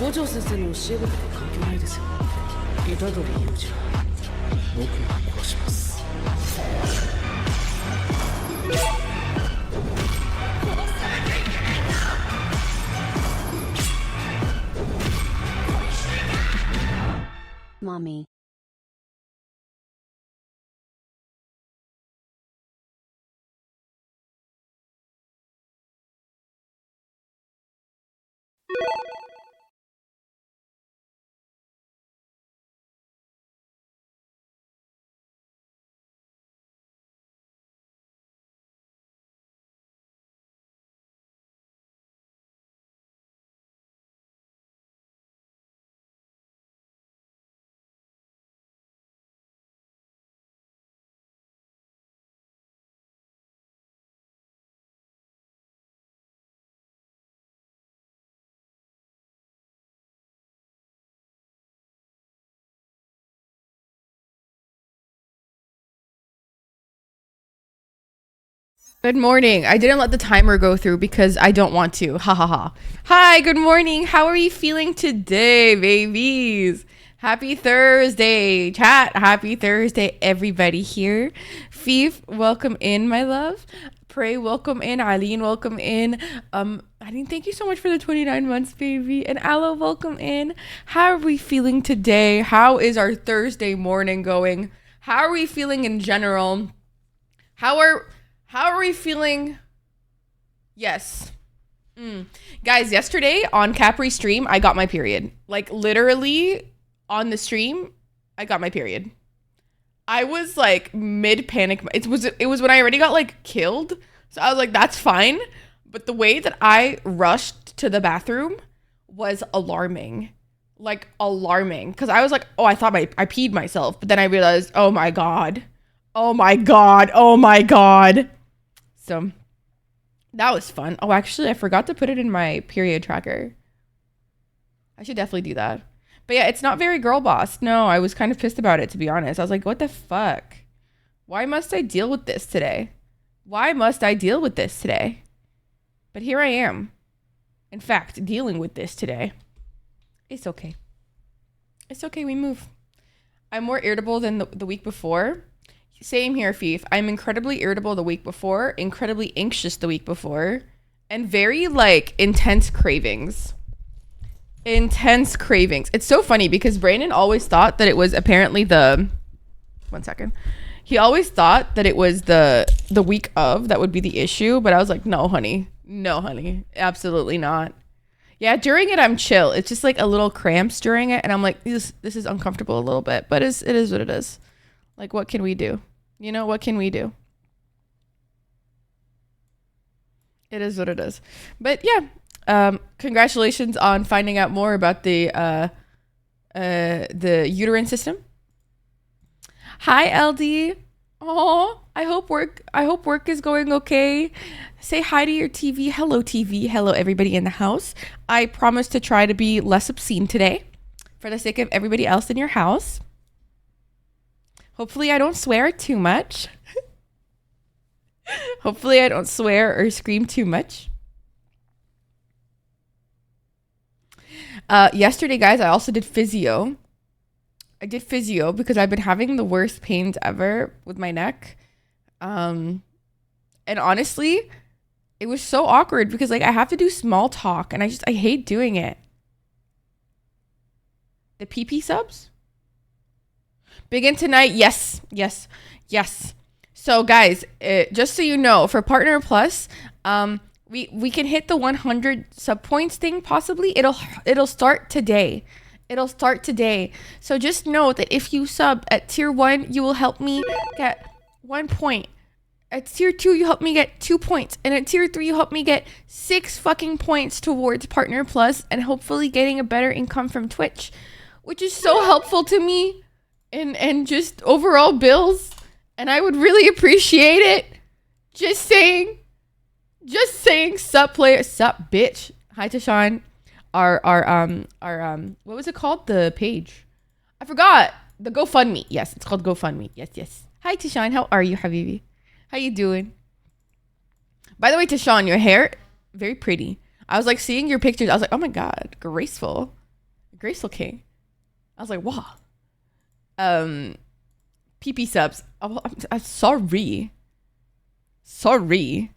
五条先生の教え子とか関係ないですよ。虎杖裕二は僕が殺します。Mommy. Good morning. I didn't let the timer go through because I don't want to. Ha ha ha. Hi, good morning. How are you feeling today, babies? Happy Thursday, chat. Happy Thursday, everybody here. Fief, welcome in, my love. Pray, welcome in. Eileen, welcome in. Eileen, thank you so much for the 29 months, baby. And Aloe, welcome in. How are we feeling today? How is our Thursday morning going? How are we feeling in general? How are we feeling? Yes. Guys, yesterday on Capri stream, I got my period. Like literally on the stream, I got my period. I was like mid panic. It was when I already got like killed. So I was like, that's fine. But the way that I rushed to the bathroom was alarming. Like alarming. Cause I was like, oh, I thought I peed myself. But then I realized, oh my God. Oh my God. Oh my God. So that was fun. Oh, actually, I forgot to put it in my period tracker. I should definitely do that. But yeah, it's not very girl boss. No, I was kind of pissed about it, to be honest. I was like, what the fuck? Why must I deal with this today? Why must I deal with this today? But here I am. In fact, dealing with this today. It's okay. It's okay, we move. I'm more irritable than the week before. Same here, Fief. I'm incredibly irritable the week before, incredibly anxious the week before, and very, like, intense cravings. Intense cravings. It's so funny because Brandon always thought that it was apparently the... One second. He always thought that it was the week of that would be the issue, but I was like, no, honey. No, honey. Absolutely not. Yeah, during it, I'm chill. It's just, like, a little cramps during it, and I'm like, this is uncomfortable a little bit, but it is what it is. Like, what can we do? You know, what can we do? It is what it is. But yeah, congratulations on finding out more about the uterine system. Hi, LD. Oh, I hope work is going okay. Say hi to your TV. Hello, TV. Hello, everybody in the house. I promise to try to be less obscene today for the sake of everybody else in your house. Hopefully I don't swear too much. Hopefully I don't swear or scream too much. Yesterday, guys, I also did physio. I did physio because I've been having the worst pains ever with my neck. And honestly, it was so awkward because like I have to do small talk and I hate doing it. The PP subs? Begin tonight. Yes. So guys, just so you know, for Partner Plus, we can hit the 100 sub points thing possibly. It'll start today. So just know that if you sub at tier 1, you will help me get 1 point. At tier 2, you help me get 2 points. And at tier 3, you help me get 6 fucking points towards Partner Plus and hopefully getting a better income from Twitch, which is so helpful to me. And just overall bills, and I would really appreciate it. Just saying, sup player, sup bitch. Hi to Sean. Our what was it called? The page, I forgot. The GoFundMe. Yes, it's called GoFundMe. Yes. Hi to Sean. How are you, Habibi? How you doing? By the way, to Sean, your hair very pretty. I was like seeing your pictures. I was like, oh my god, graceful. Graceful King. I was like, wow. PP subs. Oh, I'm sorry. Sorry.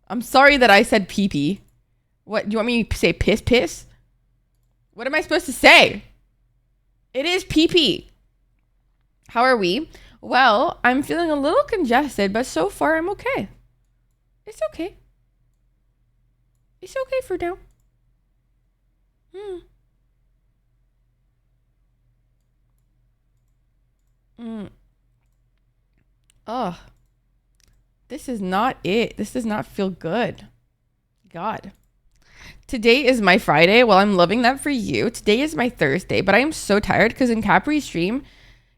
I'm sorry that I said PP. What, do you want me to say piss? What am I supposed to say? It is PP. How are we? Well, I'm feeling a little congested, but so far I'm okay. It's okay. It's okay for now. Oh, this is not it. This does not feel good. God. Today is my Friday. Well, I'm loving that for you. Today is my Thursday, but I am so tired because in Capri's stream,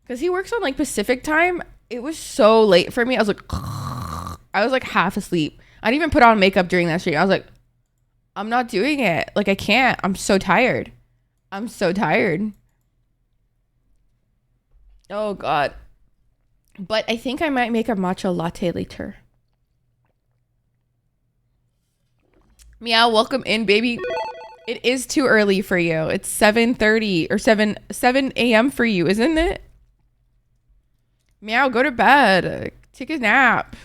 because he works on like Pacific time, it was so late for me. I was like half asleep. I didn't even put on makeup during that stream. I was like, I'm not doing it. Like, I can't. I'm so tired. Oh, God. But I think I might make a matcha latte later. Meow, welcome in, baby. It is too early for you. It's 7:30 or 7 a.m. for you, isn't it? Meow, go to bed. Take a nap.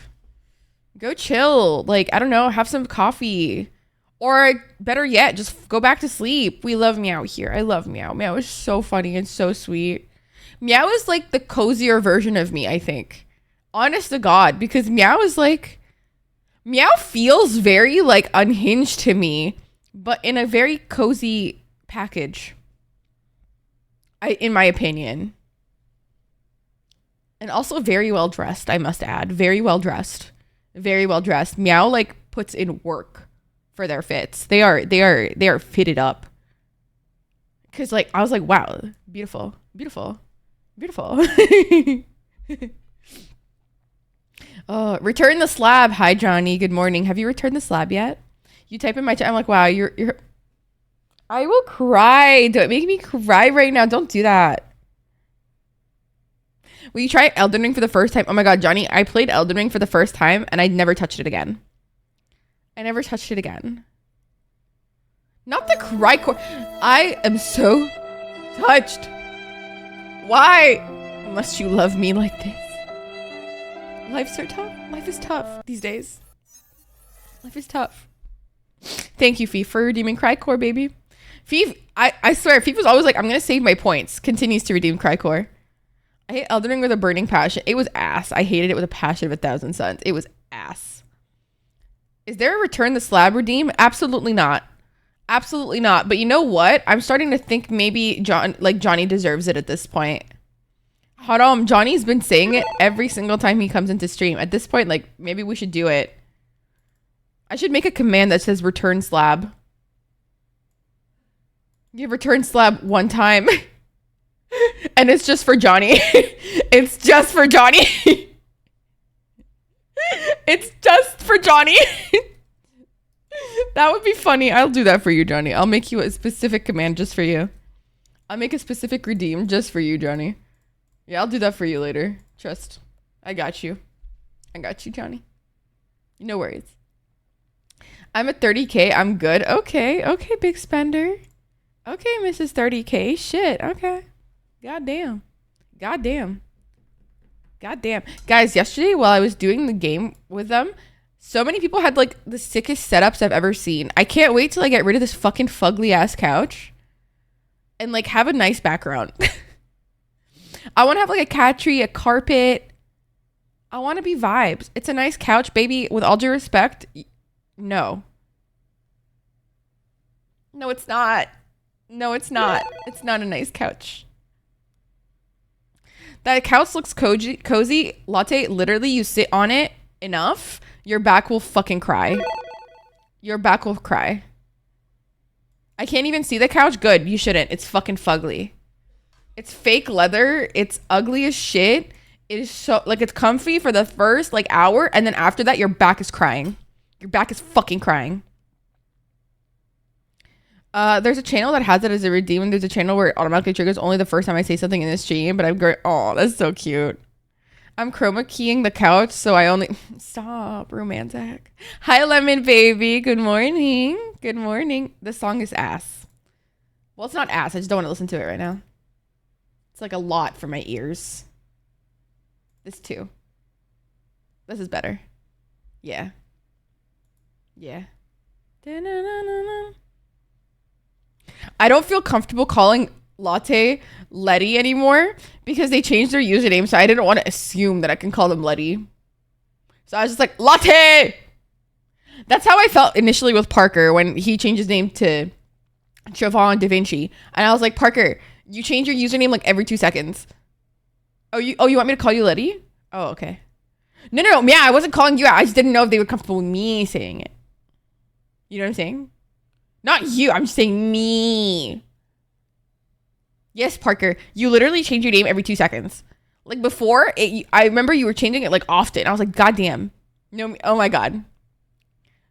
Go chill. Like, I don't know, have some coffee. Or better yet, just go back to sleep. We love Meow here. I love Meow. Meow is so funny and so sweet. Meow is like the cozier version of me, I think. Honest to God, because Meow is like... Meow feels very like unhinged to me, but in a very cozy package. In my opinion. And also very well dressed, I must add. Very well dressed. Meow like puts in work for their fits. They are fitted up. Cause like I was like, wow, beautiful. Oh, return the slab. Hi, Johnny. Good morning. Have you returned the slab yet? You type in my chat. I'm like, wow, you're. I will cry. Don't make me cry right now. Don't do that. Will you try Elden Ring for the first time? Oh my God, Johnny. I played Elden Ring for the first time and I never touched it again. Not the cry core. I am so touched. Why must you love me like this? Life's so tough. Life is tough these days. Life is tough. Thank you, Fief, for redeeming Crycore, baby. Fief, I swear, Fief was always like, I'm going to save my points. Continues to redeem Crycore. I hate Elden Ring with a burning passion. It was ass. I hated it with a passion of 1,000 suns. It was ass. Is there a return the slab redeem? Absolutely not. Absolutely not. But you know what? I'm starting to think maybe Johnny deserves it at this point. Haram, Johnny's been saying it every single time he comes into stream. At this point, like, maybe we should do it. I should make a command that says return slab. You return slab one time. And it's just for Johnny. It's just for Johnny. It's just for Johnny. That would be funny. I'll do that for you, Johnny. I'll make you a specific command just for you. I'll make a specific redeem just for you, Johnny. Yeah, I'll do that for you later. Trust. I got you. Johnny. No worries. I'm at 30K. I'm good. Okay, big spender. Okay, Mrs. 30K. Shit. Okay. Goddamn. Guys, yesterday while I was doing the game with them, so many people had like the sickest setups I've ever seen. I can't wait till I get rid of this fucking fugly ass couch and like have a nice background. I want to have like a cat tree, a carpet. I want to be vibes. It's a nice couch, baby. With all due respect, no. No, it's not. It's not a nice couch. That couch looks cozy. Latte, literally, you sit on it enough, your back will fucking cry. I can't even see the couch. Good, you shouldn't. It's fucking fugly. It's fake leather. It's ugly as shit. It is so, like, it's comfy for the first, like, hour, and then after that, your back is crying. Your back is fucking crying. There's a channel that has it as a redeem, and there's a channel where it automatically triggers only the first time I say something in the stream, but I'm great. Oh, that's so cute. I'm chroma keying the couch, so I only... Stop, romantic. Hi, Lemon Baby. Good morning. Good morning. This song is ass. Well, it's not ass. I just don't want to listen to it right now. It's like a lot for my ears. This too. This is better. Yeah. Yeah. Da-na-na-na-na. I don't feel comfortable calling Latte Letty anymore because they changed their username, so I didn't want to assume that I can call them Letty. So I was just like, Latte! That's how I felt initially with Parker when he changed his name to Trevon Da Vinci. And I was like, Parker, you change your username like every 2 seconds. Oh, you want me to call you Letty? Oh, okay. No. Yeah, I wasn't calling you out. I just didn't know if they were comfortable with me saying it. You know what I'm saying? Not you. I'm just saying me. Yes, Parker. You literally change your name every 2 seconds. Like before, I remember you were changing it like often. I was like, God damn. No, oh my God.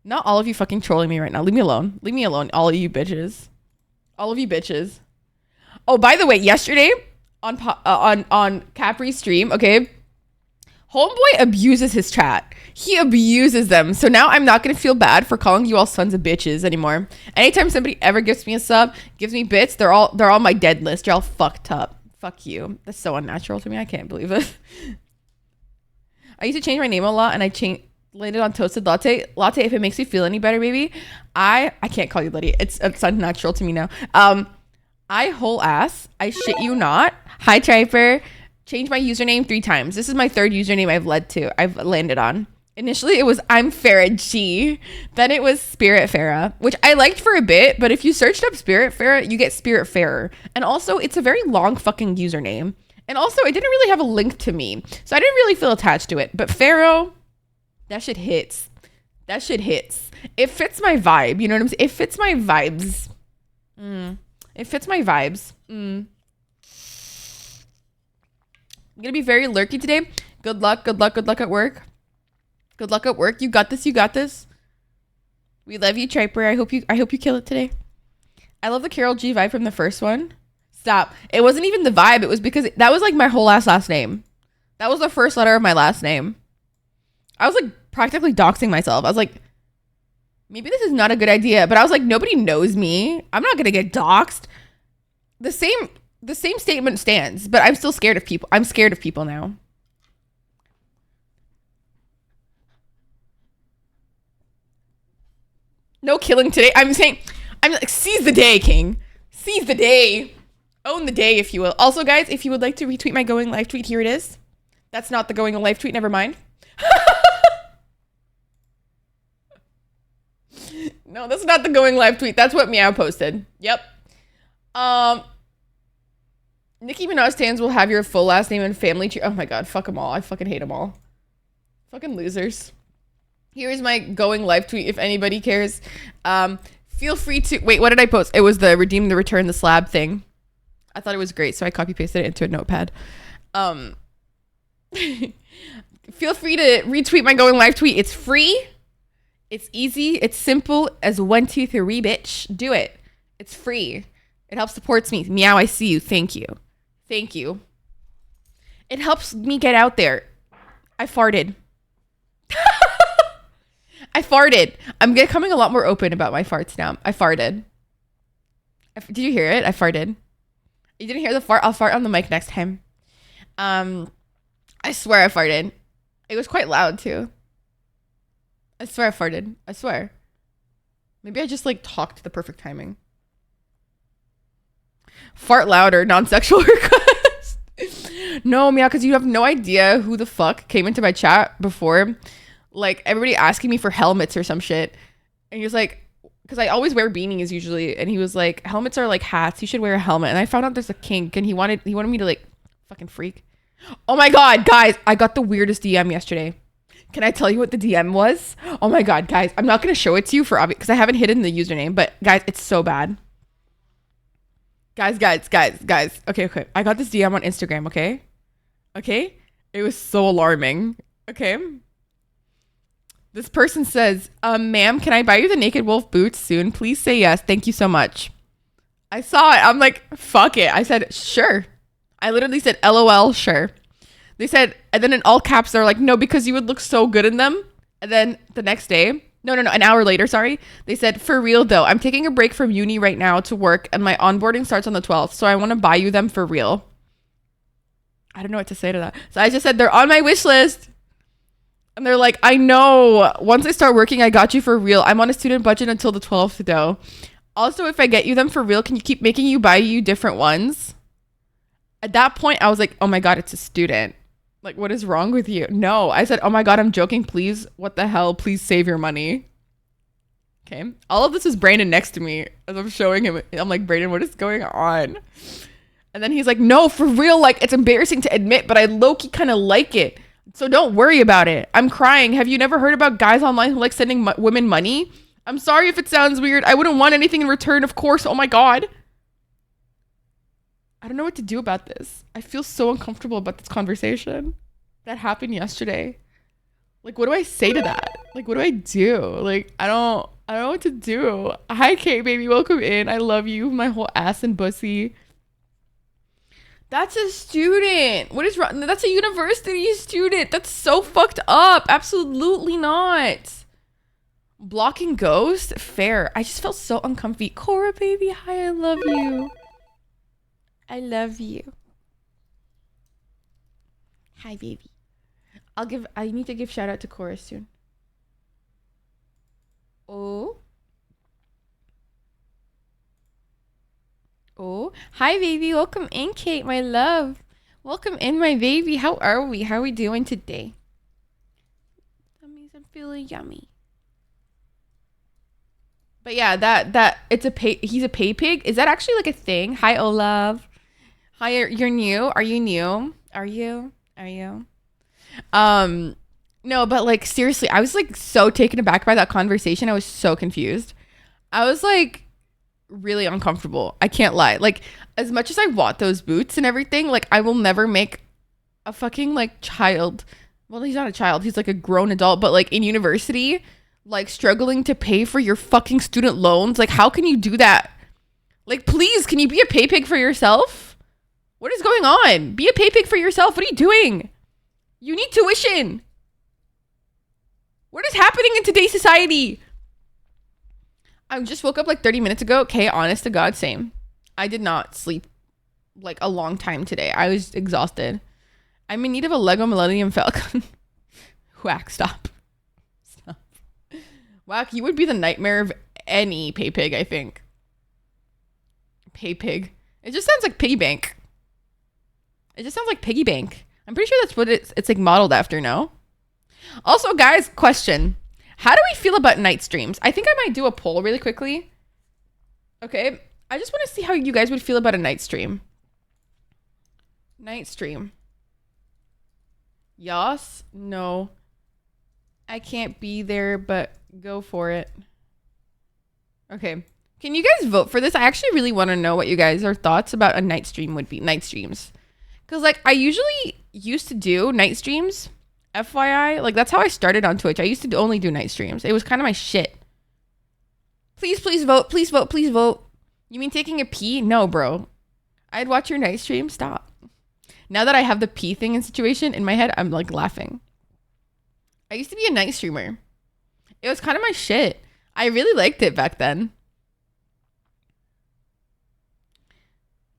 Not all of you fucking trolling me right now. Leave me alone. Leave me alone, all of you bitches. All of you bitches. Oh, by the way, yesterday on Capri's stream, okay, Homeboy abuses his chat. He abuses them. So now I'm not going to feel bad for calling you all sons of bitches anymore. Anytime somebody ever gives me a sub, gives me bits, they're all my dead list. You're all fucked up. Fuck you. That's so unnatural to me. I can't believe it. I used to change my name a lot, and I landed on Toasted Latte. Latte, if it makes you feel any better, baby. I can't call you Letty. It's unnatural to me now. I whole ass. I shit you not. Hi, Triper. Changed my username 3 times. This is my 3rd username I've landed on. Initially, it was I'm Farah G. Then it was Spirit Farah, which I liked for a bit. But if you searched up Spirit Farah, you get Spirit Farer. And also, it's a very long fucking username. And also, it didn't really have a link to me. So I didn't really feel attached to it. But Faroh, that shit hits. That shit hits. It fits my vibe. You know what I'm saying? It fits my vibes. It fits my vibes. I'm gonna be very lurky today. Good luck at work. Good luck at work. You got this. We love you, Triper. I hope you kill it today. I love the Carol G vibe from the first one. Stop. It wasn't even the vibe. It was because that was like my whole last name. That was the first letter of my last name. I was like practically doxing myself. I was like, maybe this is not a good idea. But I was like, nobody knows me. I'm not gonna get doxed. The same statement stands, but I'm still scared of people. I'm scared of people now. No killing today. I'm like, seize the day, King. Seize the day. Own the day, if you will. Also, guys, if you would like to retweet my going live tweet, here it is. That's not the going live tweet. Never mind. No, that's not the going live tweet. That's what Meow posted. Yep. Nicki Minaj stands will have your full last name and family tree. Oh my God, fuck them all. I fucking hate them all. Fucking losers. Here is my going live tweet if anybody cares. Feel free to... Wait, what did I post? It was the redeem the return the slab thing. I thought it was great, so I copy pasted it into a notepad. Feel free to retweet my going live tweet. It's free. It's easy. It's simple as 1, 2, 3, bitch. Do it. It's free. It helps supports me. Meow, I see you. Thank you. Thank you. It helps me get out there. I farted. I farted. I'm becoming a lot more open about my farts now. I farted. Did you hear it? I farted. You didn't hear the fart? I'll fart on the mic next time. I swear I farted. It was quite loud too. I swear I farted. I swear. Maybe I just like talked the perfect timing. Fart louder, non-sexual request. No, Meow, because you have no idea who the fuck came into my chat before. Like, everybody asking me for helmets or some shit. And he was like, because I always wear beanies usually. And he was like, helmets are like hats. You should wear a helmet. And I found out there's a kink. And he wanted me to like fucking freak. Oh my God, guys. I got the weirdest DM yesterday. Can I tell you what the DM was? Oh my God, guys. I'm not going to show it to you for obvious, because I haven't hidden the username. But guys, it's so bad. Guys. Okay. I got this DM on Instagram, okay? Okay? It was so alarming. Okay? This person says, ma'am, can I buy you the Naked Wolf boots soon? Please say yes. Thank you so much. I saw it. I'm like, fuck it. I said, sure. I literally said, LOL, sure. They said, and then in all caps, they're like, no, because you would look so good in them. And then the next day, No, an hour later, sorry. They said, for real though, I'm taking a break from uni right now to work and my onboarding starts on the 12th. So I want to buy you them for real. I don't know what to say to that. So I just said, they're on my wish list. And they're like, I know. Once I start working, I got you for real. I'm on a student budget until the 12th though. Also, if I get you them for real, can you keep making you buy you different ones? At that point, I was like, oh my God, it's a student. Like, what is wrong with you? No, I said, oh my God, I'm joking. Please, what the hell? Please save your money. Okay. All of this is Brandon next to me as I'm showing him. I'm like, Brandon, what is going on? And then he's like, no, for real. Like, it's embarrassing to admit, but I low-key kind of like it. So don't worry about it. I'm crying. Have you never heard about guys online who like sending women money? I'm sorry if it sounds weird. I wouldn't want anything in return, of course. Oh my God. I don't know what to do about this. I feel so uncomfortable about this conversation that happened yesterday. Like, what do I say to that? Like, what do I do? Like, I don't know what to do. Hi, Kate, baby. Welcome in. I love you. My whole ass and pussy. That's a student. What is wrong? That's a university student. That's so fucked up. Absolutely not. Blocking ghost? Fair. I just felt so uncomfy. Cora, baby. Hi, I love you. I love you. Hi, baby. I need to give shout out to Cora soon. Oh. Oh, hi baby. Welcome in, Kate, my love. Welcome in, my baby. How are we? How are we doing today? That I'm feeling yummy. But yeah, that it's a he's a pay pig. Is that actually like a thing? Hi, Olav. Hi, you're new. Are you new? Are you? No, but like seriously, I was like so taken aback by that conversation. I was so confused. I was like really uncomfortable. I can't lie. Like, as much as I want those boots and everything, like I will never make a fucking like child. Well, he's not a child. He's like a grown adult, but like in university, like struggling to pay for your fucking student loans. Like, how can you do that? Like, please, can you be a pay pig for yourself? What is going on? Be a pay pig for yourself. What are you doing? You need tuition. What is happening in today's society? I just woke up like 30 minutes ago. Okay, honest to God, same. I did not sleep like a long time today. I was exhausted. I'm in need of a Lego Millennium Falcon. Whack, stop. Whack, you would be the nightmare of any pay pig, I think. Pay pig. It just sounds like piggy bank. It just sounds like piggy bank. I'm pretty sure that's what it's like modeled after, no? Also, guys, question. How do we feel about night streams? I think I might do a poll really quickly. Okay. I just want to see how you guys would feel about a night stream. Night stream. Yas? No. I can't be there, but go for it. Okay. Can you guys vote for this? I actually really want to know what you guys' thoughts about a night stream would be. Night streams. Because, like, I usually used to do night streams. FYI, like that's how I started on Twitch. I used to only do night streams. It was kind of my shit. Please vote. Please vote. You mean taking a pee? No, bro. I'd watch your night stream. Stop. Now that I have the pee thing in situation in my head, I'm like laughing. I used to be a night streamer. It was kind of my shit. I really liked it back then.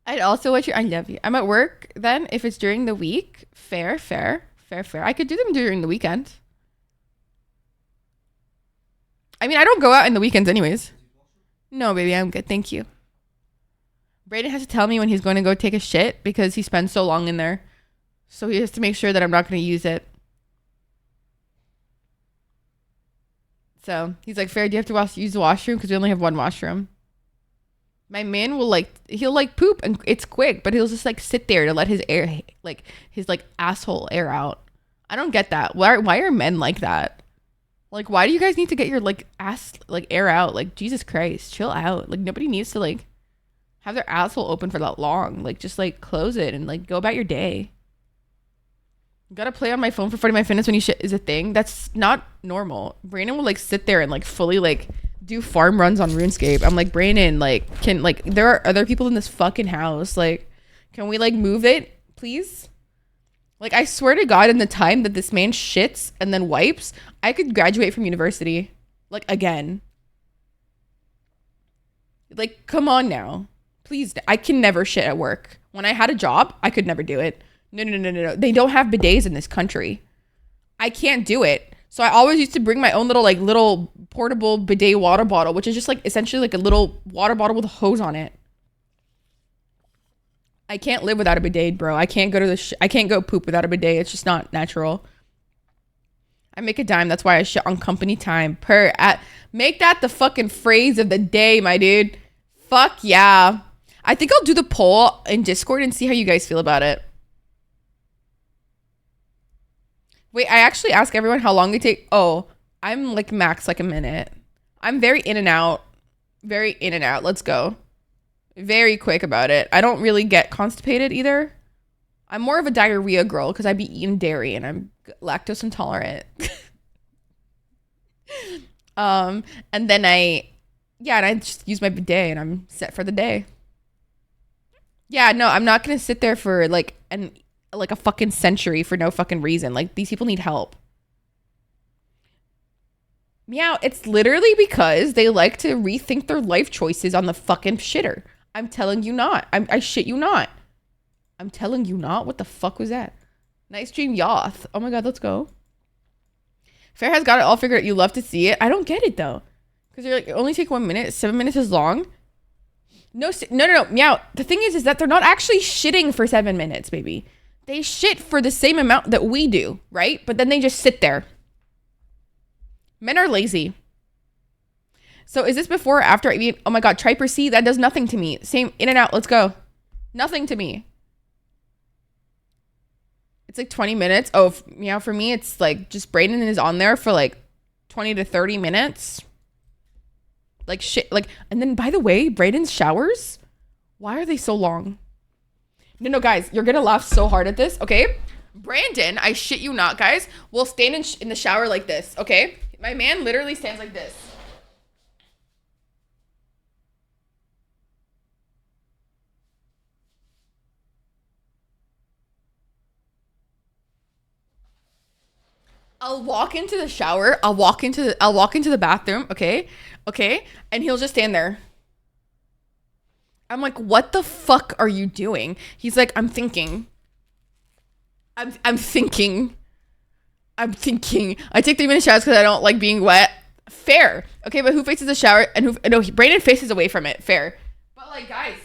I'd also watch your. I love you. I'm at work then. If it's during the week, fair. I could do them during the weekend. I mean, I don't go out in the weekends anyways. No, baby, I'm good. Thank you. Brayden has to tell me when he's going to go take a shit because he spends so long in there. So he has to make sure that I'm not going to use it. So he's like, Fair, do you have to use the washroom? Because we only have one washroom. My man will he'll poop and it's quick, but he'll just sit there to let his air, his asshole air out. I don't get that. Why are men like that? Like, why do you guys need to get your ass air out? Like, Jesus Christ, chill out. Like, nobody needs to have their asshole open for that long. Like, just close it and go about your day. Gotta play on my phone for 45 minutes when you shit is a thing. That's not normal. Brandon will sit there and fully do farm runs on RuneScape. I'm like, Brandon, there are other people in this fucking house. Can we move it, please? I swear to God, in the time that this man shits and then wipes, I could graduate from university. Like, again. Like, come on now. Please. I can never shit at work. When I had a job, I could never do it. No. They don't have bidets in this country. I can't do it. So I always used to bring my own little portable bidet water bottle, which is just like essentially like a little water bottle with a hose on it. I can't live without a bidet, bro. I can't go I can't go poop without a bidet. It's just not natural. I make a dime. That's why I shit on company time. Make that the fucking phrase of the day, my dude. Fuck yeah. I think I'll do the poll in Discord and see how you guys feel about it. Wait, I actually ask everyone how long they take. Oh, I'm like max like a minute. I'm very in and out. Very in and out. Let's go. Very quick about it. I don't really get constipated either. I'm more of a diarrhea girl because I be eating dairy and I'm lactose intolerant. And then I just use my bidet and I'm set for the day. Yeah, no, I'm not gonna sit there for like a fucking century for no fucking reason. Like, these people need help. Meow, it's literally because they like to rethink their life choices on the fucking shitter. I'm telling you not. I shit you not. I'm telling you not. What the fuck was that? Nice dream, Yoth. Oh my god, let's go. Fair has got it all figured out. You love to see it. I don't get it though. Because you're like, it only take 1 minute. 7 minutes is long. No. Meow. The thing is that they're not actually shitting for 7 minutes, baby. They shit for the same amount that we do, right? But then they just sit there. Men are lazy. So is this before or after I eat? Oh my god, Triper C, that does nothing to me. Same, in and out, let's go. Nothing to me. It's like 20 minutes. Oh, meow, for me, it's like just Brayden is on there for like 20 to 30 minutes. Like shit, like, and then by the way, Brayden's showers, why are they so long? No, guys, you're gonna laugh so hard at this, okay? Brandon, I shit you not, guys, will stand in the shower like this, okay? My man literally stands like this. I'll walk into the shower. I'll walk into the bathroom. Okay. And he'll just stand there. I'm like, what the fuck are you doing? He's like, I'm thinking. I'm thinking. I take 3 minute showers because I don't like being wet. Fair. Okay, but who faces the shower and Brandon faces away from it. Fair. But like, guys,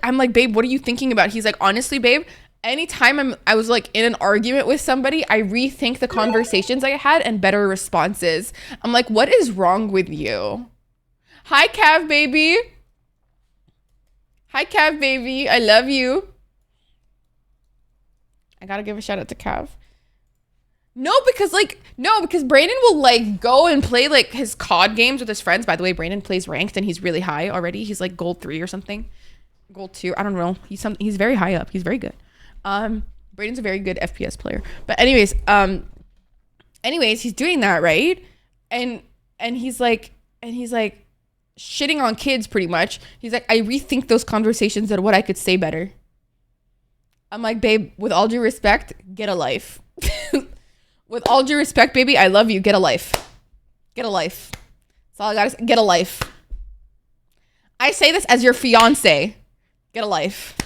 I'm like, babe, what are you thinking about? He's like, honestly, babe, anytime I was like in an argument with somebody, I rethink the conversations I had and better responses. I'm like, what is wrong with you? Hi, Cav baby. I love you. I gotta give a shout out to Cav. No, because Brandon will like go and play like his COD games with his friends. By the way, Brandon plays ranked and he's really high already. He's like gold 3 or something. Gold 2. I don't know. He's very high up. He's very good. Brayden's a very good FPS player. But anyways, he's doing that, right? And he's like shitting on kids pretty much. He's like, I rethink those conversations and what I could say better. I'm like, babe, with all due respect, get a life. With all due respect, baby, I love you. Get a life. Get a life. That's all I gotta say. Get a life. I say this as your fiance. Get a life.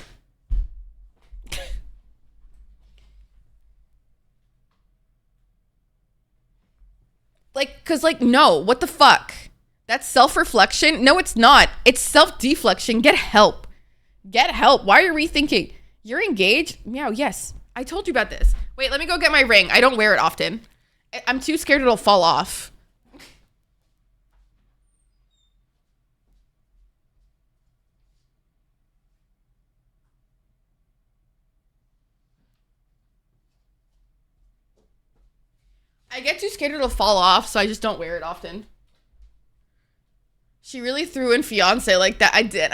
Like, cause like, no, what the fuck? That's self-reflection? No, it's not. It's self-deflection. Get help. Get help. Why are you rethinking? You're engaged? Meow, yes. I told you about this. Wait, let me go get my ring. I don't wear it often. I'm too scared it'll fall off. I get too scared it'll fall off, so I just don't wear it often. She really threw in fiance like that. I did.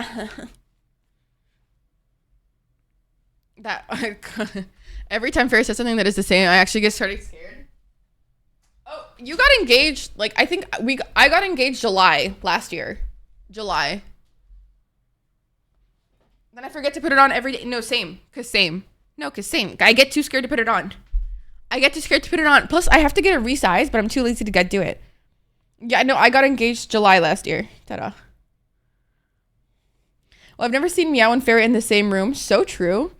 Every time Faroh says something that is the same, I actually get started scared. Oh, you got engaged. Like, I got engaged last year. July. Then I forget to put it on every day. No, same. Cause same. I get too scared to put it on. Plus, I have to get it resized, but I'm too lazy to do it. Yeah, no, I got engaged July last year. Ta-da. Well, I've never seen Meow and Fairy in the same room. So true.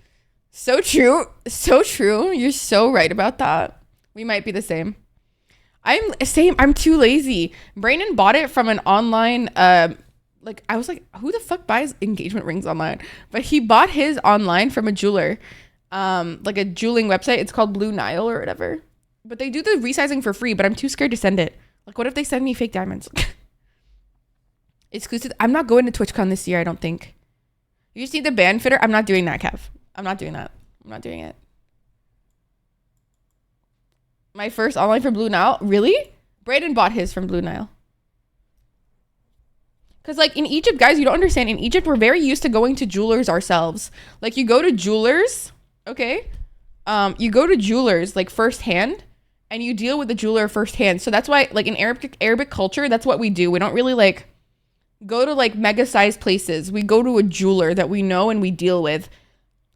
So true. So true. You're so right about that. We might be the same. I'm too lazy. Brayden bought it from an online, like, I was like, who the fuck buys engagement rings online? But he bought his online from a jeweler, like a jeweling website. It's called Blue Nile or whatever. But they do the resizing for free, but I'm too scared to send it. Like, what if they send me fake diamonds? Exclusive. I'm not going to TwitchCon this year, I don't think. You just need the band fitter. I'm not doing that, Kev. I'm not doing that. I'm not doing it. My first online from Blue Nile? Really? Brayden bought his from Blue Nile. Because, like, in Egypt, guys, you don't understand. In Egypt, we're very used to going to jewelers ourselves. Like, you go to jewelers, okay? You go to jewelers, like, firsthand, and you deal with the jeweler firsthand. So that's why, like, in Arabic culture, that's what we do. We don't really, like, go to, like, mega-sized places. We go to a jeweler that we know and we deal with.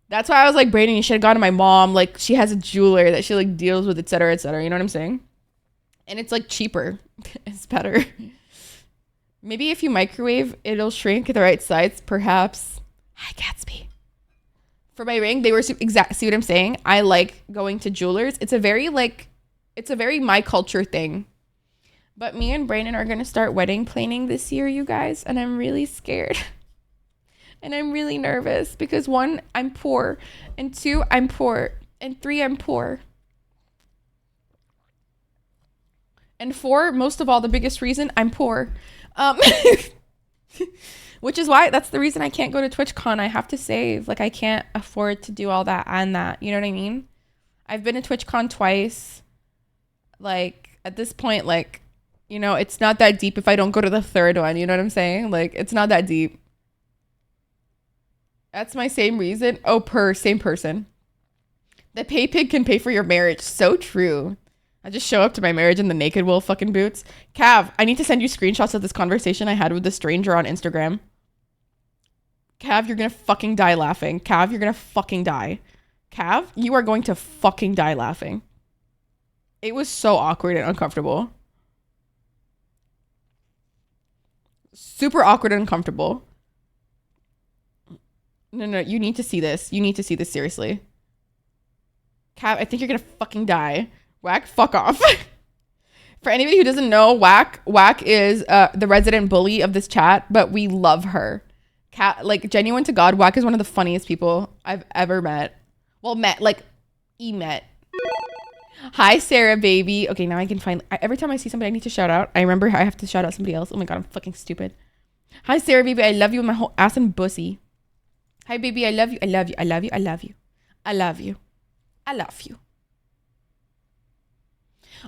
That's why I was like, Brayden, you should have gone to my mom. Like, she has a jeweler that she, like, deals with, etc., etc. You know what I'm saying? And it's, like, cheaper. It's better. Maybe if you microwave, it'll shrink the right size, perhaps. Hi, Gatsby. For my ring, they were see what I'm saying? I like going to jewelers. It's a very, like, it's a very my culture thing. But me and Brayden are going to start wedding planning this year, you guys. And I'm really scared. And I'm really nervous because 1, I'm poor. And 2, I'm poor. And 3, I'm poor. And 4, most of all, the biggest reason, I'm poor. Which is why, that's the reason I can't go to TwitchCon. I have to save. Like, I can't afford to do all that and that. You know what I mean? I've been to TwitchCon twice. Like, at this point, like, you know, it's not that deep if I don't go to the third one. You know what I'm saying? Like, it's not that deep. That's my same reason. Oh, same person. The pay pig can pay for your marriage. So true. I just show up to my marriage in the naked wool fucking boots. Cav, I need to send you screenshots of this conversation I had with the stranger on Instagram. Cav, you're gonna fucking die laughing. Cav, you're gonna fucking die. Cav, you are going to fucking die laughing. It was so awkward and uncomfortable. Super awkward and uncomfortable. No, you need to see this. You need to see this seriously. Cav, I think you're gonna fucking die. Whack, fuck off. For anybody who doesn't know, Whack is the resident bully of this chat, but we love her. Like, genuine to God, Whack is one of the funniest people I've ever met. Well, met. Hi, Sarah, baby. Okay, now I can find... every time I see somebody I need to shout out, I remember I have to shout out somebody else. Oh my God, I'm fucking stupid. Hi, Sarah, baby. I love you with my whole ass and pussy. Hi, baby. I love you. I love you. I love you. I love you. I love you. I love you.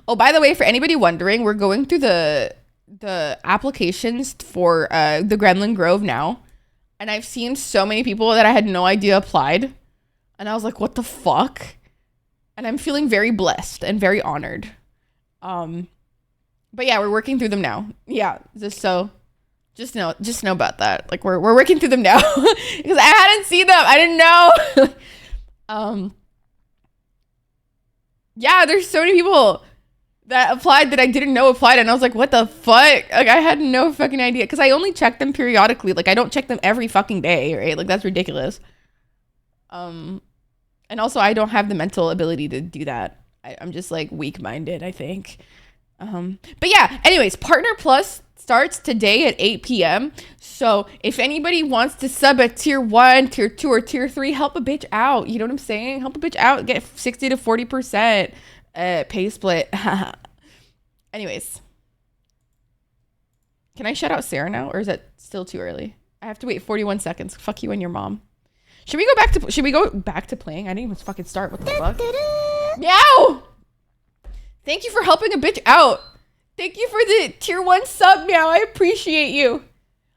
Oh, by the way, for anybody wondering, we're going through the applications for the Gremlin Grove now. And I've seen so many people that I had no idea applied. And I was like, what the fuck? And I'm feeling very blessed and very honored. But yeah, we're working through them now. Yeah, just know about that. Like, we're working through them now. Because I hadn't seen them. I didn't know. Yeah, there's so many people that applied that I didn't know applied, and I was like, what the fuck? Like, I had no fucking idea, because I only check them periodically. Like, I don't check them every fucking day, right? Like, that's ridiculous. And also, I don't have the mental ability to do that. I'm just, like, weak-minded, I think. But yeah, anyways, Partner Plus starts today at 8 p.m. So if anybody wants to sub at tier 1, tier 2, or tier 3, help a bitch out. You know what I'm saying? Help a bitch out. Get 60 to 40% pay split. Anyways. Can I shout out Sarah now? Or is that still too early? I have to wait 41 seconds. Fuck you and your mom. Should we go back to playing? I didn't even fucking start. What the fuck? Meow! Thank you for helping a bitch out. Thank you for the tier 1 sub, Meow. I appreciate you.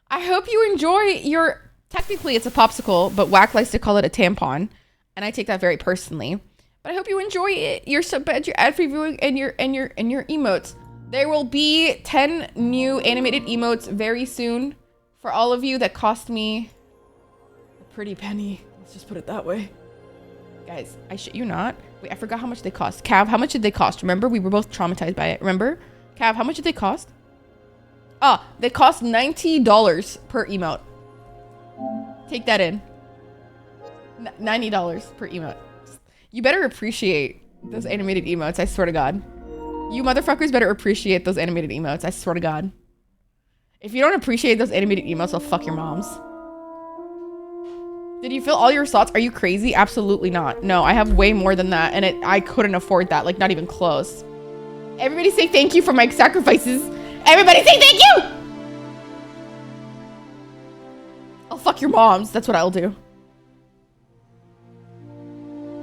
I hope you enjoy your... Technically, it's a popsicle, but Whack likes to call it a tampon. And I take that very personally. But I hope you enjoy it. Your sub, your ad-free viewing, and your emotes. There will be 10 new animated emotes very soon for all of you that cost me a pretty penny. Let's just put it that way. Guys, I shit you not. Wait, I forgot how much they cost. Cav, how much did they cost? Remember, we were both traumatized by it. Remember? Cav, how much did they cost? Ah, they cost $90 per emote. Take that in. $90 per emote. You better appreciate those animated emotes, I swear to God. You motherfuckers better appreciate those animated emotes, I swear to God. If you don't appreciate those animated emotes, I'll fuck your moms. Did you fill all your slots? Are you crazy? Absolutely not. No, I have way more than that, and I couldn't afford that, like not even close. Everybody say thank you for my sacrifices. Everybody say thank you! I'll fuck your moms, that's what I'll do.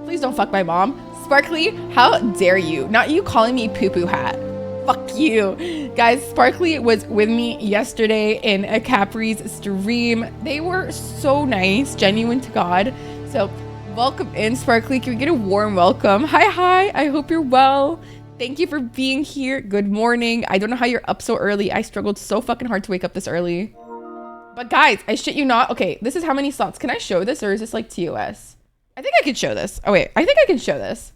Please don't fuck my mom. Sparkly, how dare you? Not you calling me poo-poo hat. Fuck you. Guys, Sparkly was with me yesterday in a Capri's stream. They were so nice, genuine to God. So welcome in, Sparkly. Can we get a warm welcome? Hi. I hope you're well. Thank you for being here. Good morning. I don't know how you're up so early. I struggled so fucking hard to wake up this early. But guys, I shit you not. Okay, this is how many slots. Can I show this or is this like TOS? I think I could show this. Oh wait, I think I can show this.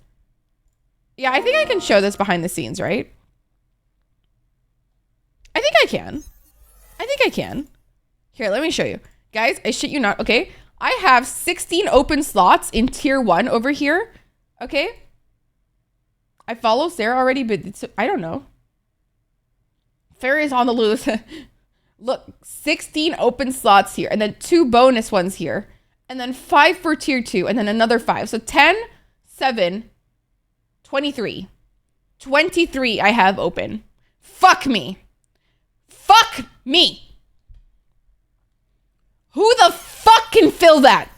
Yeah, I think I can show this behind the scenes, right? I think I can. I think I can. Here, let me show you. Guys, I shit you not, okay? I have 16 open slots in tier 1 over here, okay? I follow Sarah already, but it's, I don't know. Fairy's on the loose. Look, 16 open slots here, and then 2 bonus ones here, and then 5 for tier 2, and then another 5. So 10, 7, 23. 23 I have open. Fuck me. Fuck me. Who the fuck can fill that?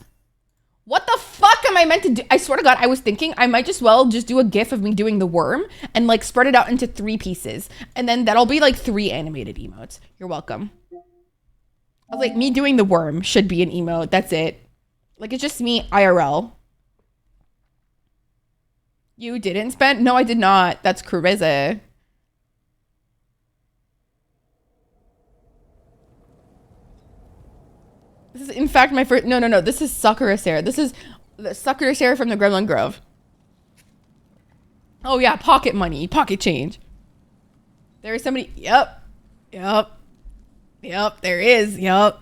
What the fuck am I meant to do? I swear to God, I was thinking I might just well just do a gif of me doing the worm and like spread it out into 3 pieces. And then that'll be like 3 animated emotes. You're welcome. I was like, me doing the worm should be an emote. That's it. Like, it's just me IRL. You didn't spend? No, I did not. That's crazy. This is, in fact, my first... No. This is Sakura Sarah. This is the Sakura Sarah from the Gremlin Grove. Oh, yeah. Pocket money. Pocket change. There is somebody... Yep. There is. Yep.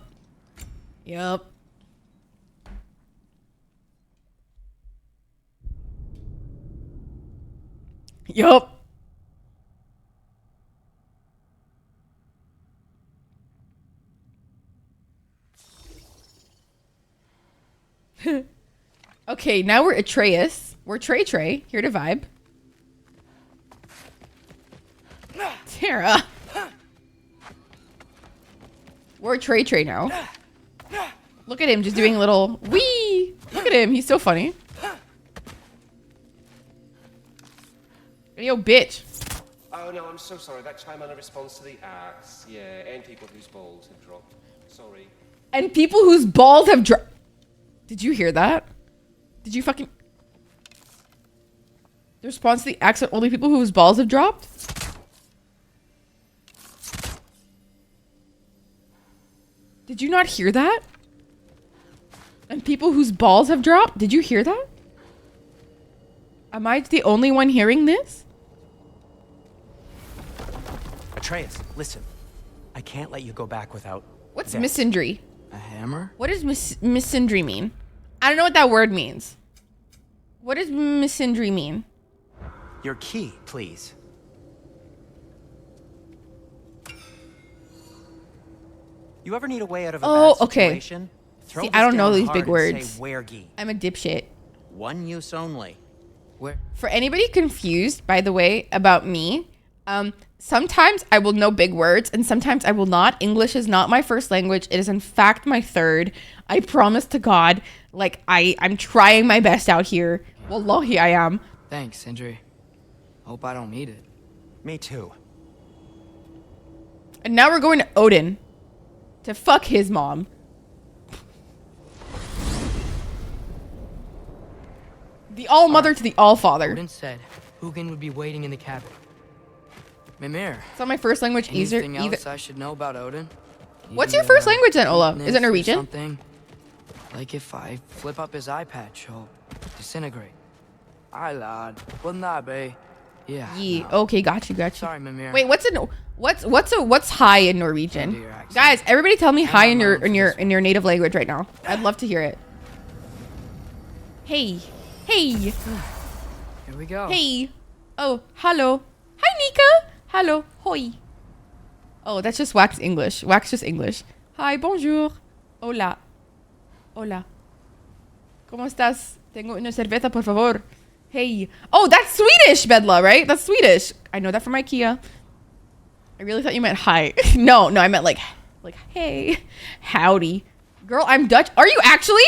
Okay, now we're Atreus. We're Trey, here to vibe. Tara. We're Trey now. Look at him just doing a little wee. Look at him, he's so funny. Yo, bitch. Oh no, I'm so sorry. That chime only responds to the axe. Yeah, and people whose balls have dropped. Sorry. And people whose balls have dropped. Did you hear that? Did you fucking... The response to the accent, only people whose balls have dropped? Did you not hear that? And people whose balls have dropped? Did you hear that? Am I the only one hearing this? Atreus, listen. I can't let you go back without... What's misandry? A hammer? What does misandry mean? I don't know what that word means. What does misandry mean? Your key, please. You ever need a way out of a bad situation? Throw See, this I don't know down these hard big and words. say, "Wergy." I'm a dipshit. One use only. Where? For anybody confused, by the way, about me, sometimes I will know big words and sometimes I will not. English is not my first language. It is in fact my third. I promise to God, like I'm trying my best out here. Wallahi, I am. Thanks, Sindri. Hope I don't need it. Me too. And now we're going to Odin to fuck his mom. The All Mother to the All Father. Odin said Hugin would be waiting in the cabin. Mimir. It's not my first language either. Anything else I should know about Odin? What's Maybe, your first language then, Ola? Is it witness or Norwegian? Something. Like if I flip up his eye patch, he'll disintegrate. Aye, lad. Wouldn't that be? Yeah. Ye. no. Okay, got you. Sorry, Mimir. Wait, what's hi in Norwegian? Under your accent. Guys, everybody tell me I'm hi on in my your own for in your this in your native language right now. I'd love to hear it. Hey. Hey. Here we go. Hey. Oh, hello. Hi, Nika. Hello. Hoi. Oh, that's just Wax English. Wax just English. Hi, bonjour. Hola. Hola. ¿Cómo estás? Tengo una cerveza, por favor. Hey. Oh, that's Swedish, Bedla, right? That's Swedish. I know that from IKEA. I really thought you meant hi. No, I meant like hey, howdy. Girl, I'm Dutch. Are you actually?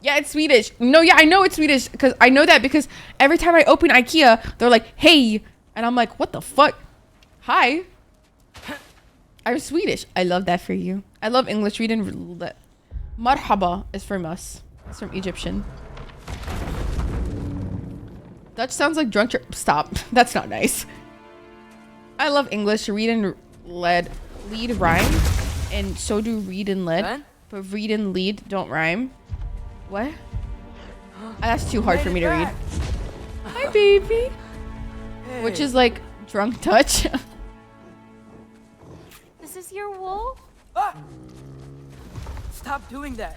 Yeah, it's Swedish. No, yeah, I know it's Swedish because I know that because every time I open IKEA, they're like, hey. And I'm like, what the fuck? Hi. I'm Swedish. I love that for you. I love English reading. Marhaba is from us. It's from Egyptian. Dutch sounds like drunk. Stop. That's not nice. I love English. Read and lead rhyme. And so do read and lead. Ben? But read and lead don't rhyme. What? That's too hard for me to read. Hi, baby. Which is like drunk Dutch. This is your wool? Ah! Stop doing that.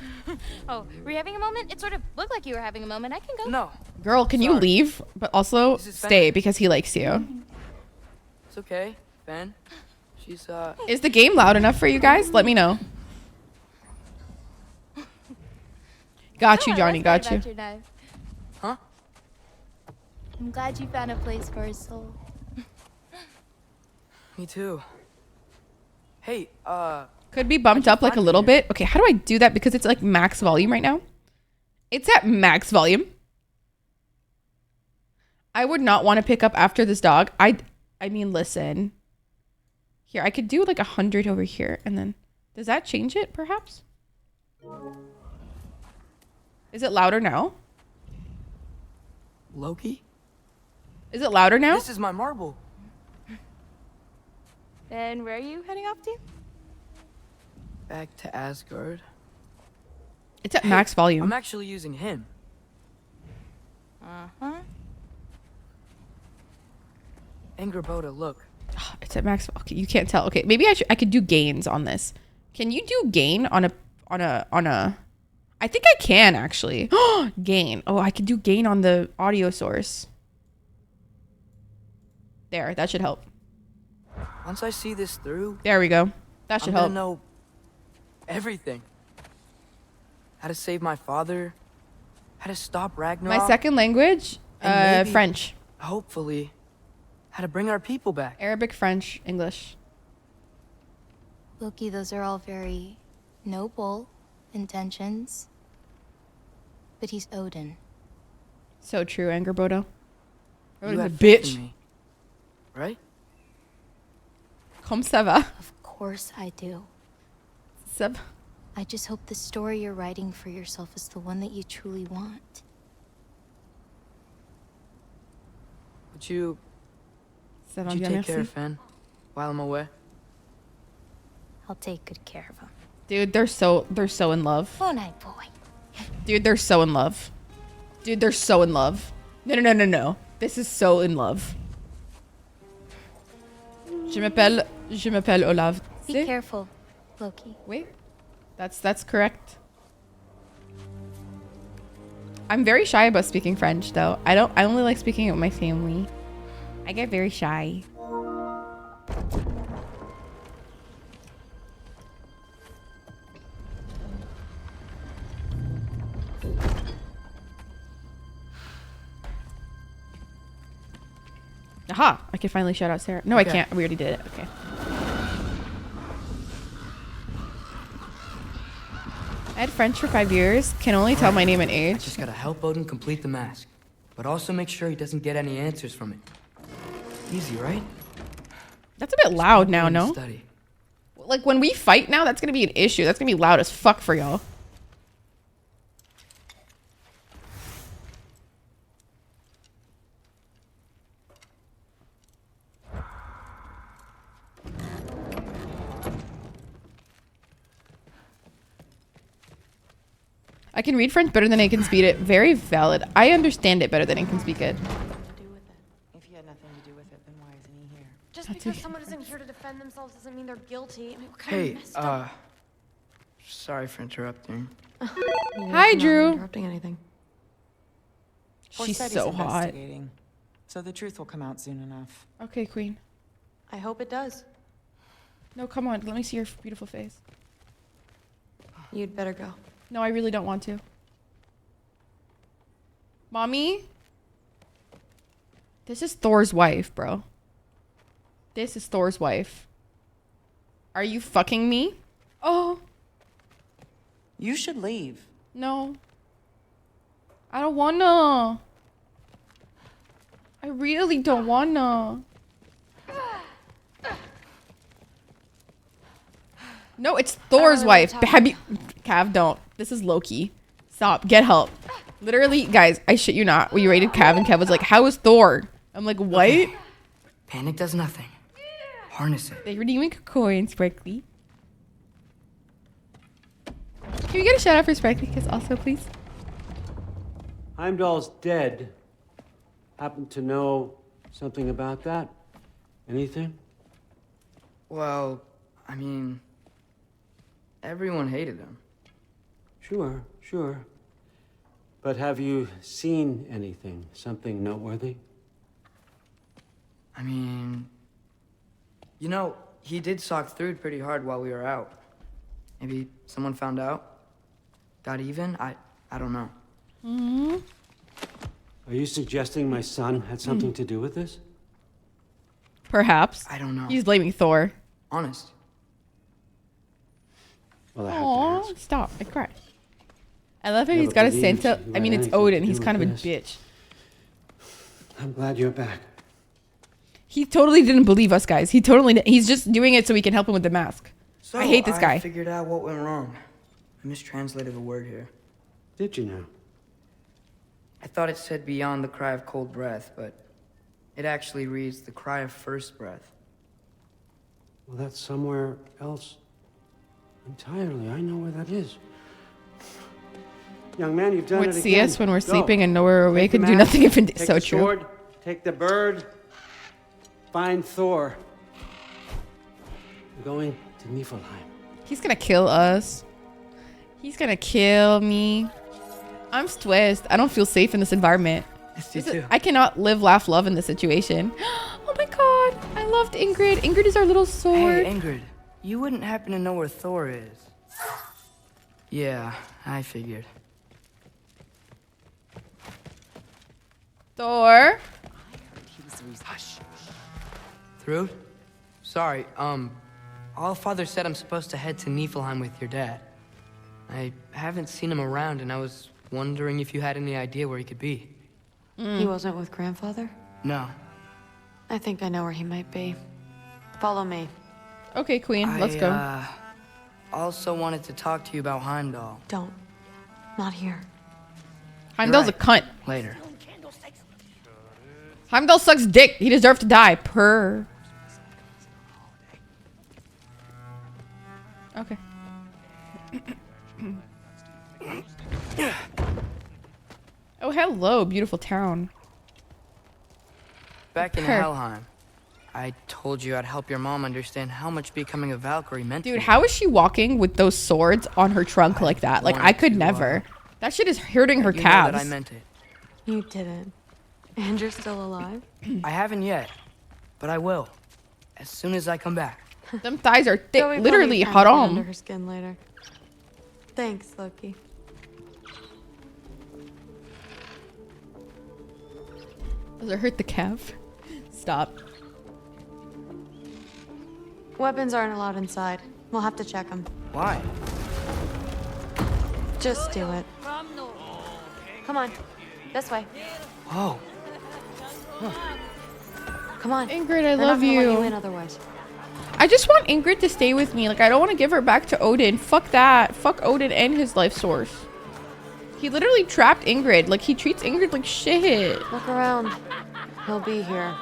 Oh, were you having a moment? It sort of looked like you were having a moment. I can go. No, Girl, can you Sorry. leave? But also This is stay Ben. because he likes you. it's okay, Ben. She's Is the game loud enough for you guys? Let me know. Got you, Oh, I Johnny. love Got that you. about your knife. huh? I'm glad you found a place for a soul. Me too. Hey, Could be bumped up like a little bit. Okay, how do I do that? Because it's like max volume right now. It's at max volume. I would not want to pick up after this dog. I mean, listen. Here, I could do like 100 over here. And then, does that change it perhaps? Is it louder now? Loki? Is it louder now? This is my marble. Then where are you heading off to? Back to Asgard. It's at max volume. I'm actually using him. Uh-huh. Angerboda, look. It's at max. Okay, you can't tell. Okay, maybe I could do gains on this. Can you do gain on a? I think I can actually. Gain. Oh, I could do gain on the audio source. There, that should help. Once I see this through, There we go. That should I'm help. gonna know everything. How to save my father. How to stop Ragnarok. My second language, And maybe- French, Hopefully, how to bring our people back. Arabic, French, English. Loki, those are all very noble intentions. But he's Odin. So true, Angerboda. You Odin's a have faith in bitch. me, right? Comme ça va? Of course I do. Ça va? I just hope the story you're writing for yourself is the one that you truly want. Would you Ça va take bien, care of merci. Finn while I'm away? I'll take good care of him. Dude, they're so in love. Oh, night boy. Dude, they're so in love. Dude, they're so in love. No. This is so in love. Je m'appelle Olav. Be See? careful, Loki. Wait. That's correct. I'm very shy about speaking French though. I only like speaking it with my family. I get very shy. Aha! I can finally shout out Sarah. No, Okay. I can't. We already did it. Okay. I had French for 5 years. Can only tell my name and I age. just gotta help Odin complete the mask, but also make sure he doesn't get any answers from it. Easy, right? That's a bit loud now, no? Study. Like when we fight now, that's gonna be an issue. That's gonna be loud as fuck for y'all. I can read French better than I can speak it. Very valid. I understand it better than I can speak it. If he had nothing to do with it, then why isn't he here? Just That's because okay. someone isn't here to defend themselves doesn't mean they're guilty. I mean, what kind Hey, of messed up... sorry for interrupting. Hi, not Drew. interrupting anything. She's Forssetti's so hot. investigating, so the truth will come out soon enough. Okay, Queen. I hope it does. No, come on. Let me see your beautiful face. You'd better go. No, I really don't want to. Mommy? This is Thor's wife, bro. This is Thor's wife. Are you fucking me? Oh, You should leave. no. I don't wanna. I really don't wanna. No, it's Thor's really wife. wanna talk. Have you... Cav, don't. This is Loki. Stop. Get help. Literally, guys, I shit you not. We rated Cav and Cav was like, how is Thor? I'm like, what? Panic does nothing. Harness it. They redeeming a coin, Sparkly. Can we get a shout out for Sparkly Kiss also, please? Heimdall's dead. Happen to know something about that? Anything? Well, I mean, everyone hated him. Sure, sure. But have you seen anything? Something noteworthy? I mean, you know, he did sock through it pretty hard while we were out. Maybe someone found out? Got even? I don't know. Are you suggesting my son had something to do with this? Perhaps. I don't know. He's blaming Thor. Honest. Well, I have to Aw, ask. stop. I cried. I love how Never he's got a believed Santa. you I mean, had it's anything to Odin. do He's with kind of a this. bitch. I'm glad you're back. He totally didn't believe us, guys. He's just doing it so we can help him with the mask. So I hate this guy. I figured out what went wrong. I mistranslated a word here. Did you know? I thought it said beyond the cry of cold breath, but it actually reads the cry of first breath. Well, that's somewhere else entirely. I know where that is. Young man, you've done Would it see again. us when we're Go. sleeping and know we're awake Take and the do map, nothing if it's take so the true. sword, take the bird, find Thor. We're going to Niflheim. He's gonna kill us. He's gonna kill me. I'm stressed. I don't feel safe in this environment. Yes, you too. I cannot live, laugh, love in this situation. Oh my god. I loved Ingrid. Ingrid is our little sword. Hey, Ingrid, you wouldn't happen to know where Thor is? Yeah, I figured. Thor. Through? Sorry, Allfather said I'm supposed to head to Niflheim with your dad. I haven't seen him around, and I was wondering if you had any idea where he could be. He wasn't with grandfather? No. I think I know where he might be. Follow me. Okay, Queen. Let's go. I also wanted to talk to you about Heimdall. Don't. Not here. Heimdall's a right. cunt. Later. Heimdall sucks dick. He deserves to die. Purr. Okay. Oh, hello, beautiful town. Back in Her. Helheim, I told you I'd help your mom understand how much becoming a Valkyrie meant to Dude, me. how is she walking with those swords on her trunk like that? Like, I wanted could to, never. That shit is hurting her You know calves. that I meant it. You didn't. And you're still alive? I haven't yet, but I will. As soon as I come back. Them thighs are thick. There'll be Literally, plenty of time to get under haram. her skin later. Thanks, Loki. Does it hurt the calf? Stop. Weapons aren't allowed inside. We'll have to check them. Why? Just do it. Come on. This way. Whoa. Come on. Ingrid, I They're love not gonna let you. you in otherwise. I just want Ingrid to stay with me. Like, I don't want to give her back to Odin. Fuck that. Fuck Odin and his life source. He literally trapped Ingrid. Like, he treats Ingrid like shit. Look around. He'll be here.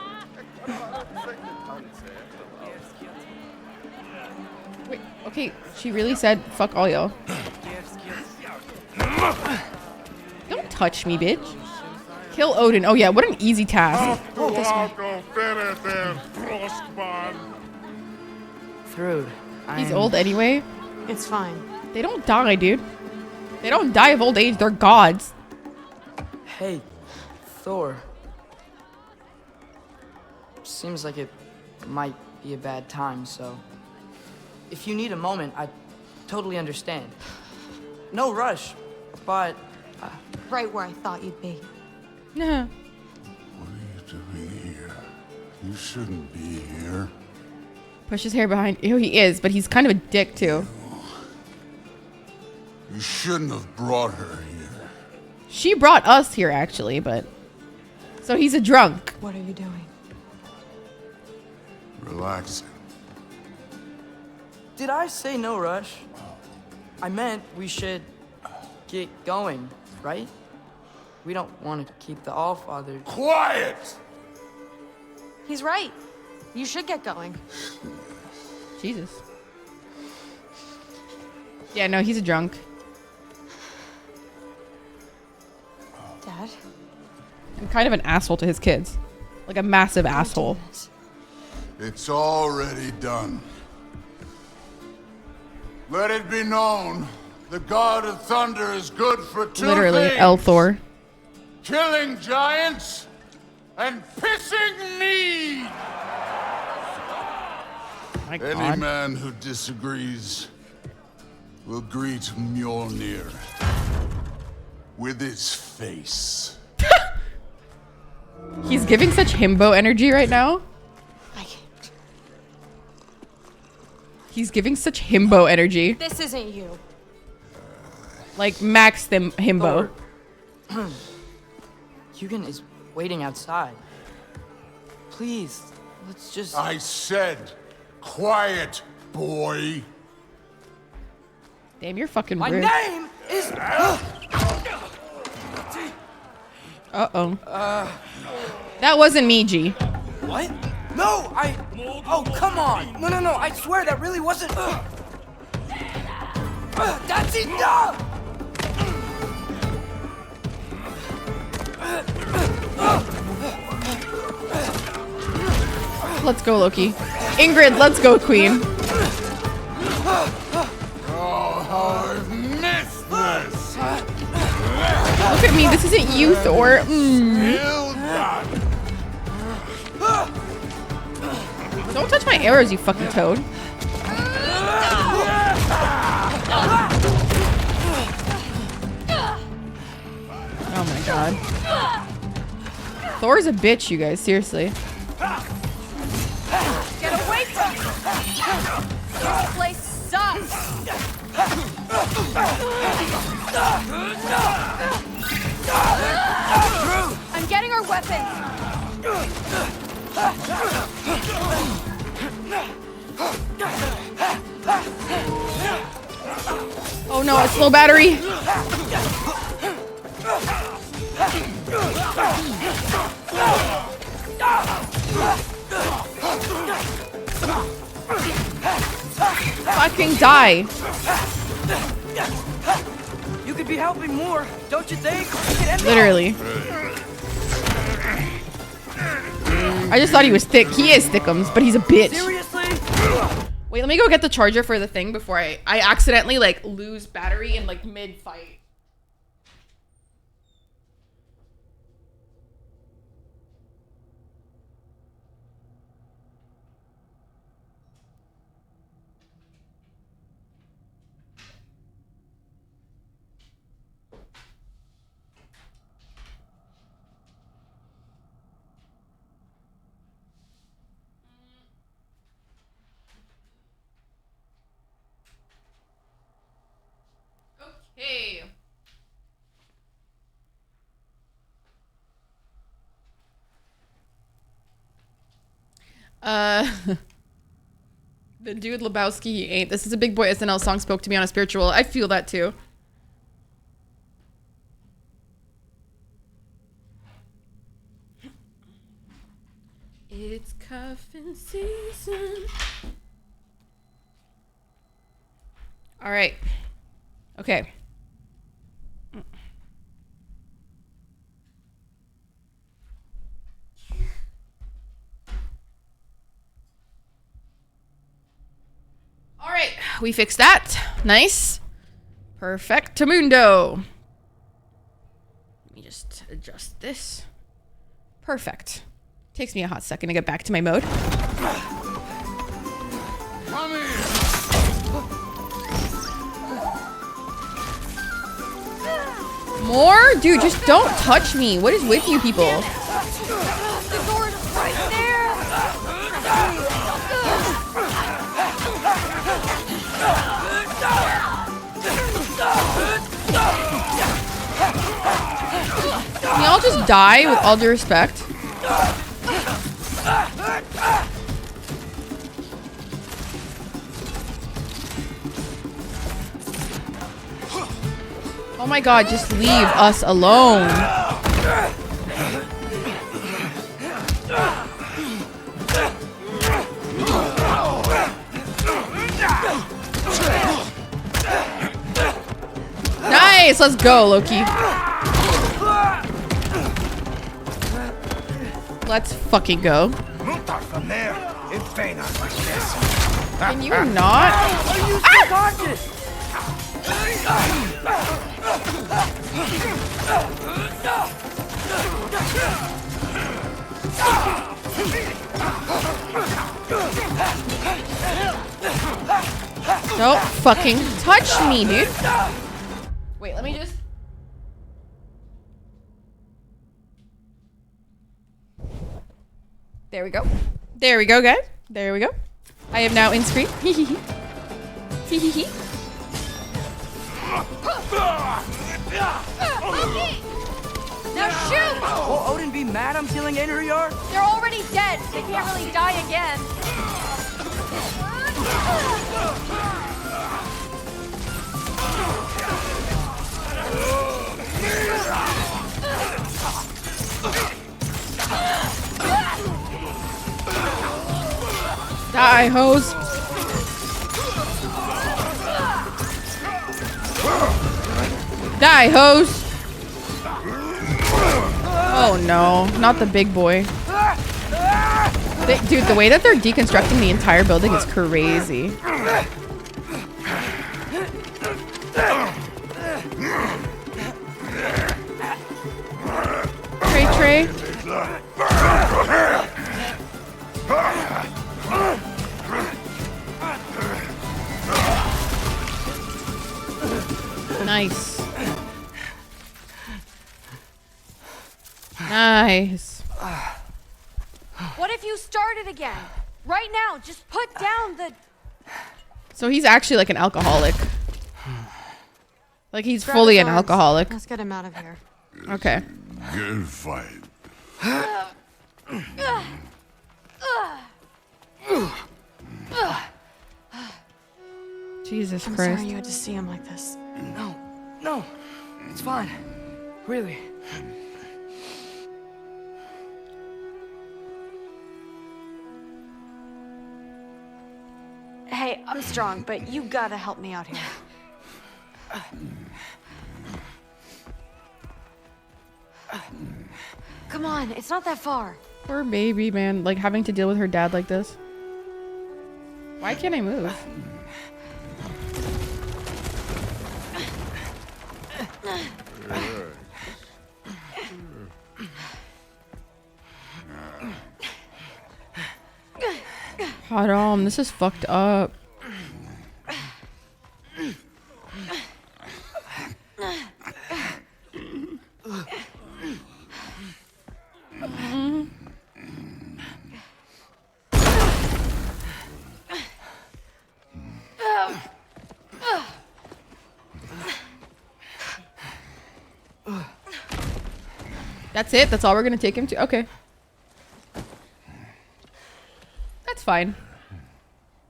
Wait, okay. She really said, fuck all y'all. Don't touch me, bitch. Kill Odin. Oh yeah, what an easy task. Thrud, He's old anyway. It's fine. They don't die, dude. They don't die of old age. They're gods. Hey, Thor. Seems like it might be a bad time, so... If you need a moment, I totally understand. No rush, but... Right where I thought you'd be. Nah. What are you doing here? You shouldn't be here. Push his hair behind. Ew, he is, but he's kind of a dick too. You shouldn't have brought her here. She brought us here, actually, but... So he's a drunk. What are you doing? Relaxing. Did I say no rush? I meant we should get going, right? We don't want to keep the Allfather... Quiet! He's right. You should get going. Jesus. Yeah, no, he's a drunk. Dad? And kind of an asshole to his kids. Like a massive asshole. It's already done. Let it be known, the god of thunder is good for two Literally, things. Elthor. Killing giants and pissing me. My Any God. man who disagrees will greet Mjolnir with his face. He's giving such himbo energy right now. He's giving such himbo energy. This isn't you. Like max them himbo. Hugin is waiting outside. Please, let's just... I said, quiet, boy. Damn, you're fucking My rude. name is... Uh-oh. That wasn't me, G. What? No, Oh, come on! No, I swear that really wasn't... That's enough! Let's go, Loki. Ingrid, let's go, Queen. Oh, how I've missed this! Look at me, this isn't you, Thor. Still done. Don't touch my arrows, you fucking toad. Oh my God. Thor's a bitch, you guys, seriously. Get away from me! This place sucks! I'm getting our weapons! Oh no, it's low battery. Fucking die. You could be helping more, don't you think? Literally. I just thought he was thick. He is thickums, but he's a bitch. Seriously? Wait, let me go get the charger for the thing before I accidentally like lose battery in like mid-fight. Okay. The dude Lebowski, he ain't. This is a big boy SNL song, spoke to me on a spiritual. I feel that too. It's cuffing season. All right. Okay. we fixed that. Nice. Perfectamundo. Let me just adjust this. Perfect. Takes me a hot second to get back to my mode. More? Dude, just don't touch me. What is with you people? The door's right there. Can y'all just die with all due respect? Oh my god, just leave us alone. Nice, let's go, Loki. Let's fucking go. Can you not? Don't fucking touch me, dude. Wait, let me just... There we go. There we go, guys. There we go. I am now in screen. Hee hee hee. Hee hee hee. Now shoot! Will Odin be mad I'm stealing Einherjar? They're already dead. They can't really die again. Die, hoes. Die, hoes. Oh no, not the big boy. Dude, the way that they're deconstructing the entire building is crazy. Trey. Nice. Nice. What if you started again? Right now, just put down the... So he's actually like an alcoholic. Like he's Grab fully his an arms. alcoholic. Let's get him out of here. Okay. Good fight. Jesus I'm Christ. sorry you had to see him like this. No, it's fine. Really. Hey, I'm strong, but you gotta help me out here. Come on, it's not that far. Poor baby, man. Like having to deal with her dad like this. Why can't I move? Hot on, this is fucked up. That's it? That's all we're gonna take him to? Okay. That's fine.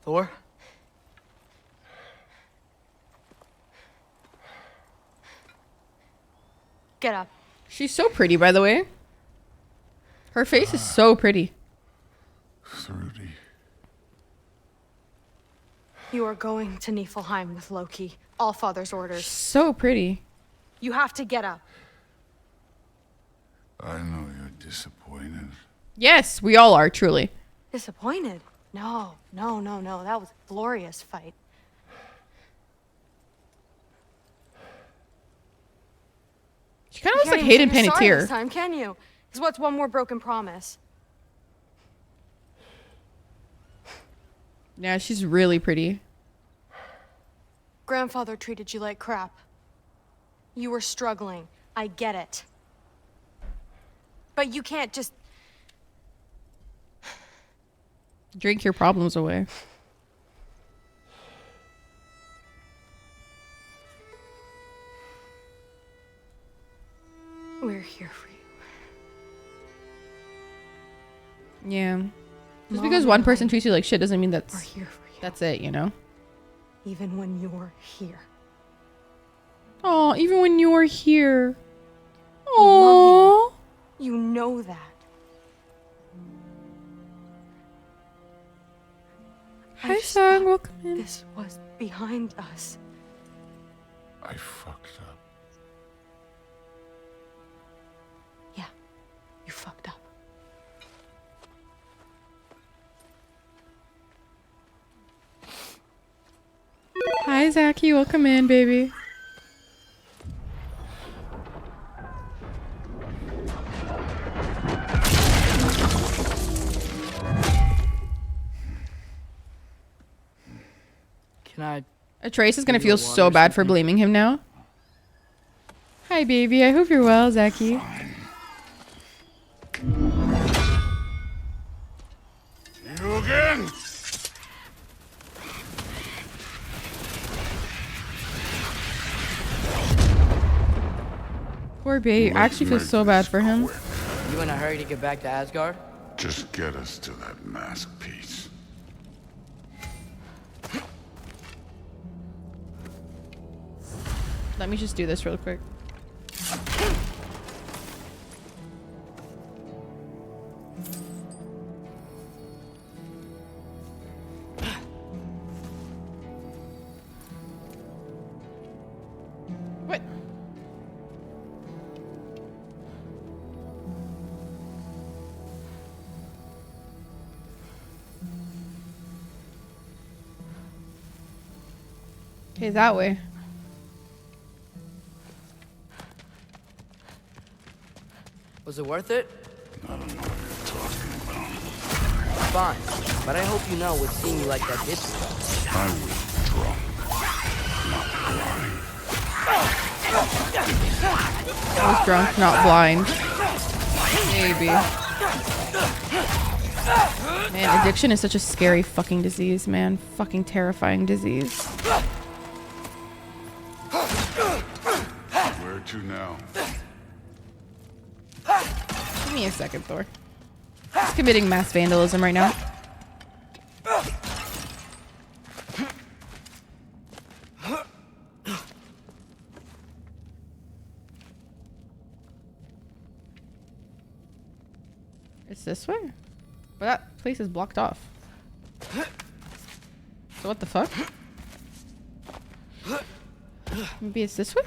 Thor? Get up. She's so pretty, by the way. Her face is so pretty. Thrudy. You are going to Niflheim with Loki. All Father's orders. So pretty. You have to get up. I know you're disappointed. Yes, we all are, truly. Disappointed? No. That was a glorious fight. She kind of looks Can't like even Hayden say you're sorry this Panettiere. time, can you? Because what's one more broken promise? Yeah, she's really pretty. Grandfather treated you like crap. You were struggling. I get it. But you can't just... Drink your problems away. We're here for you. Yeah. Just Mom because one and person I treats you like shit doesn't mean We're that's here for you. that's it, you know? Even when you're here. Oh, even when you were here. love Oh. You know that. I Hi, just son. thought Welcome in. This was behind us. I fucked up. Yeah, you fucked up. Hi, Zachy. Welcome in, baby. Can I? Trace is gonna Maybe a feel water so or bad for something? blaming him now. Hi, baby. I hope you're well, Zachy. You again? Poor babe. I actually feel so bad for him. You in a hurry to get back to Asgard? Just get us to that mask piece. Let me just do this real quick. What? Okay, that way. Was it worth it? I don't know what you're talking about. Fine, but I hope you know what seeing you like that did to you. I was drunk, not blind. I was drunk, not blind. Maybe. Man, addiction is such a scary fucking disease, man. Fucking terrifying disease. Where to now? Give me a second, Thor. He's committing mass vandalism right now. It's this way? But that place is blocked off. So what the fuck? Maybe it's this way?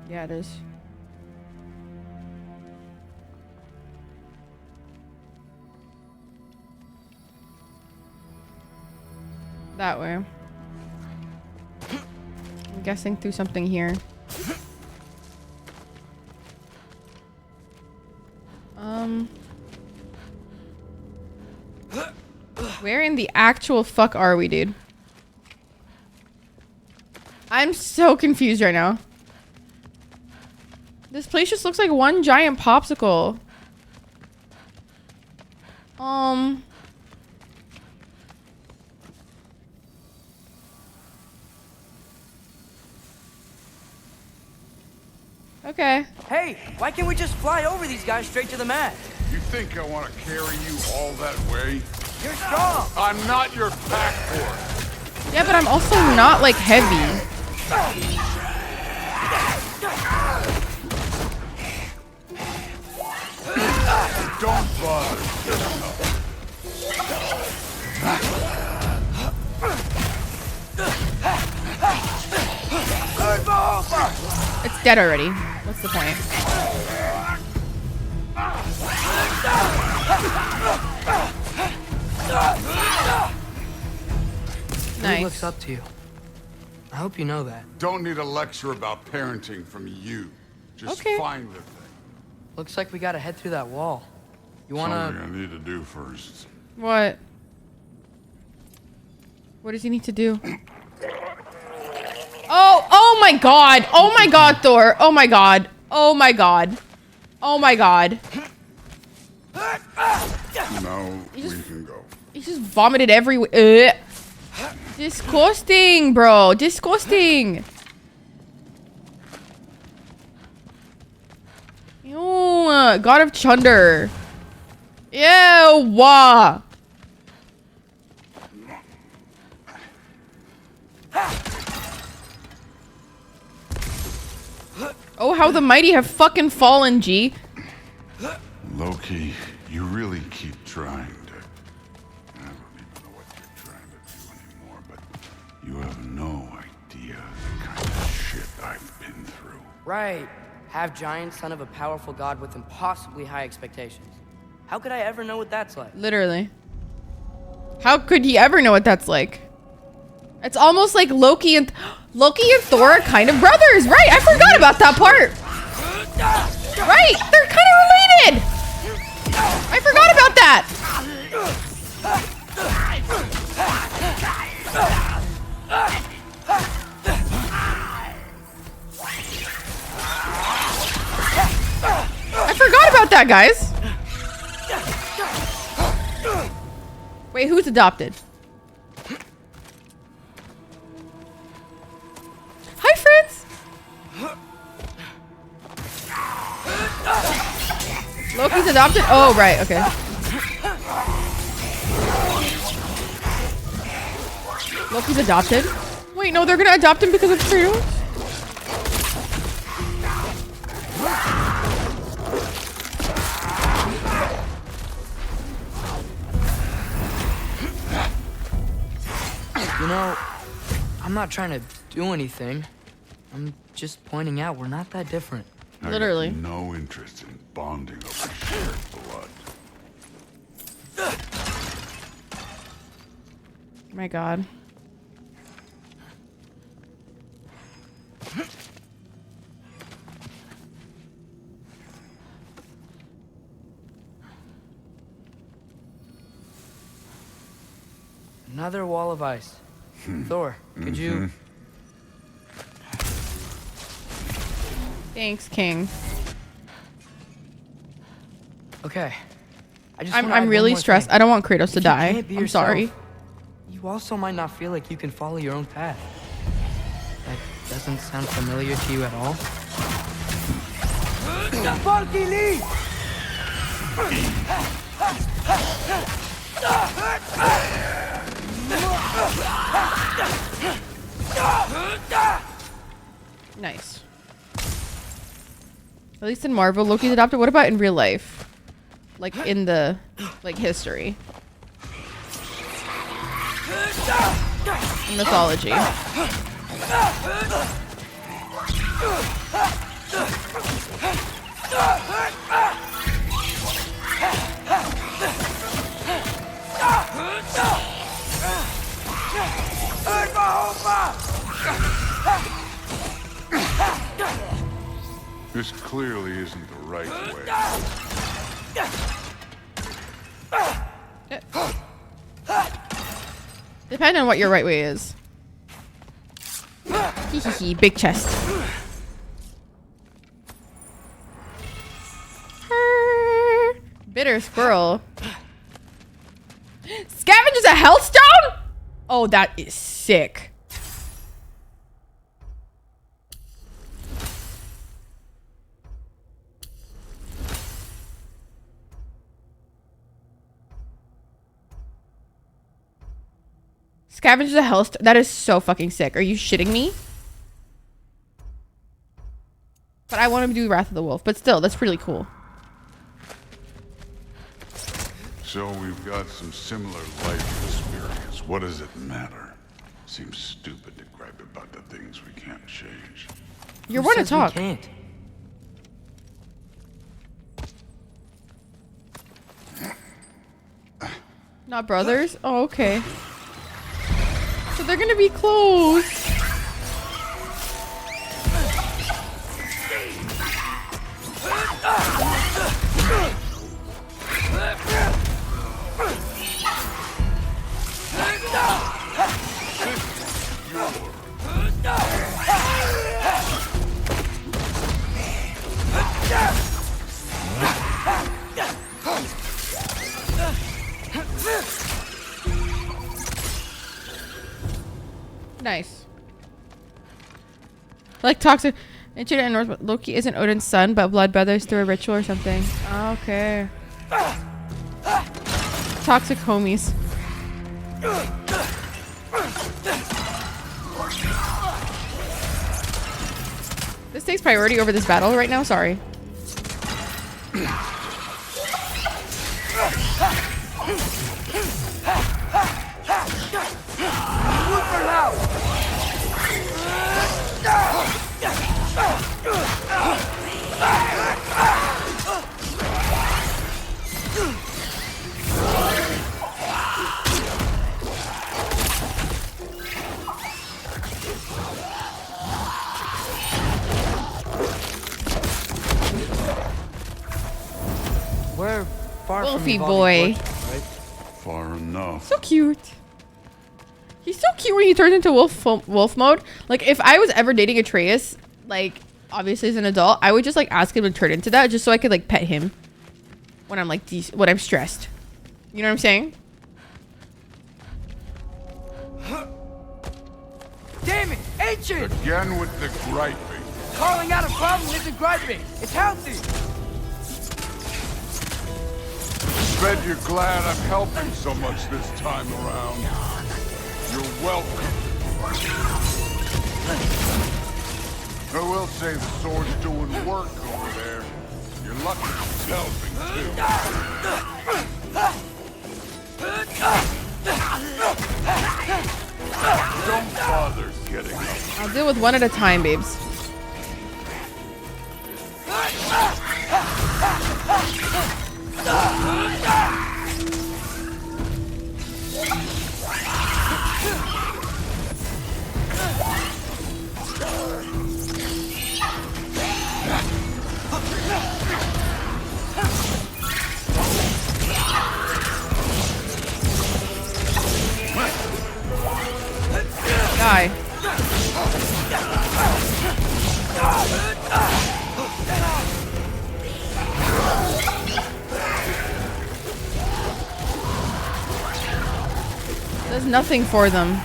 Yeah, it is. That way. I'm guessing through something here. Where in the actual fuck are we, dude? I'm so confused right now. This place just looks like one giant popsicle. Okay. Hey, why can't we just fly over these guys straight to the mat? You think I want to carry you all that way? You're strong. I'm not your pack horse. Yeah, but I'm also not like heavy. Don't bother. It's dead already. What's the point? He looks Nice. up to you. I hope you know that. Don't need a lecture about parenting from you. Just Okay. find the thing. Looks like we gotta head through that wall. You Something wanna... I need to do first. What? What does he need to do? Oh my god. Oh my god, Thor. Oh my god. Oh my god. Oh my god. Now we can go. He just vomited everywhere. Disgusting, bro. Disgusting. Ew. God of Chunder. Ew. Oh, how the mighty have fucking fallen, G. Loki, you really keep trying to... I don't even know what you're trying to do anymore, but you have no idea the kind of shit I've been through. Right. Half giant, son of a powerful god with impossibly high expectations. How could I ever know what that's like? Literally. How could he ever know what that's like? It's almost like Loki and Thor are kind of brothers. Right, I forgot about that part. Right, they're kind of related. I forgot about that. I forgot about that, guys. Wait, who's adopted? Hi, friends. Loki's adopted? Oh, right, okay. Loki's adopted? Wait, no, they're gonna adopt him because of Kratos? You know, I'm not trying to do anything. I'm just pointing out we're not that different. Literally. I have no interest in bonding over shared blood. My god. Another wall of ice. Thor, could you... Thanks, King. Okay. I wanna add I'm one really more stressed. thing. I don't want Kratos to If you die. can't be I'm yourself, sorry. You also might not feel like you can follow your own path. That doesn't sound familiar to you at all. Nice. At least in Marvel, Loki's adopted. What about in real life? Like in the history. In mythology. This clearly isn't the right way. Depending on what your right way is. Hee, big chest. Bitter squirrel. Scavenge a hellstone? Oh, that is sick. Scavenge the hellstone. That is so fucking sick. Are you shitting me? But I want to do Wrath of the Wolf. But still, that's really cool. So we've got some similar life experience. What does it matter? Seems stupid to gripe about the things we can't change. You're Who one to says we talk. can't? Not brothers? Oh, okay. So they're gonna be close. Nice. Like toxic. Ancient and North Loki isn't Odin's son, but blood brothers through a ritual or something. Okay. Toxic homies. This takes priority over this battle right now. Sorry. We're far from Wolfie evolving boy. fortress, right? Far enough. So cute. He's so cute when he turns into wolf mode. Like, if I was ever dating Atreus, like, obviously as an adult, I would just, like, ask him to turn into that just so I could, like, pet him when I'm, like, when I'm stressed. You know what I'm saying? Damn it! Ancient! Again with the griping. Calling out a problem isn't griping. It's healthy. Bet you're glad I'm helping so much this time around. You're welcome. I will say the sword's doing work over there. You're lucky it's helping too. Don't bother getting up. I'll deal with one at a time, babes. Die. Does nothing for them.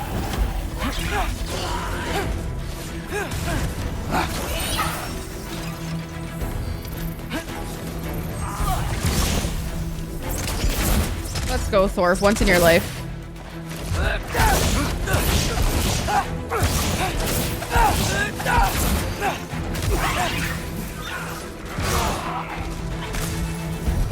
Let's go, Thor. Once in your life.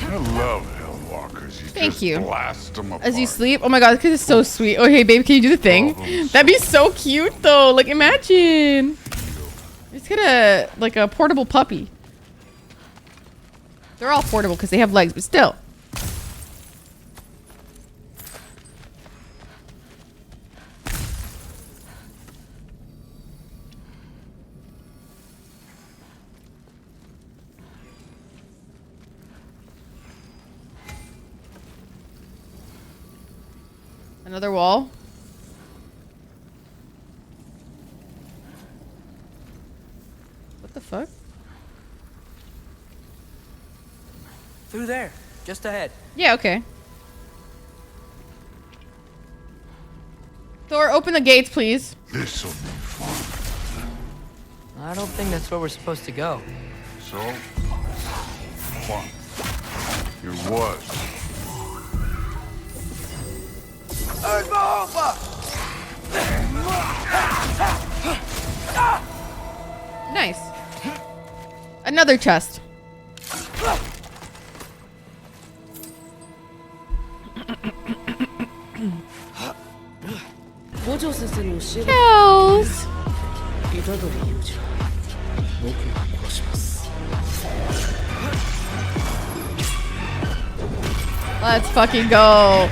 I love Hellwalkers. Thank you. Blast them apart. As you sleep? Oh my god, because it's so sweet. Okay, babe, can you do the thing? That'd be so cute, though. Like, imagine. Just get a, like, a portable puppy. They're all portable because they have legs, but still. Another wall. What the fuck? Through there, just ahead. Yeah, okay. Thor, open the gates, please. This'll be fun. I don't think that's where we're supposed to go. So? Fun. Here was. Nice. Another chest. Kills. Let's fucking go.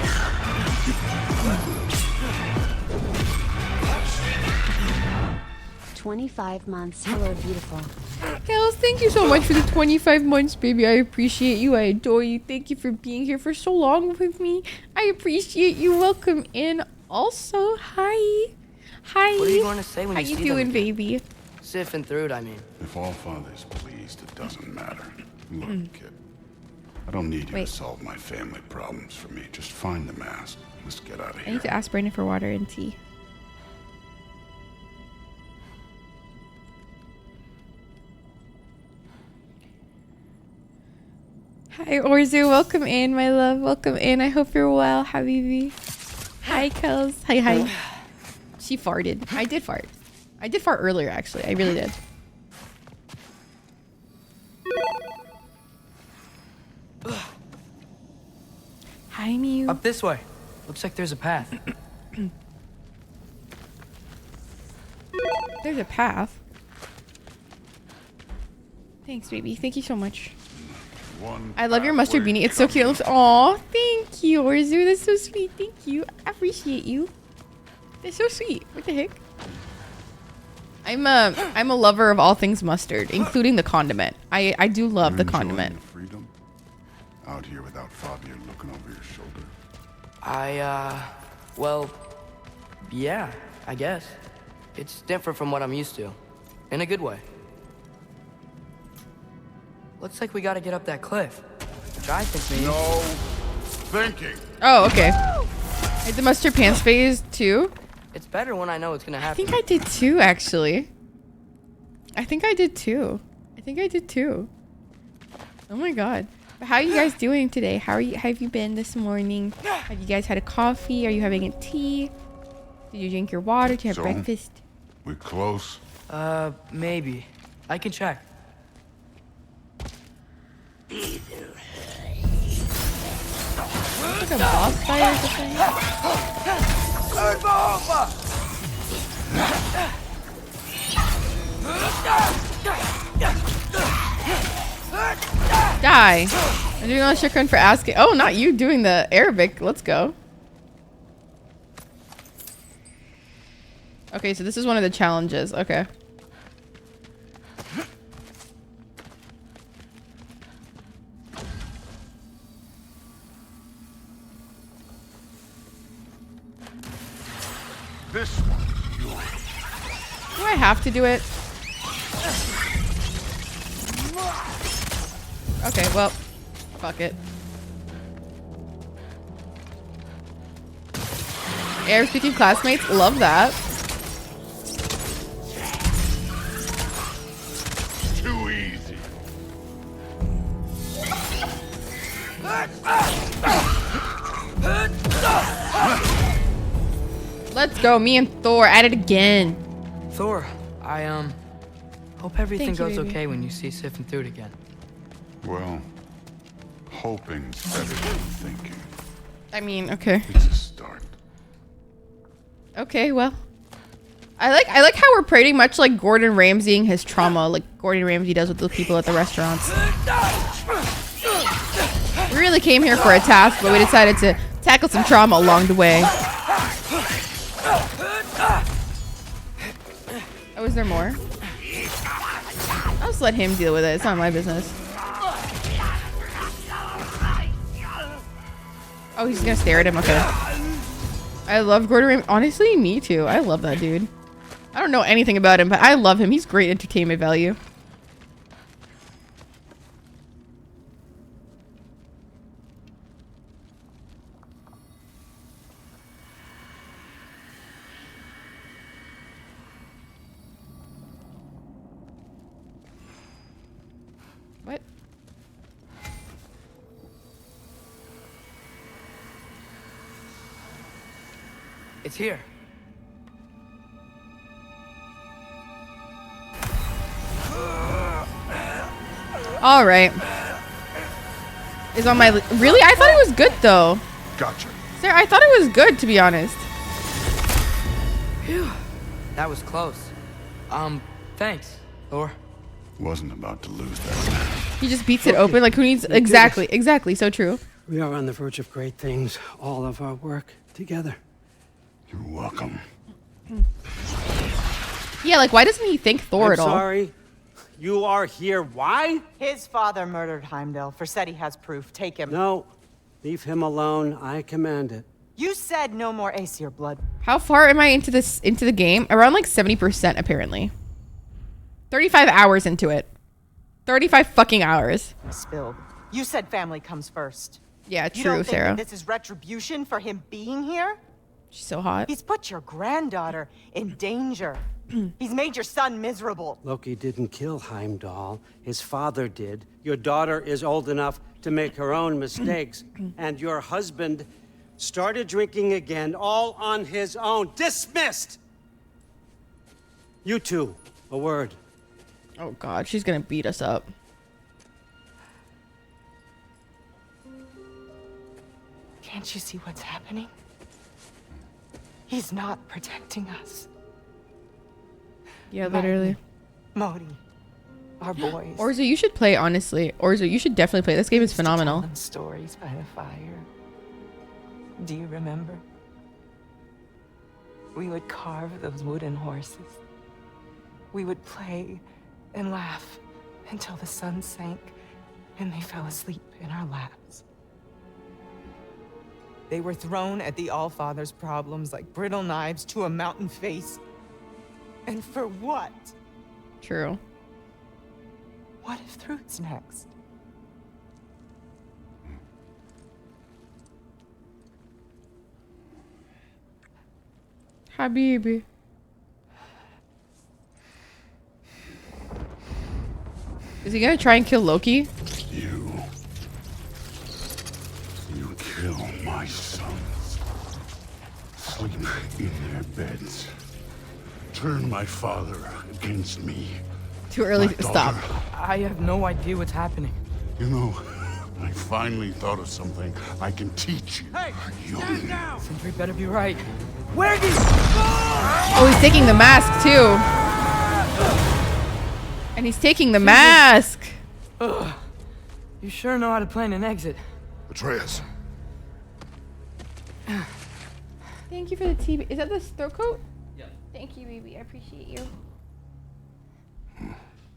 25 months. Hello, beautiful. Kels, thank you so much for the 25 months, baby. I appreciate you. I adore you. Thank you for being here for so long with me. I appreciate you. Welcome in. Also, hi. Hi. What are you going to say when How you you see them doing, again? baby? Sif and Thrud, I mean. If all father's pleased, it doesn't matter. Look, kid. I don't need you Wait. to solve my family problems for me. Just find the mask. Let's get out of I here. need to ask Brandon for water and tea. Hi, Orzu. Welcome in, my love. Welcome in. I hope you're well, Habibi. Hi, Kels. Hi, hi. She farted. I did fart. I did fart earlier, actually. I really did. Hi, Mew. Up this way. Looks like there's a path. There's a path. Thanks, baby. Thank you so much. I love your mustard beanie. It's so cute. Aw, thank you, Orzu. That's so sweet. Thank you. I appreciate you. That's so sweet. What the heck? I'm a lover of all things mustard, including the condiment. I do love the condiment. Freedom? Out here without Fabio looking over your shoulder? Well, yeah, I guess. It's different from what I'm used to. In a good way. Looks like we gotta get up that cliff. Which I think means... No thinking. Oh, okay. I did the mustard pants phase too. It's better when I know it's gonna happen. I think I did too, actually. I think I did too. Oh my god. But how are you guys doing today? How have you been this morning? Have you guys had a coffee? Are you having a tea? Did you drink your water? Did you have So, breakfast? We're close. Maybe. I can check. Like a boss fight or something? Die. I'm doing all shukran for asking. Oh, not you doing the Arabic. Let's go. Okay, so this is one of the challenges. Okay. This one's yours. Do I have to do it? Okay, well, fuck it. Arab speaking classmates, love that. Too easy. Let's go, me and Thor at it again. Thor, I hope everything Thank you, goes baby. okay when you see Sif and Thrud again. Well, hoping's better than thinking. I mean, okay. It's a start. Okay, well. I like how we're pretty much like Gordon Ramsaying his trauma, like Gordon Ramsay does with the people at the restaurants. We really came here for a task, but we decided to tackle some trauma along the way. Oh, is there more? I'll just let him deal with it. It's not my business. Oh, he's gonna stare at him. Okay. I love Gordon Ramsay. Honestly, me too. I love that dude. I don't know anything about him, but I love him. He's great entertainment value. What? It's here. All right. Is on my really? I thought it was good though. Gotcha. Sarah, I thought it was good to be honest. Phew. That was close. Thanks, Thor. Wasn't about to lose that match. He just beats it open. Like who needs exactly. So true. We are on the verge of great things. All of our work together. You're welcome. Yeah, like why doesn't he thank Thor I'm at all? sorry. You are here. Why? His father murdered Heimdall. Forseti has proof. Take him. No. Leave him alone. I command it. You said no more Aesir blood. How far am I into the game? Around like 70% apparently. 35 hours into it. 35 fucking hours. Spilled. You said family comes first. Yeah, You true, don't think Sarah. that this is retribution for him being here? She's so hot. He's put your granddaughter in danger. He's made your son miserable. Loki didn't kill Heimdall. His father did. Your daughter is old enough to make her own mistakes. And your husband started drinking again, all on his own. Dismissed! You two, a word. Oh god, she's gonna beat us up. Can't you see what's happening? He's not protecting us. Yeah, literally. Modi, our boys. Orzo, you should play, honestly. Orzo, you should definitely play. This game is phenomenal. Tell them stories by the fire. Do you remember? We would carve those wooden horses. We would play and laugh until the sun sank and they fell asleep in our laps. They were thrown at the Allfather's problems like brittle knives to a mountain face. And for what? True. What if Thrud's next? Habibi. Is he gonna try and kill Loki? You kill my sons. Sleep in their beds. Turn my father against me. Too early My to stop. daughter. I have no idea what's happening. You know, I finally thought of something I can teach you. Hey, stand down! Sentry better be right. Where did Oh, he's taking the mask too. And he's taking the mask. Ugh. You sure know how to plan an exit. Atreus. Thank you for the TV. Is that the throat coat? Yeah. Thank you, baby. I appreciate you.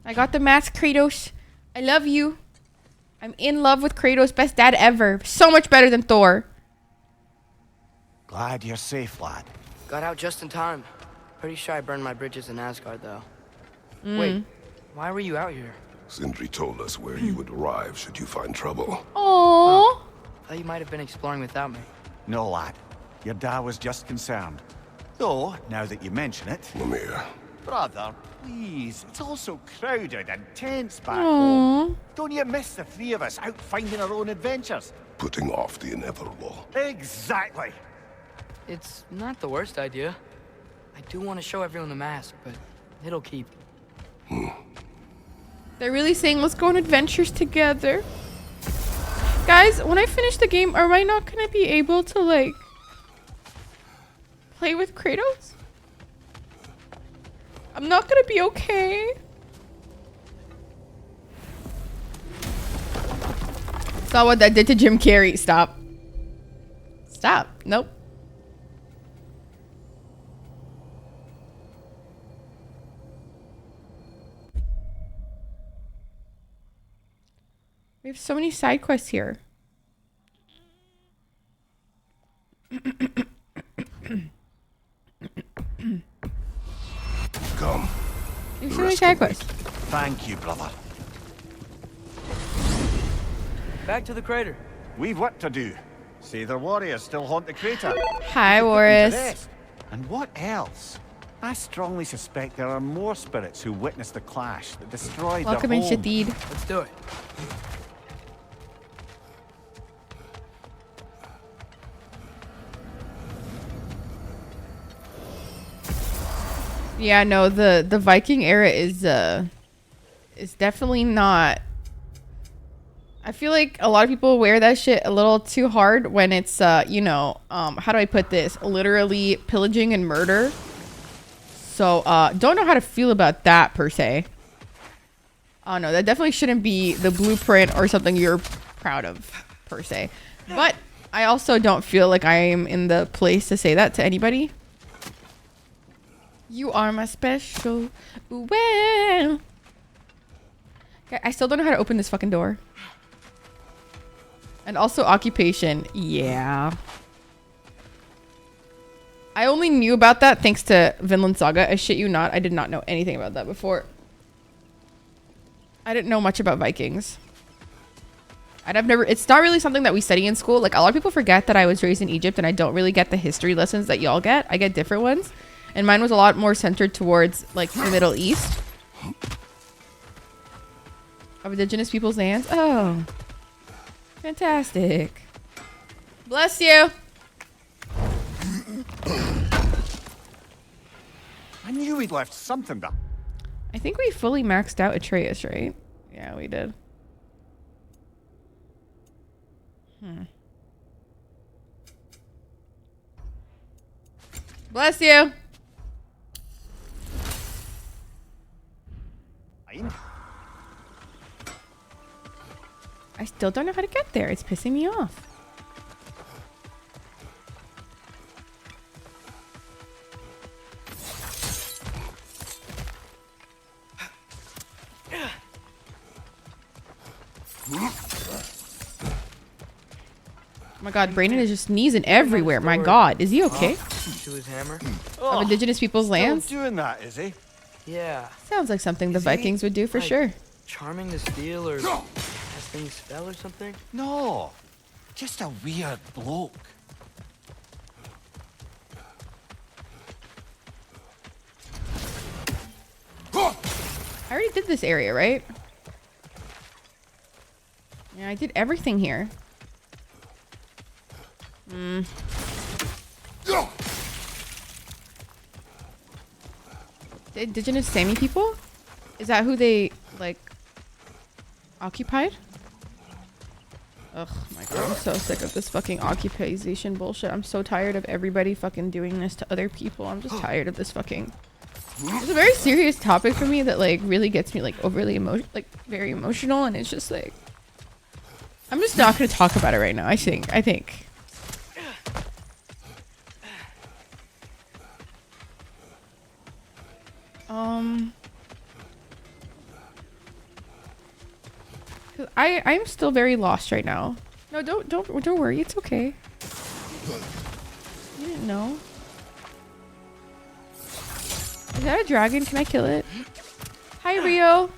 I got the mask, Kratos. I love you. I'm in love with Kratos. Best dad ever. So much better than Thor. Glad you're safe, lad. Got out just in time. Pretty sure I burned my bridges in Asgard, though. Mm. Wait, why were you out here? Sindri told us where you would arrive should you find trouble. Aww. Thought you might have been exploring without me. No, lad. Your dad was just concerned. Though, now that you mention it... Mimir. Brother, please. It's all so crowded and tense back Aww. home. Don't you miss the three of us out finding our own adventures? Putting off the inevitable. Exactly. It's not the worst idea. I do want to show everyone the mask, but it'll keep. They're really saying let's go on adventures together. Guys, when I finish the game, am I not gonna be able to like play with Kratos? I'm not gonna be okay. Saw what that did to Jim Carrey. Stop. Stop. Nope. We have so many side quests here. Come. We have so many side quests. Thank you, brother. Back to the crater. We've work to do. Say their warriors still haunt the crater. Hi, Put them to Boris. rest. And what else? I strongly suspect there are more spirits who witnessed the clash that destroyed Welcome their in, home. Shadid. Let's do it. Yeah, no, the Viking era is definitely not. I feel like a lot of people wear that shit a little too hard when it's you know, how do I put this? Literally pillaging and murder. So don't know how to feel about that per se. Oh no, that definitely shouldn't be the blueprint or something you're proud of per se. But I also don't feel like I am in the place to say that to anybody. You are my special. Well. Okay, I still don't know how to open this fucking door. And also occupation. Yeah. I only knew about that thanks to Vinland Saga. I shit you not. I did not know anything about that before. I didn't know much about Vikings. It's not really something that we study in school. Like, a lot of people forget that I was raised in Egypt and I don't really get the history lessons that y'all get. I get different ones. And mine was a lot more centered towards, like, the Middle East. Of indigenous people's lands. Oh. Fantastic. Bless you. I knew we'd left something back. I think we fully maxed out Atreus, right? Yeah, we did. Bless you. I still don't know how to get there. It's pissing me off. Oh my god, Brandon is just sneezing everywhere. My god, is he okay? To his hammer. Of indigenous people's lands? Still doing that, is he? Yeah. Sounds like something the Vikings would do for sure. Charming to steal or casting spell or something? No, just a weird bloke. I already did this area, right? Yeah, I did everything here. The indigenous Sami people? Is that who they, like, occupied? Ugh, my god, I'm so sick of this fucking occupation bullshit. I'm so tired of everybody fucking doing this to other people. I'm just tired of this fucking... It's a very serious topic for me that, like, really gets me, like, overly very emotional, and it's just, like... I'm just not gonna talk about it right now, I think. I'm still very lost right now. No, don't worry, it's okay. You didn't know. Is that a dragon? Can I kill it? Hi, Rio.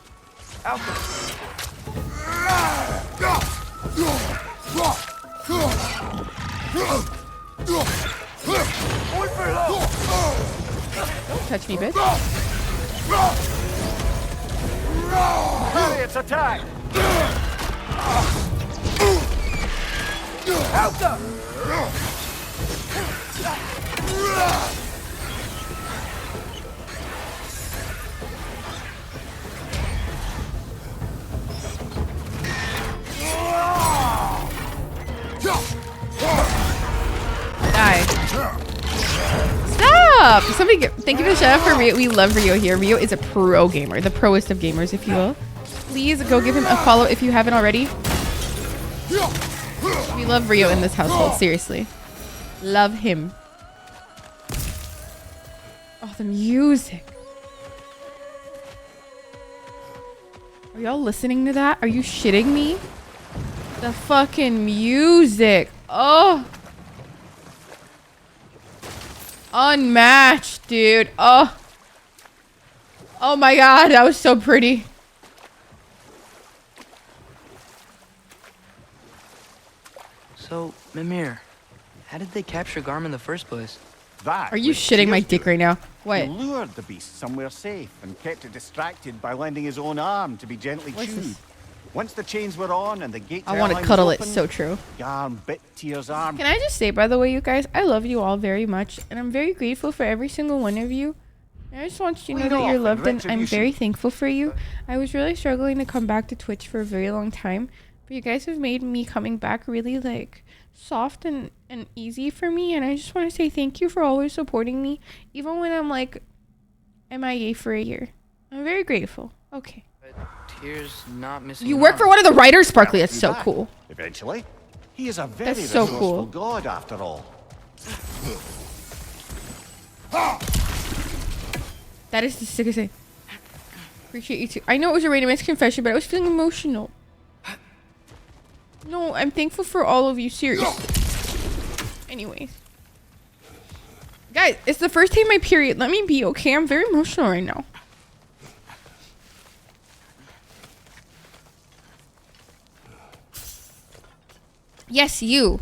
Don't touch me, bitch. Hurry, it's attack! Die. Stop! Somebody thank you for the shout out for Rio. We love Rio here. Rio is a pro gamer, the proest of gamers, if you will. Please go give him a follow if you haven't already. We love Rio in this household, seriously. Love him. Oh, the music. Are y'all listening to that? Are you shitting me? The fucking music. Oh. Unmatched, dude. Oh. Oh my god, that was so pretty. So, Mimir, how did they capture Garm in the first place? That Are you was shitting my Tyr's dick doing. right now? What? He lured the beast somewhere safe and kept it distracted by lending his own arm to be gently What's chewed. this? Once the chains were on and the gate I want to cuddle it. So true. Garm bit Tyr's arm. Can I just say, by the way, you guys, I love you all very much, and I'm very grateful for every single one of you. And I just want you to know that you're loved, and I'm very thankful for you. I was really struggling to come back to Twitch for a very long time, but you guys have made me coming back really, like, soft and easy for me, and I just want to say thank you for always supporting me, even when I'm, like, MIA for a year. I'm very grateful. Okay. Tyr's not missing. You work for one of the writers, Sparkly. That's so cool. Eventually. He is a very That's so resourceful cool. god, after all. That is the sickest thing. Appreciate you too. I know it was a random confession, but I was feeling emotional. No, I'm thankful for all of you, seriously. Anyways. Guys, it's the first day of my period. Let me be, okay? I'm very emotional right now. Yes, you.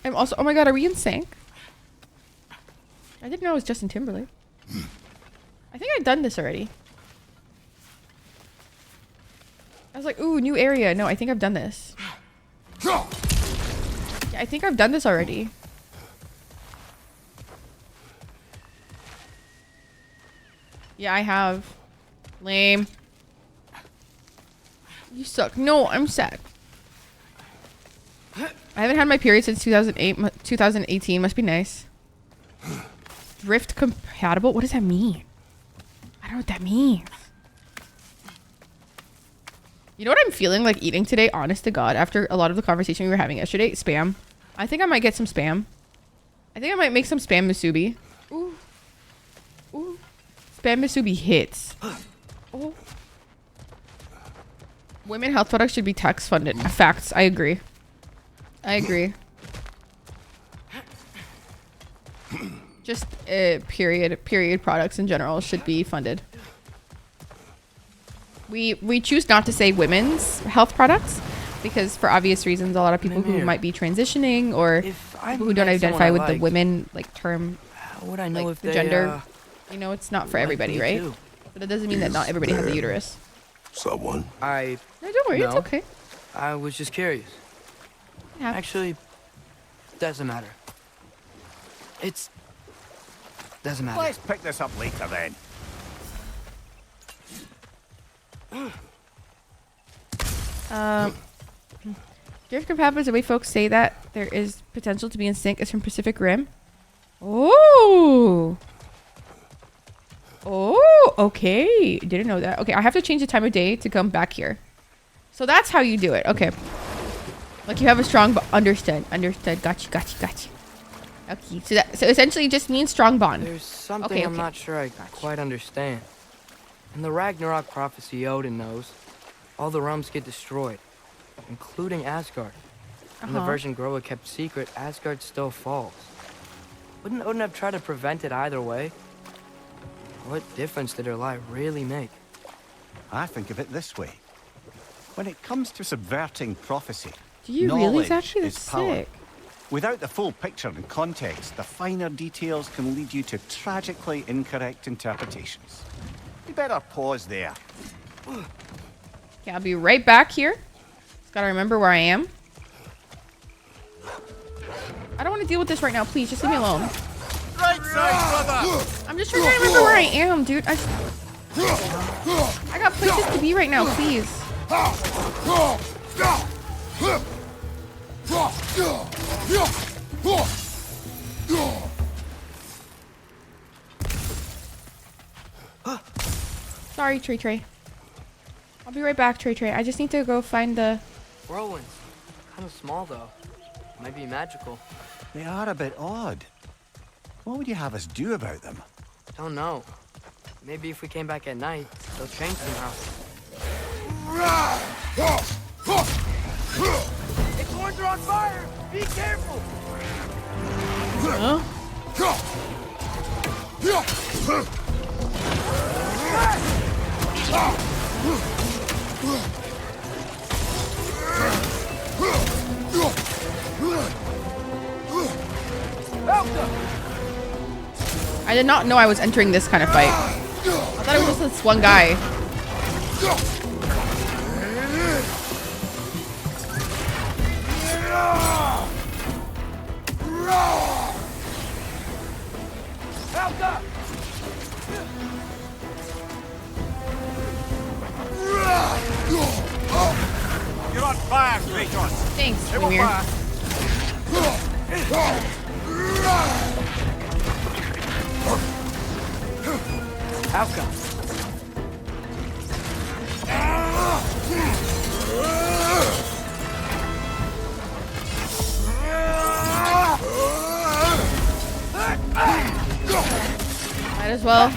I'm also... Oh my god, are we in sync? I didn't know it was Justin Timberlake. I think I've done this already. I was like, ooh, new area. No, I think I've done this. Yeah, I think I've done this already. Yeah, I have. Lame. You suck. No, I'm sad. I haven't had my period since 2018. Must be nice. Drift compatible? What does that mean? I don't know what that means. You know what I'm feeling like eating today? Honest to God, after a lot of the conversation we were having yesterday, spam. I think I might get some spam. I think I might make some spam musubi. Ooh. Ooh. Spam musubi hits. Oh. Women health products should be tax funded. Facts. I agree. I agree. Just period products in general should be funded. We choose not to say women's health products because for obvious reasons a lot of people who might be transitioning or people who don't identify with the women like term how would I know like if the they, gender you know it's not for everybody, right? too. But it doesn't mean that not everybody has a uterus. Someone? No, don't worry, it's okay. I was just curious. Yeah. Actually, doesn't matter. Doesn't matter. Let's pick this up later then. Drift compatible is the way folks say that there is potential to be in sync is from Pacific Rim. Oh. Oh, okay. Didn't know that. Okay, I have to change the time of day to come back here. So that's how you do it. Okay. Like you have a strong understood. Gotcha. Okay, so essentially it just means strong bond. There's something I'm not sure I quite understand. In the Ragnarok prophecy Odin knows, all the realms get destroyed, including Asgard. In the version Groa kept secret, Asgard still falls. Wouldn't Odin have tried to prevent it either way? What difference did her lie really make? I think of it this way. When it comes to subverting prophecy, do you really? knowledge Actually, is that's power. sick. Without the full picture and context, the finer details can lead you to tragically incorrect interpretations. You better pause there. Okay, I'll be right back here. Just gotta remember where I am. I don't want to deal with this right now. Please, just leave me alone. Right side, brother! I'm just trying to remember where I am, dude. I got places to be right now, please. Sorry, Trey. I'll be right back, Trey. I just need to go find the... Whirlwinds. Kind of small, though. Might be magical. They are a bit odd. What would you have us do about them? Don't know. Maybe if we came back at night, they'll change somehow. The corns are on fire! Be careful! Huh? I did not know I was entering this kind of fight. I thought it was just this one guy. You're on fire, Kratos! Thanks, Ymir. Alka. Might as well.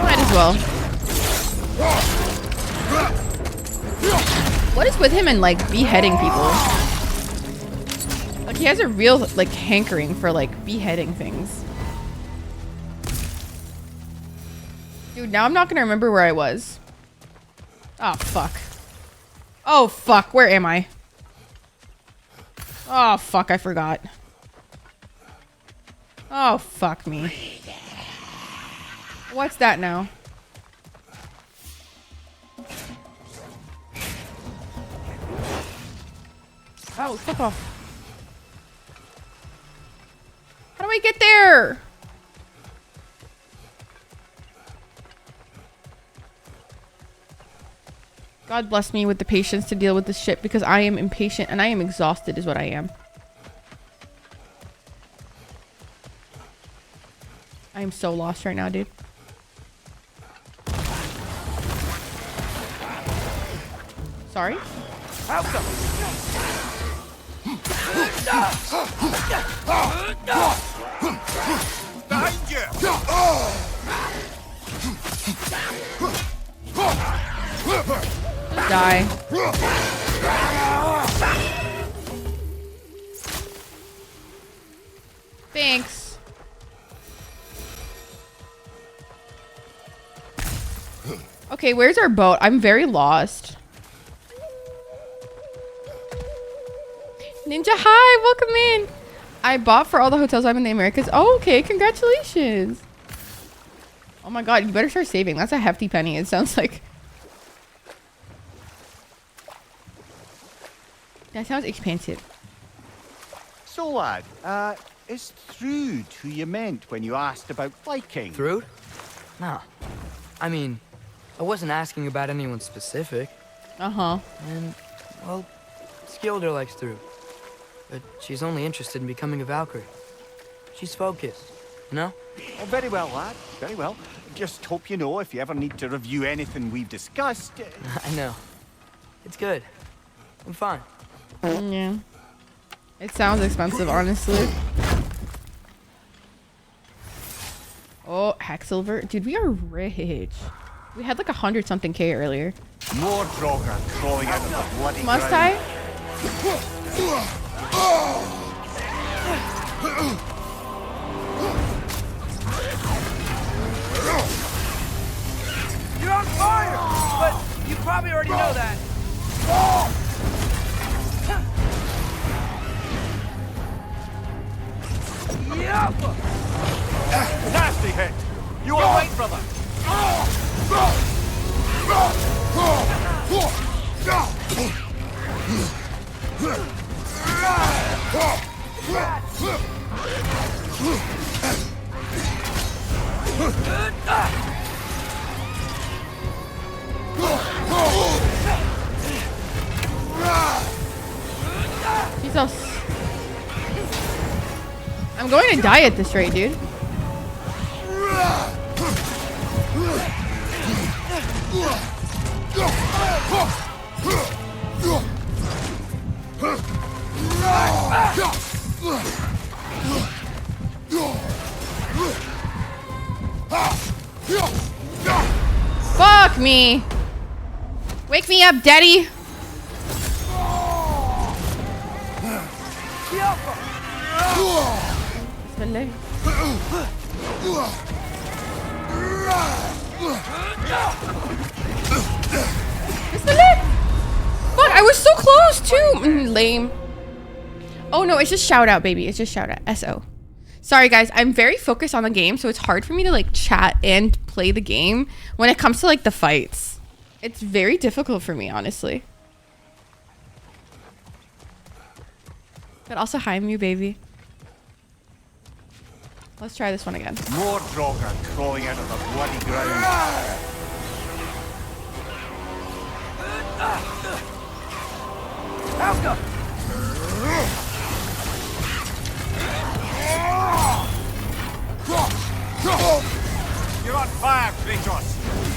Might as well. What is with him and like beheading people? Like he has a real like hankering for like beheading things. Dude, now I'm not gonna remember where I was. Oh fuck. Oh fuck, where am I? Oh fuck, I forgot. Oh fuck me. What's that now? Oh, fuck off. How do I get there? God bless me with the patience to deal with this shit because I am impatient and I am exhausted is what I am. I am so lost right now, dude. Sorry? Behind you! Die. Thanks. Okay, where's our boat? I'm very lost. Ninja, hi, welcome in. I bought for all the hotels I'm in the Americas. Oh, okay, congratulations. Oh my god, you better start saving. That's a hefty penny, it sounds like. That sounds expensive. So, lad, is Thrude who you meant when you asked about Viking? Thrude? No. I mean, I wasn't asking about anyone specific. Uh-huh. And, well, Skilder likes Thrude. But she's only interested in becoming a Valkyrie. She's focused, you know? Oh, very well, lad. Very well. Just hope you know if you ever need to review anything we've discussed. I know. It's good. I'm fine. Yeah. It sounds expensive, honestly. Oh, Hacksilver. Dude, we are rich. We had like 100-something K earlier. More Draugr crawling out of the bloody Must ground. You're on fire! But you probably already know that. Nasty hit! You all right, brother? Jesus. I'm going to die at this rate, dude. Fuck me. Wake me up, daddy. Bismillah. Bismillah. Fuck, I was so close too. Lame. Oh no, it's just shout out, baby. It's just shout out. SO. Sorry guys, I'm very focused on the game, so it's hard for me to like chat and play the game when it comes to like the fights. It's very difficult for me, honestly. But also hi, me baby. Let's try this one again. More Draugr crawling out of the bloody ground. Helga! You're on fire, Kratos.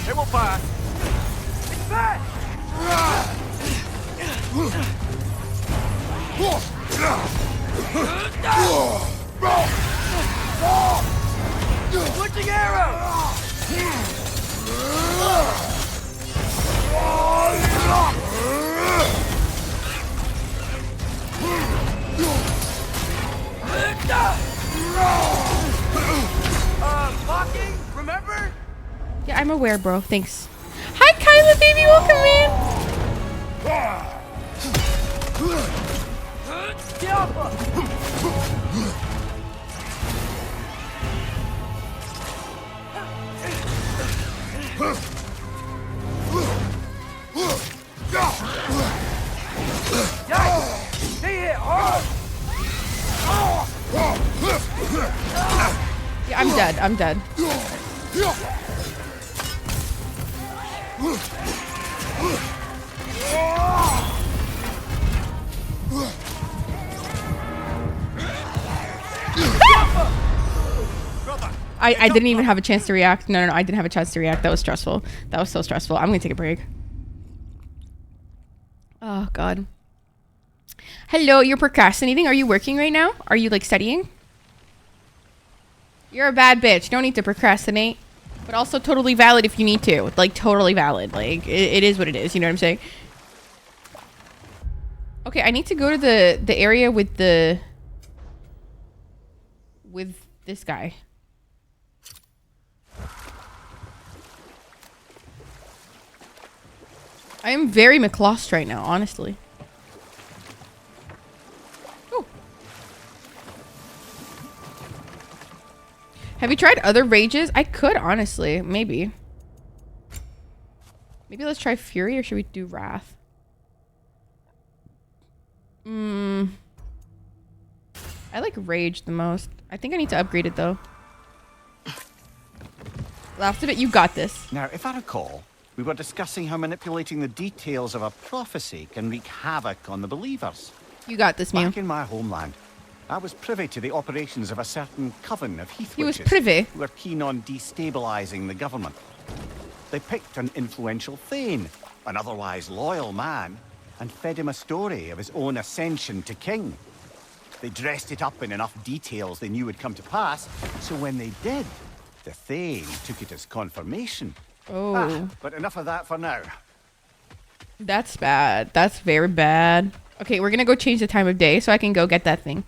It will pass. It's bad! Switching arrow! Blocking, remember? Yeah, I'm aware, bro. Thanks. Hi, Kyla, baby. Welcome Get off Yikes! He hit hard! Yeah, I'm dead. I'm dead. I didn't even have a chance to react. No, I didn't have a chance to react. That was stressful. That was so stressful. I'm gonna take a break. Oh, God. Hello, you're procrastinating. Are you working right now? Are you, like, studying? You're a bad bitch. Don't need to procrastinate. But also totally valid if you need to. Like, totally valid. Like, it is what it is. You know what I'm saying? Okay, I need to go to the area with the... with this guy. I am very McLost right now, honestly. Ooh. Have you tried other rages? I could, honestly. Maybe. Maybe let's try Fury, or should we do Wrath? I like Rage the most. I think I need to upgrade it, though. Last of it, you got this. Now, if I recall, we were discussing how manipulating the details of a prophecy can wreak havoc on the believers. You got this, Mew. Back in my homeland, I was privy to the operations of a certain coven of heath He was witches privy. who were keen on destabilizing the government. They picked an influential Thane, an otherwise loyal man, and fed him a story of his own ascension to king. They dressed it up in enough details they knew would come to pass, so when they did, the Thane took it as confirmation. Oh. But enough of that for now. That's bad. That's very bad. Okay, we're gonna go change the time of day so I can go get that thing.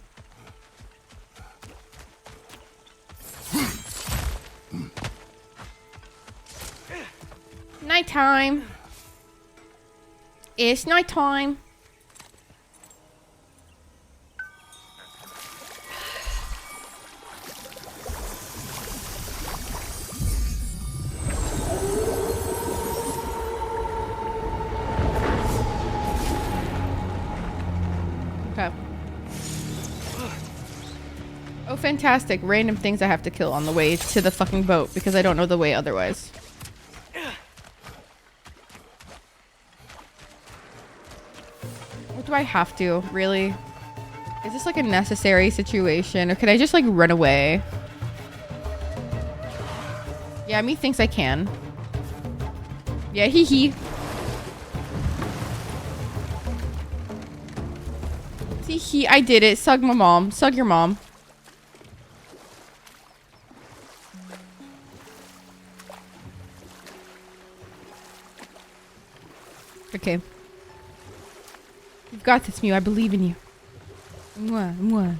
Nighttime. It's nighttime. Okay. Oh, fantastic. Random things I have to kill on the way to the fucking boat because I don't know the way otherwise. What do I have to? Really? Is this like a necessary situation? Or could I just like run away? Yeah, me thinks I can. Yeah, hee hee. See, I did it. Sug my mom. Sug your mom. Okay. You've got this, Mew. I believe in you. Mwah, mwah.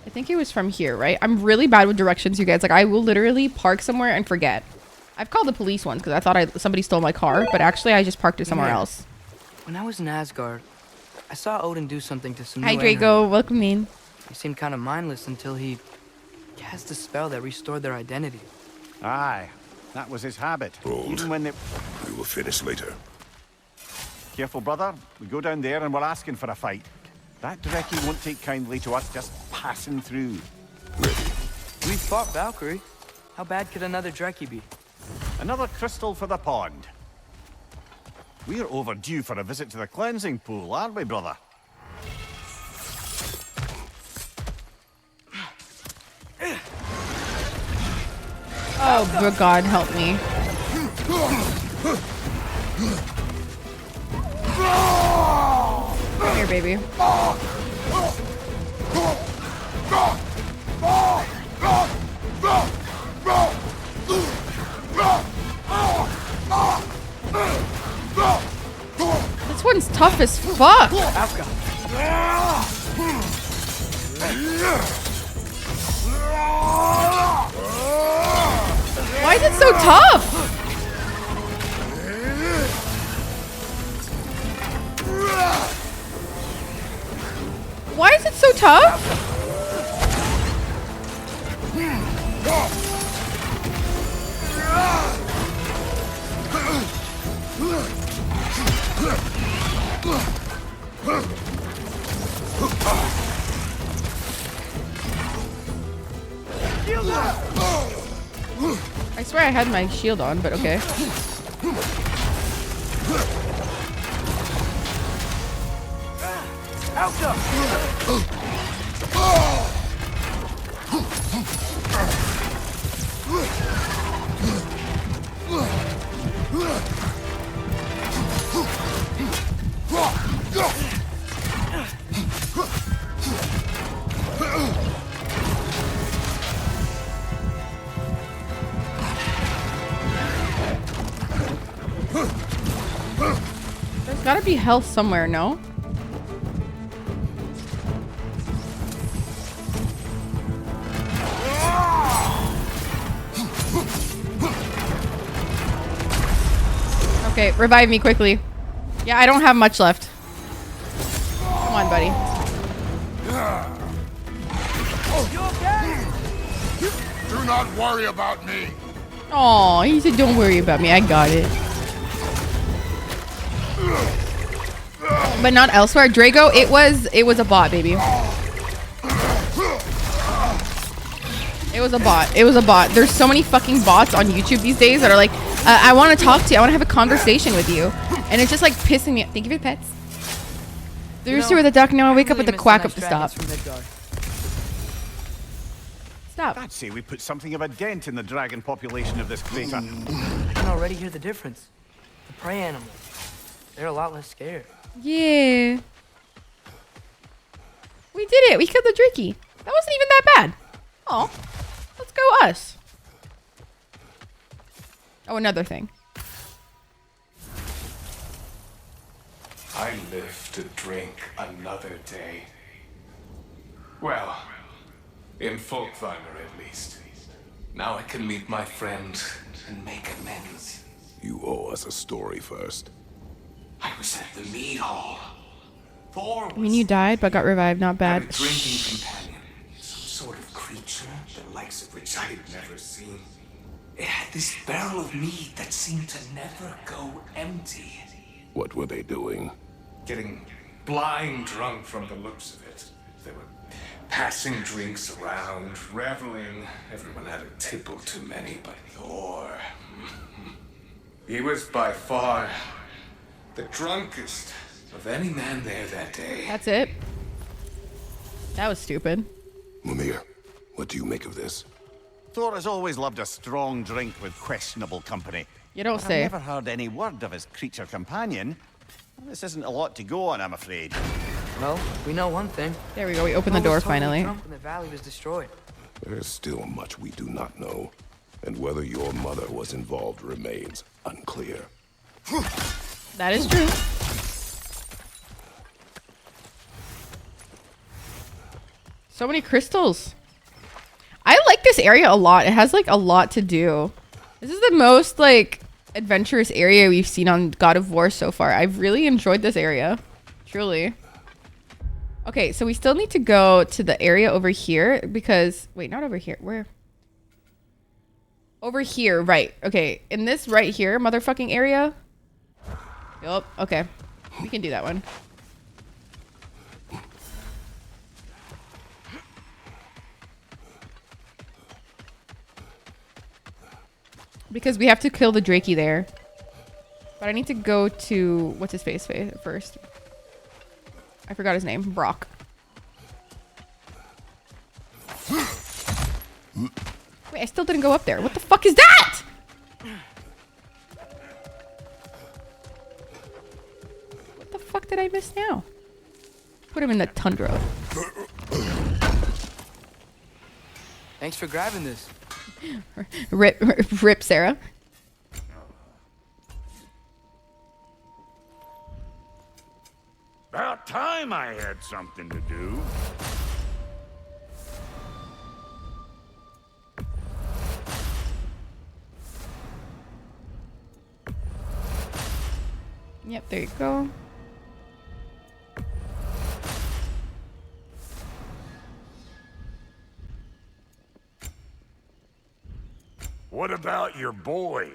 I think it was from here, right? I'm really bad with directions, you guys. Like, I will literally park somewhere and forget. I've called the police once because I thought somebody stole my car, but actually I just parked it somewhere else. When I was in Asgard, I saw Odin do something to some Hi, new Draco. enemy. Welcome in. He seemed kind of mindless until he cast a spell that restored their identity. Aye, that was his habit. Hold. Even when they... We will finish later. Careful, brother. We go down there and we're asking for a fight. That Drecki won't take kindly to us just passing through. We fought Valkyrie. How bad could another Drecki be? Another crystal for the pond. We're overdue for a visit to the cleansing pool, aren't we, brother? Oh, God, help me. baby. This one's tough as fuck. Why is it so tough? Why is it so tough? I swear I had my shield on, but okay. There's gotta be health somewhere, no? Okay, revive me quickly. Yeah, I don't have much left. Come on, buddy. Do not worry about me. Oh, he said, "Don't worry about me. I got it." But not elsewhere. Drago, it was a bot, baby. It was a bot. It was a bot. There's so many fucking bots on YouTube these days that are like, I want to talk to you. I want to have a conversation with you. And it's just like pissing me. Thank you for the pets. The rooster with the duck. Now I wake up with the quack up to stop. Stop. I'd say we put something of a dent in the dragon population of this crater. I can already hear the difference. The prey animals, they're a lot less scared. Yeah. We did it. We killed the Drakey. That wasn't even that bad. Oh, let's go us. Oh, another thing. I live to drink another day. Well, in Folkvanger at least. Now I can meet my friend and make amends. You owe us a story first. I was at the mead hall. Thor was I mean, you died, but got revived. Not a bad. drinking companion. Some sort of creature, the likes of which I had never seen. It had this barrel of mead that seemed to never go empty. What were they doing? Getting blind drunk from the looks of it. They were passing drinks around, reveling. Everyone had a tipple too many, but Thor... he was by far the drunkest of any man there that day. That's it. That was stupid. Mimir, what do you make of this? Thor has always loved a strong drink with questionable company. You don't But say. I've never heard any word of his creature companion. Well, this isn't a lot to go on, I'm afraid. Well, we know one thing. There we go. We opened the Thor door was totally finally. drunk when the valley was destroyed. There's still much we do not know, and whether your mother was involved remains unclear. That is true. So many crystals. I like this area a lot. It has like a lot to do. This is the most like adventurous area we've seen on God of War so far. I've really enjoyed this area. Truly. Okay, so we still need to go to the area over here because... Wait, not over here. Where? Over here, right. Okay, in this right here motherfucking area. Yup, okay. We can do that one. Because we have to kill the Drakey there. But I need to go to... What's his face first? I forgot his name. Brock. Wait, I still didn't go up there. What the fuck is that? What the fuck did I miss now? Put him in the tundra. Thanks for grabbing this. Rip, Sarah. About time I had something to do. Yep, there you go. What about your boy?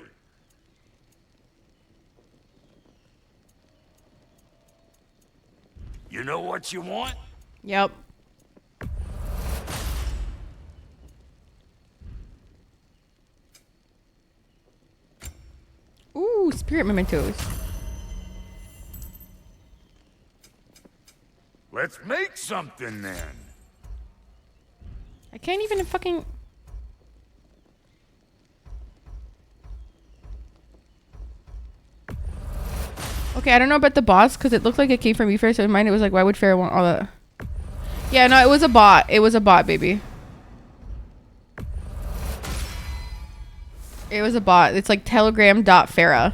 You know what you want? Yep. Ooh, spirit mementos. Let's make something then. I can't even fucking... Okay, I don't know about the boss because it looked like it came from you first. So in mine, it was like, why would Faroh want all that? Yeah, no, it was a bot. It was a bot, baby. It was a bot. It's like telegram.Farah.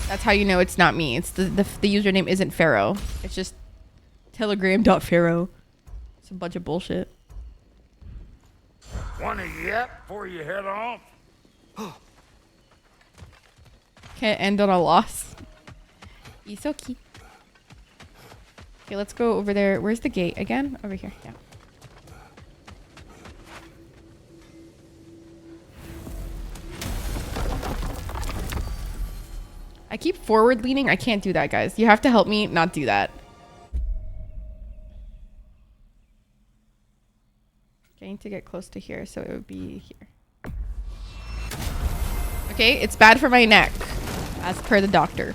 That's how you know it's not me. It's the username isn't Faroh. It's just telegram.Farah. It's a bunch of bullshit. Want a yap before you head off? Can't end on a loss. It's okay. Okay, let's go over there. Where's the gate again? Over here. Yeah. I keep forward leaning. I can't do that, guys. You have to help me not do that. Okay, I need to get close to here, so it would be here. Okay, it's bad for my neck, as per the doctor.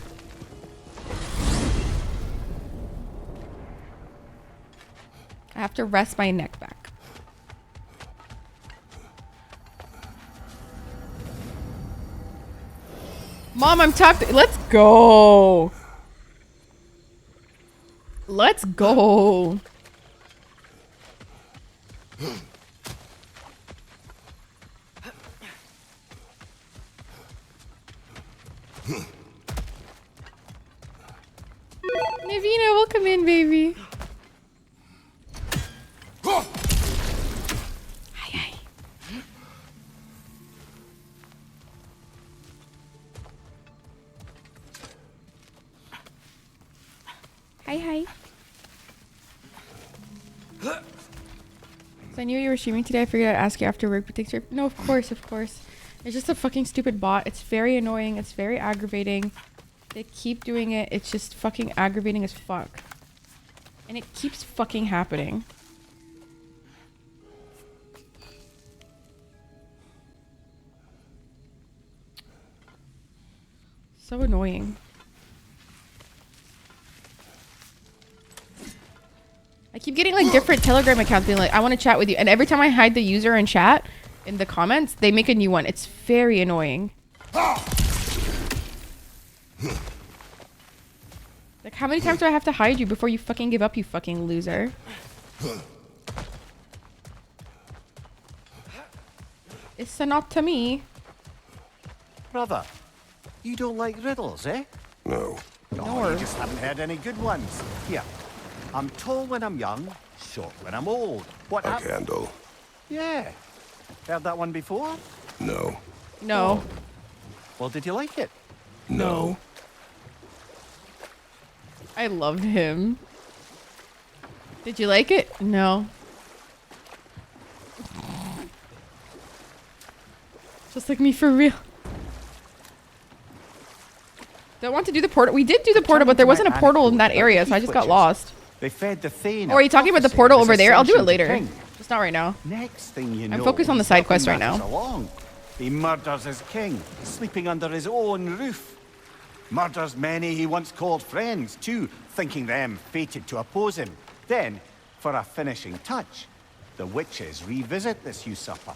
I have to rest my neck back. Mom, I'm talking. Let's go. Let's go. Navina, welcome in, baby. Hi, hi. Hi, hi. So I knew you were streaming today. I figured I'd ask you after work, but thanks for... No, of course, of course. It's just a fucking stupid bot. It's very annoying. It's very aggravating. They keep doing it. It's just fucking aggravating as fuck. And it keeps fucking happening. So annoying. I keep getting like different Telegram accounts being like, I want to chat with you. And every time I hide the user in chat, in the comments, they make a new one. It's very annoying. Like, how many times do I have to hide you before you fucking give up, you fucking loser? It's not to me. Brother, you don't like riddles, eh? No. No, you just haven't heard any good ones. Here, I'm tall when I'm young, short when I'm old. What A candle. Yeah. Heard that one before? No. No. Well, did you like it? No. I loved him. Did you like it? No. Just like me for real. Don't want to do the portal. We did do the portal, but there wasn't a portal in that area, so I just got lost. They fed the Thane. Or are you talking about the portal over there? I'll do it later. Just not right now. Next thing you know, I'm focused on the side quest right now. Along. He murders his king, sleeping under his own roof. Murders many he once called friends, too, thinking them fated to oppose him. Then, for a finishing touch, the witches revisit this usurper.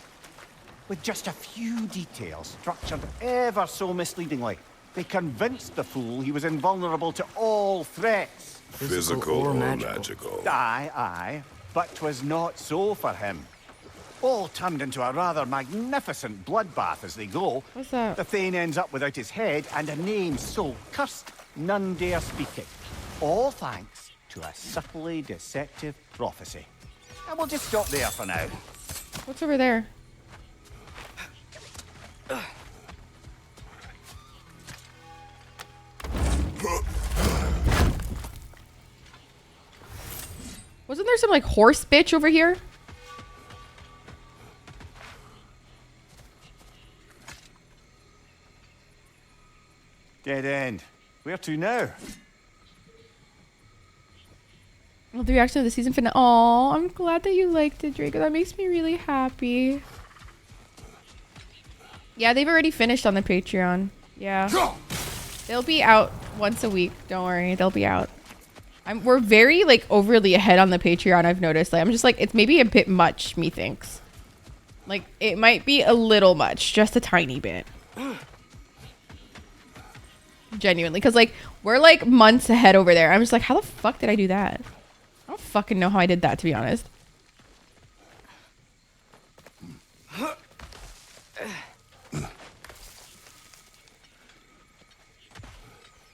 With just a few details structured ever so misleadingly. They convinced the fool he was invulnerable to all threats. Physical or magical? Aye, aye. But 'twas not so for him. All turned into a rather magnificent bloodbath as they go. What's that? The Thane ends up without his head and a name so cursed none dare speak it. All thanks to a subtly deceptive prophecy. And we'll just stop there for now. What's over there? Wasn't there some like horse bitch over here? Dead end. Where to now? Well, the reaction of the season finale. Oh, I'm glad that you liked it, Draco. That makes me really happy. Yeah, they've already finished on the Patreon. Yeah. They'll be out once a week. Don't worry. They'll be out. We're very, like, overly ahead on the Patreon, I've noticed. Like, I'm just like, it's maybe a bit much, methinks. Like, it might be a little much. Just a tiny bit. Genuinely. Because, like, we're, like, months ahead over there. I'm just like, how the fuck did I do that? I don't fucking know how I did that, to be honest.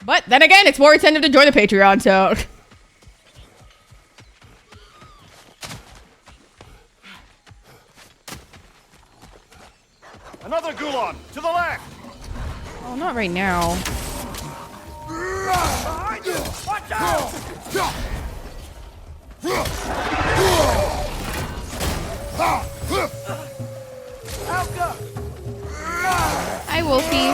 But then again, it's more incentive to join the Patreon, so... Another Gulon! To the left! Oh, not right now. Behind you! Watch out! Alka! Hi, Wolfie.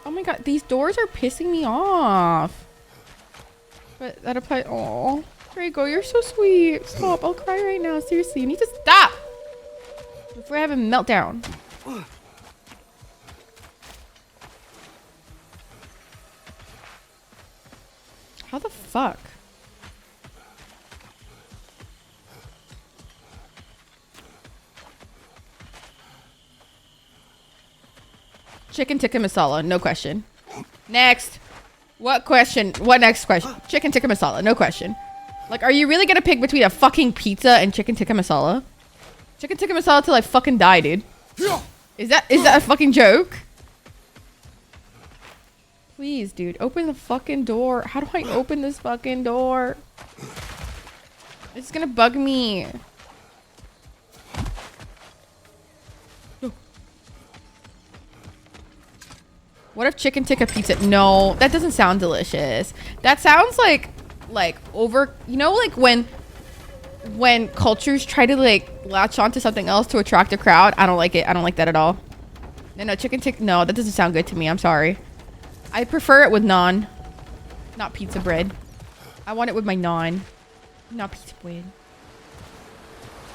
Oh my god, these doors are pissing me off. But that applies. Oh, Draco, you're so sweet. Stop, I'll cry right now. Seriously, you need to stop before I have a meltdown. How the fuck? Chicken tikka masala, no question. Next. What question? What next question? Chicken tikka masala, no question. Like, are you really gonna pick between a fucking pizza and chicken tikka masala? Chicken tikka masala till I fucking die, dude. Is that a fucking joke? Please, dude, open the fucking door. How do I open this fucking door? It's gonna bug me. What if chicken tikka pizza? No, that doesn't sound delicious. That sounds like over, you know, like when cultures try to like latch onto something else to attract a crowd. I don't like it. I don't like that at all. No, chicken tikka. No, that doesn't sound good to me. I'm sorry. I prefer it with naan, not pizza bread. I want it with my naan, not pizza bread.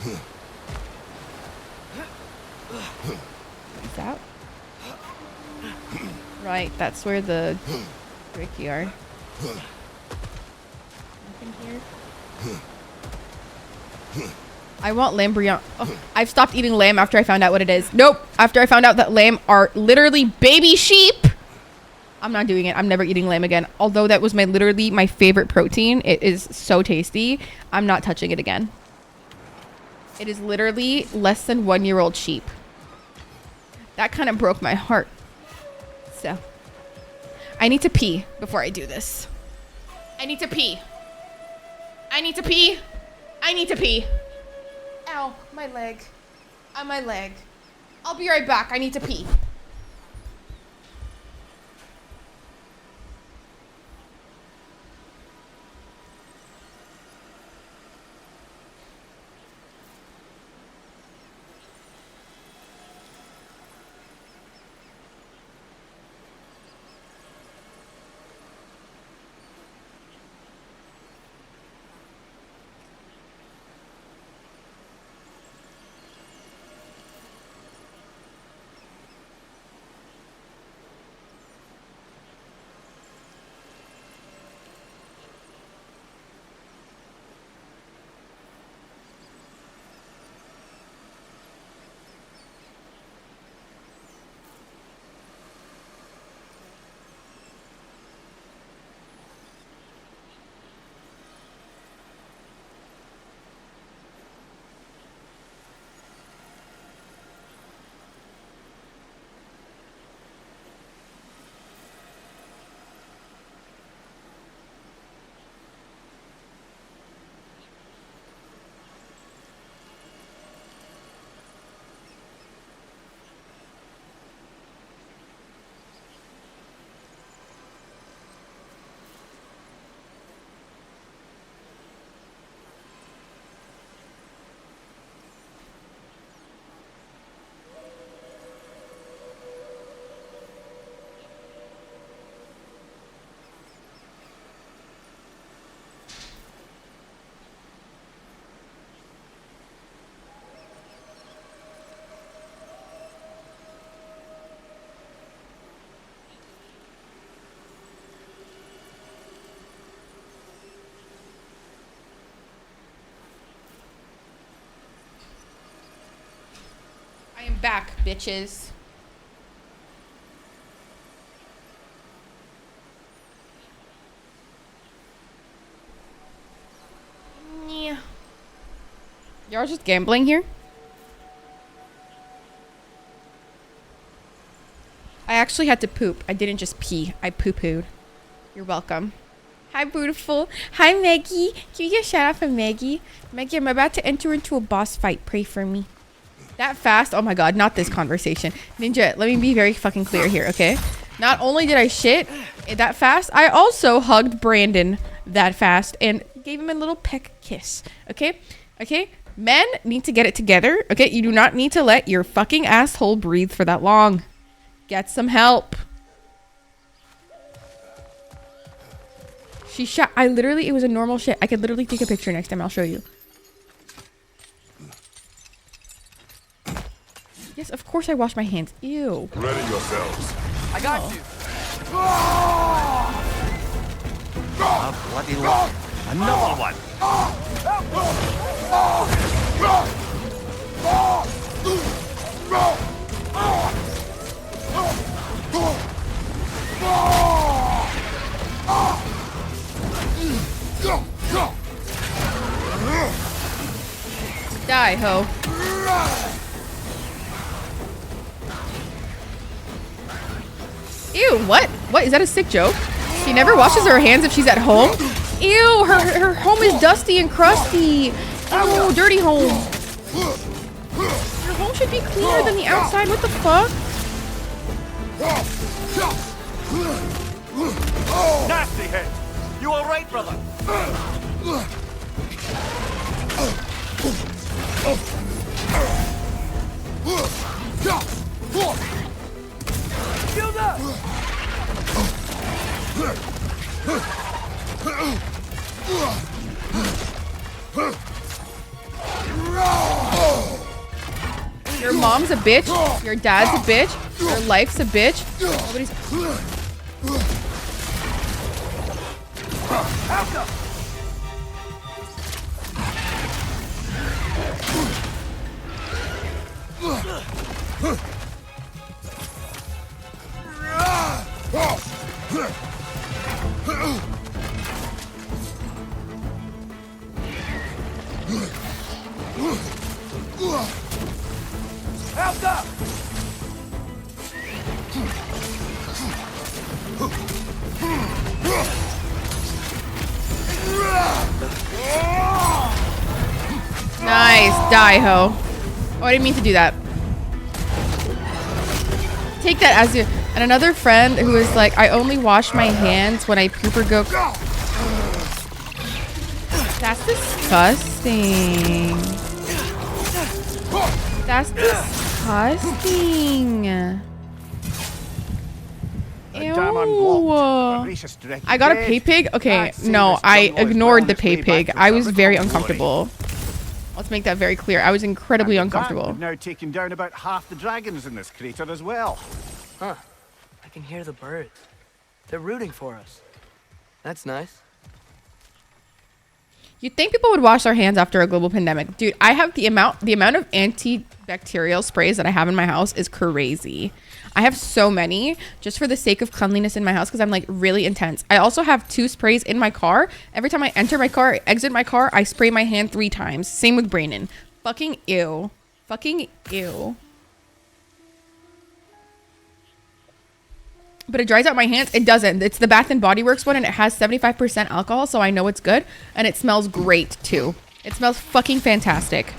Peace out. Right, that's where the Ricky are. Nothing here. I want lamb bouillon. Oh, I've stopped eating lamb after I found out what it is. Nope. After I found out that lamb are literally baby sheep. I'm not doing it. I'm never eating lamb again. Although that was literally my favorite protein. It is so tasty. I'm not touching it again. It is literally less than 1-year-old sheep. That kind of broke my heart. So, I need to pee before I do this. I need to pee. I need to pee. I need to pee. Ow, my leg. My leg. I'll be right back. I need to pee. back, bitches. Yeah. Y'all just gambling here? I actually had to poop. I didn't just pee. I poo-pooed. You're welcome. Hi, beautiful. Hi, Maggie. Can you get a shout out from Maggie? Maggie, I'm about to enter into a boss fight. Pray for me. That fast? Oh my god, not this conversation. Ninja, let me be very fucking clear here, okay? Not only did I shit that fast, I also hugged Brandon that fast and gave him a little peck kiss, okay? Okay? Men need to get it together, okay? You do not need to let your fucking asshole breathe for that long. Get some help. She shot. I literally, it was a normal shit. I could literally take a picture next time. I'll show you. Yes, of course I wash my hands. Ew. Ready yourselves. I got you. Oh, bloody luck. Another one. Die, ho. Ew, what? What? Is that a sick joke? She never washes her hands if she's at home? Ew, her home is dusty and crusty. Ew, dirty home. Your home should be cleaner than the outside. What the fuck? Nasty head. You all right, brother? Shield up! Your mom's a bitch. Your dad's a bitch. Your life's a bitch. Nobody's. Help up! Nice. Die, ho. Oh, I didn't mean to do that. Take that as you. And another friend who was like, I only wash my hands when I poop or go. That's disgusting. That's disgusting. Ew. I got a pay pig? Okay, no, I ignored the pay pig. I was very uncomfortable. Let's make that very clear. I was incredibly uncomfortable. We've now taken down about half the dragons in this crater as well. Huh. I can hear the birds. They're rooting for us. That's nice. You'd think people would wash their hands after a global pandemic. Dude, I have the amount of antibacterial sprays that I have in my house is crazy. I have so many just for the sake of cleanliness in my house because I'm like really intense. I also have 2 sprays in my car. Every time I enter my car, exit my car, I spray my hand 3 times. Same with Brandon. Fucking ew. Fucking ew. But it dries out my hands. It doesn't. It's the Bath and Body Works one and it has 75% alcohol, so I know it's good. And it smells great too. It smells fucking fantastic.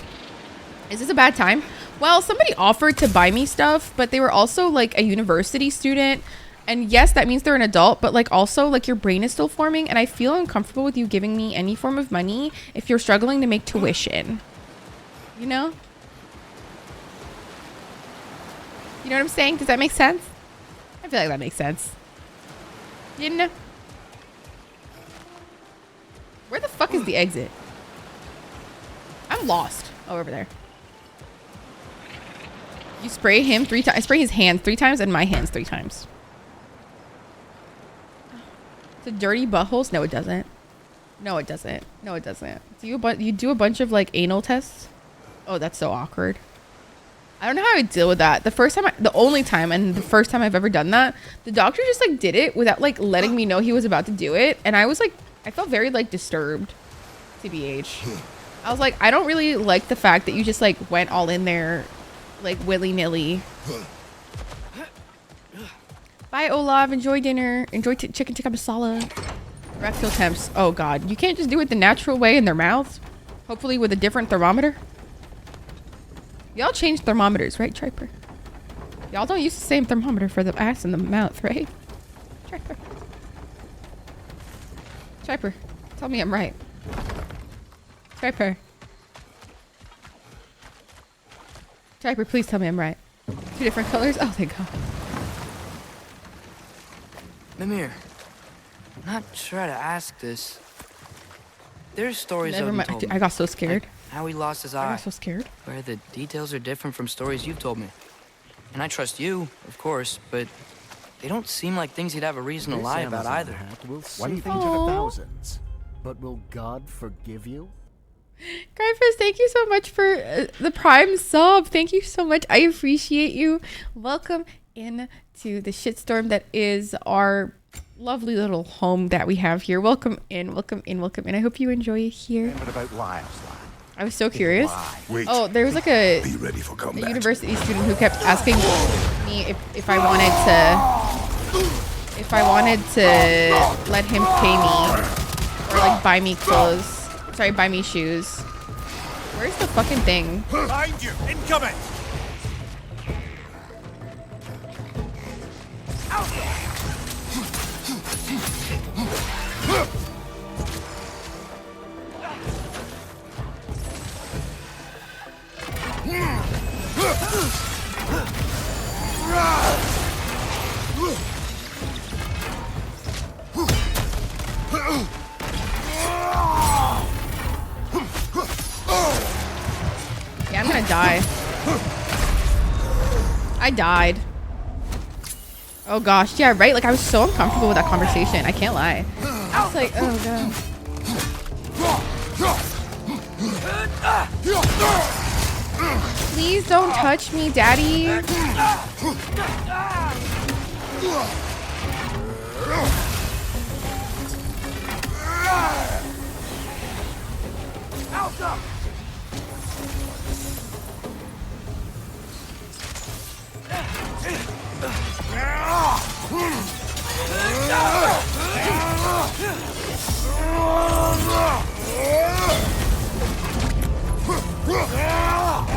Is this a bad time? Well, somebody offered to buy me stuff, but they were also like a university student. And yes, that means they're an adult, but like also like your brain is still forming. And I feel uncomfortable with you giving me any form of money if you're struggling to make tuition. You know? You know what I'm saying? Does that make sense? I feel like that makes sense. You know? Where the fuck is the exit? I'm lost. Oh, over there. You spray him 3 times. I spray his hand 3 times and my hands 3 times. It's a dirty buttholes? No, it doesn't. No, it doesn't. No, it doesn't. Do you do a bunch of like anal tests? Oh, that's so awkward. I don't know how I would deal with that. The only time and the first time I've ever done that, the doctor just like did it without like letting me know he was about to do it. And I was like, I felt very like disturbed, TBH. I was like, I don't really like the fact that you just like went all in there like willy-nilly. Bye, Olav. Enjoy dinner. Enjoy chicken tikka masala. Rectal temps. Oh God, you can't just do it the natural way in their mouths. Hopefully with a different thermometer. Y'all change thermometers, right, Triper? Y'all don't use the same thermometer for the ass and the mouth, right? Triper. Triper, tell me I'm right. Triper. Triper, please tell me I'm right. 2 different colors? Oh, thank God. Mimir, I'm not sure how to ask this. There's stories Never Odin mind. told me. I got so scared. Like how he lost his eye. I got so scared. Where the details are different from stories you've told me. And I trust you, of course, but they don't seem like things he'd have a reason to lie about either. Will save you to the thousands, but will God forgive you? Gryphus, thank you so much for the Prime sub. Thank you so much. I appreciate you. Welcome in to the shitstorm that is our lovely little home that we have here. Welcome in, welcome in, welcome in. I hope you enjoy it here. What about liars, lad? I was so curious. Wait. Oh, there was like a university student who kept asking me if I wanted to let him pay me or like buy me clothes. Sorry, buy me shoes. Where's the fucking thing? Behind you, incoming. Yeah, I'm gonna die. I died. Oh gosh, yeah, right? Like I was so uncomfortable with that conversation. I can't lie. I was like, oh god. Please don't touch me, daddy.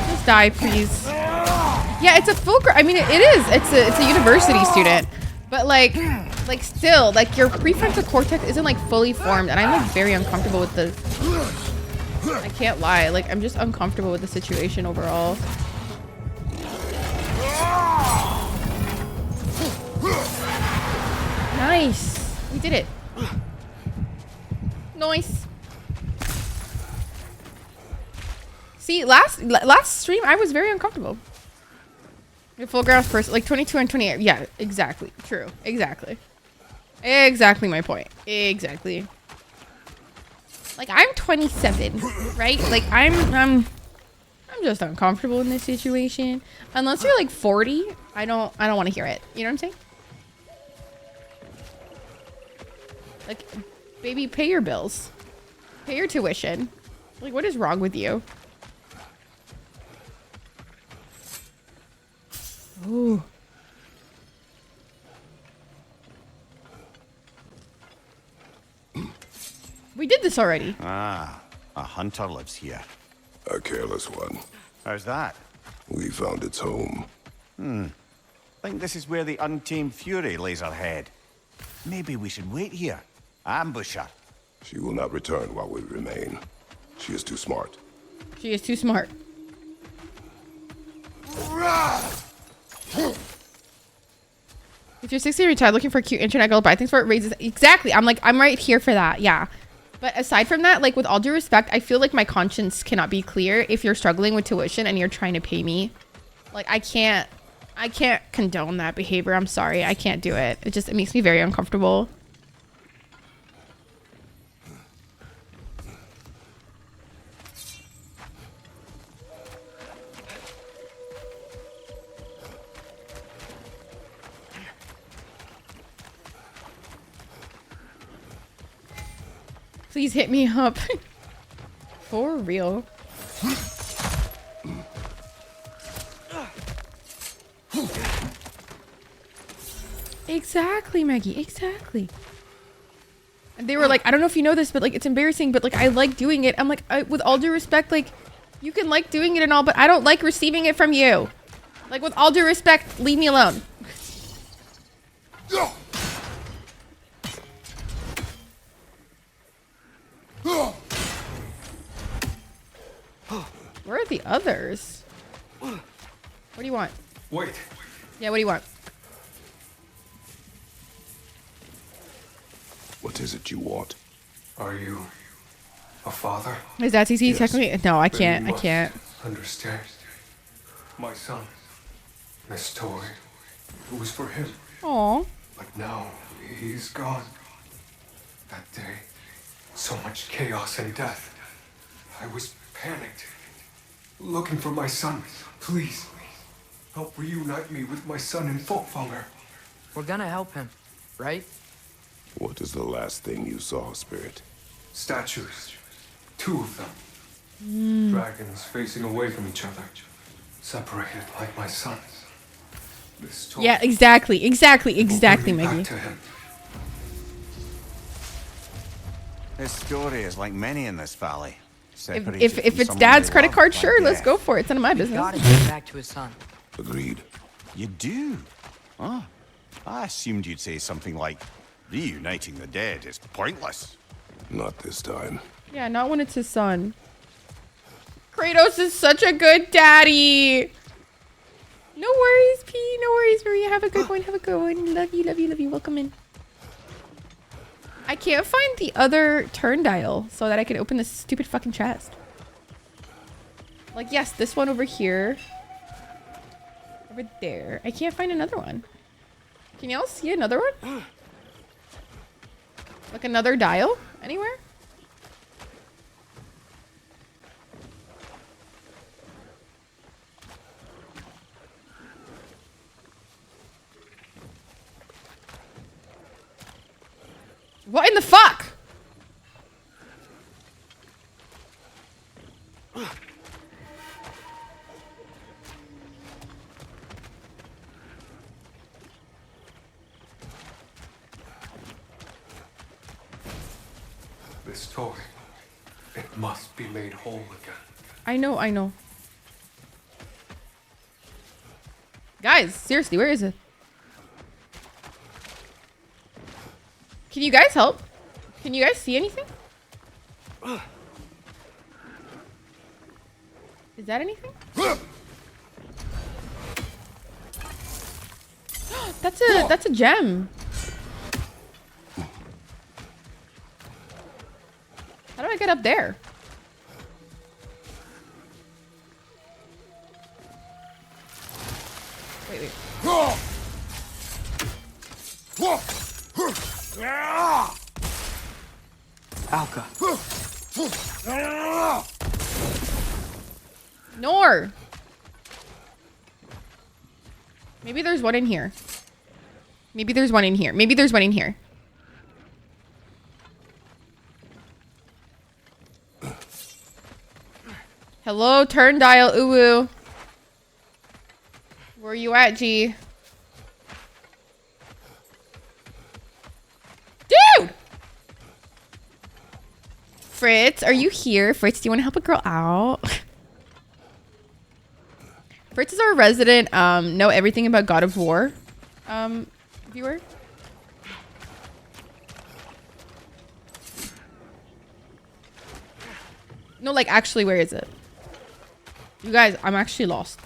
Just die, please. Yeah, it's a full. I mean, it is. It's a university student, but like still, like your prefrontal cortex isn't like fully formed, and I'm like very uncomfortable with the. I can't lie. Like I'm just uncomfortable with the situation overall. Nice. We did it. Nice. See, last stream I was very uncomfortable. A full ground person, like 22 and 28. Yeah, exactly. True. Exactly. Exactly my point. Exactly. Like I'm 27, right? Like I'm just uncomfortable in this situation. Unless you're like 40, I don't want to hear it. You know what I'm saying? Like, baby, pay your bills. Pay your tuition. Like, what is wrong with you? Ooh. We did this already. Ah, a hunter lives here. A careless one. How's that? We found its home. Think this is where the untamed fury lays her head. Maybe we should wait here. Ambush her. She will not return while we remain. She is too smart. She is too smart. If you're 60 retired looking for a cute internet girl, buy things for it raises. Exactly. I'm right here for that. Yeah. But aside from that, like with all due respect, I feel like my conscience cannot be clear if you're struggling with tuition and you're trying to pay me. Like I can't condone that behavior. I'm sorry. I can't do it. It makes me very uncomfortable. Please hit me up. For real. Exactly, Maggie. Exactly. And they were like, I don't know if you know this, but like, it's embarrassing, but like, I like doing it. I'm like, with all due respect, like, you can like doing it and all, but I don't like receiving it from you. Like, with all due respect, leave me alone. Where are the others? What do you want? Wait. Yeah, what do you want? What is it you want? Are you a father? Is that TC Yes. technically? No, I Then can't. you I must can't. Understand. My son. This toy. It was for him. Aw. But now he's gone. That day, so much chaos and death. I was panicked. Looking for my son. Please. Help reunite me with my son in Folkvanger. We're gonna help him, right? What is the last thing you saw, Spirit? Statues. 2 of them. Dragons facing away from each other. Separated like my sons. This toy Yeah, exactly. Exactly. will Exactly, bring me back Maggie. to him. His story is like many in this valley. Separated If from it's someone dad's they credit love card, by sure, let's death. go for it. It's none of my He's business. gotta get back to his son. Agreed. You do? Oh, I assumed you'd say something like, reuniting the dead is pointless. Not this time. Yeah, not when it's his son. Kratos is such a good daddy. No worries, P. No worries, Maria. Have a good one. Have a good one. Love you, love you, love you. Welcome in. I can't find the other turn dial so that I can open this stupid fucking chest. Like, yes, this one over here. Over there. I can't find another one. Can y'all see another one? Like another dial? Anywhere? What in the fuck? This toy. It must be made whole again. I know, I know. Guys, seriously, where is it? Can you guys help? Can you guys see anything? Is that anything? That's a gem. How do I get up there? Wait, wait. Alka. Nor. Maybe there's one in here. Maybe there's one in here. Maybe there's one in here. Hello, turn dial, uwu. Where you at, G? Dude! Fritz, are you here? Fritz, do you want to help a girl out? Fritz is our resident, know everything about God of War, viewer. No, like, actually, where is it? You guys, I'm actually lost.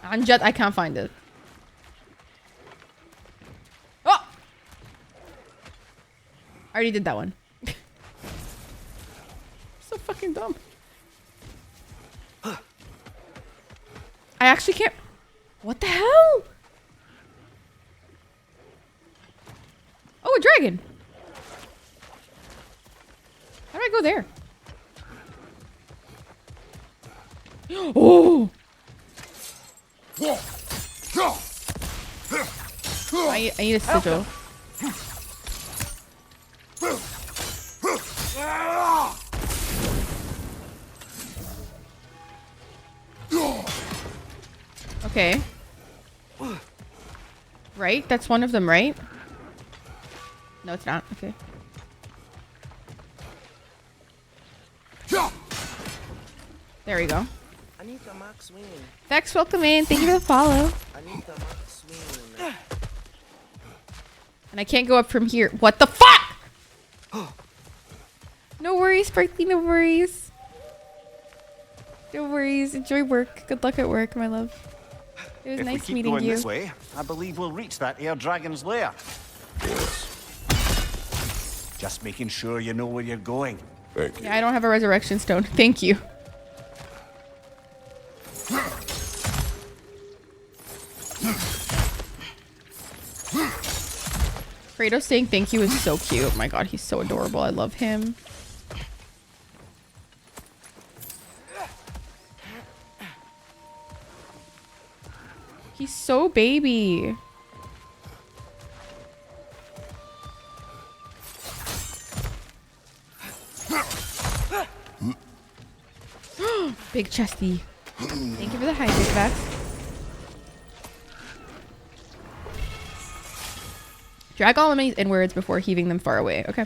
Anjat, I can't find it. Oh! I already did that one. So fucking dumb. I actually can't. What the hell? Oh, a dragon. How do I go there? Oh! I need a sigil. Okay. Right? That's one of them, right? No, it's not. Okay. There we go. Vex, welcome in. Thank you for the follow. And I can't go up from here. What the fuck? No worries, Sparkly. No worries. No worries. Enjoy work. Good luck at work, my love. It was If we nice keep meeting going you. this way, I believe we'll reach that air dragon's lair. Yes. Just making sure you know where you're going. Thank you. Yeah, I don't have a resurrection stone. Thank you. Fredo saying thank you is so cute. Oh my god, he's so adorable. I love him. He's so baby. Big chesty. Thank you for the hydrate, Vex. Drag all enemies inwards before heaving them far away. Okay.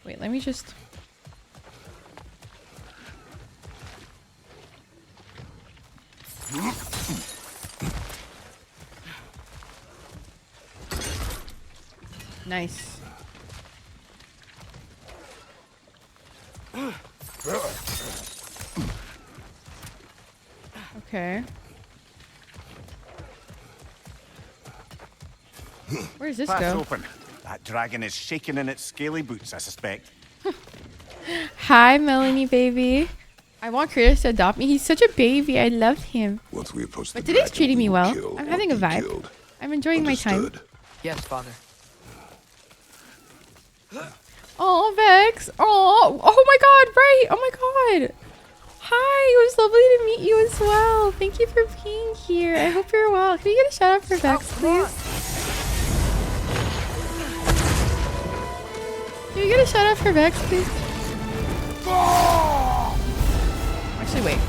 Wait, let me just... Nice. Okay. Where does this Path's go? open. That dragon is shaking in its scaly boots, I suspect. Hi, Melanie, baby. I want Kratos to adopt me. He's such a baby. I love him. Once we approach the But today's dragon, treating we me will well. kill I'm or having a be vibe. killed. I'm enjoying my time. Understood? Yes, Father. Oh, Vex. Oh my god, right. Oh my god. Hi, it was lovely to meet you as well. Thank you for being here. I hope you're well. Can we get a shout out for Vex, please? Can we get a shout out for Vex, please? Actually, wait.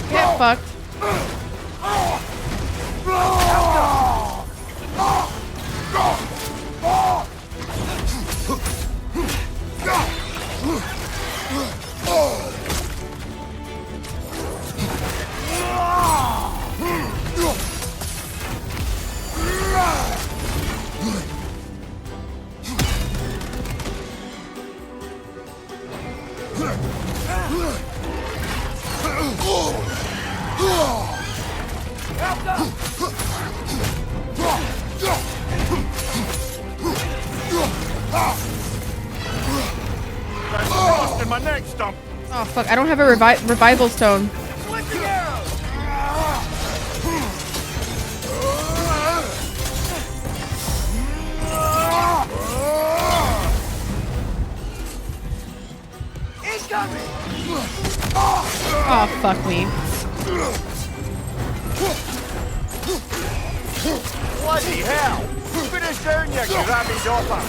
Get fucked. In my neck stump. Oh fuck, I don't have a revival stone. Oh fuck me. Bloody hell! Put us down, you grabby dopper!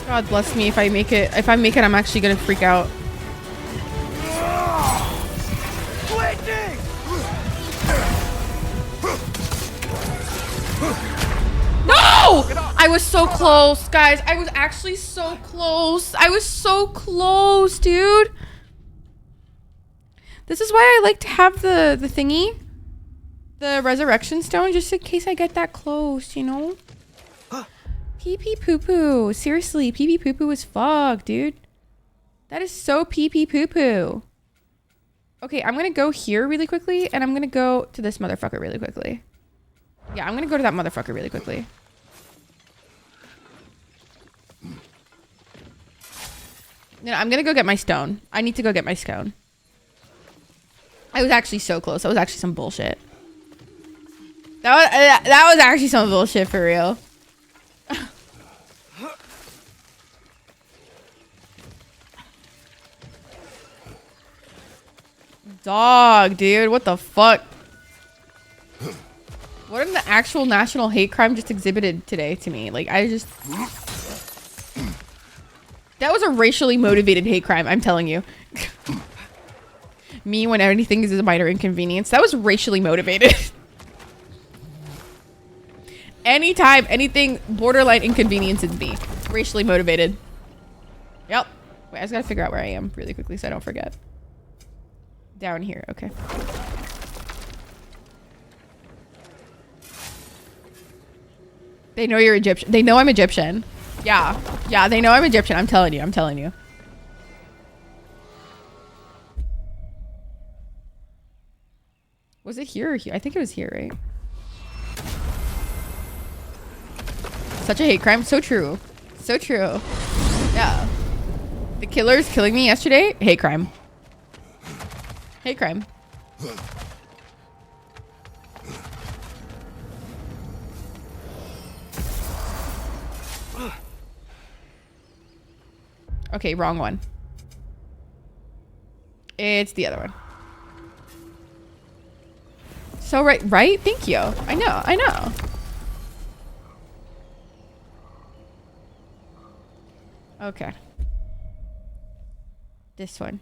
God bless me if I make it. If I make it, I'm actually gonna freak out. No! I was so close, guys. I was actually so close. I was so close, dude. This is why I like to have the thingy. The resurrection stone, just in case I get that close, you know? Pee pee poo poo. Seriously, pee pee poo poo is fuck, dude. That is so pee pee poo poo. Okay, I'm gonna go here really quickly, and I'm gonna go to this motherfucker really quickly. Yeah, I'm gonna go to that motherfucker really quickly. No, I'm gonna go get my stone. I need to go get my stone. I was actually so close. That was actually some bullshit. That was actually some bullshit for real. Dog, dude, what the fuck? What an actual national hate crime just exhibited today to me. Like, I just... That was a racially motivated hate crime, I'm telling you. Me when anything is a minor inconvenience. That was racially motivated. Anytime anything borderline inconveniences me. Racially motivated. Yep. Wait, I just gotta figure out where I am really quickly so I don't forget. Down here, okay. They know you're Egyptian. They know I'm Egyptian. Yeah. Yeah, they know I'm Egyptian. I'm telling you. I'm telling you. Was it here or here? I think it was here, right? Such a hate crime. So true. So true. Yeah. The killer's killing me yesterday. Hate crime. Hate crime. Okay, wrong one. It's the other one. So right? Thank you. I know. Okay. This one.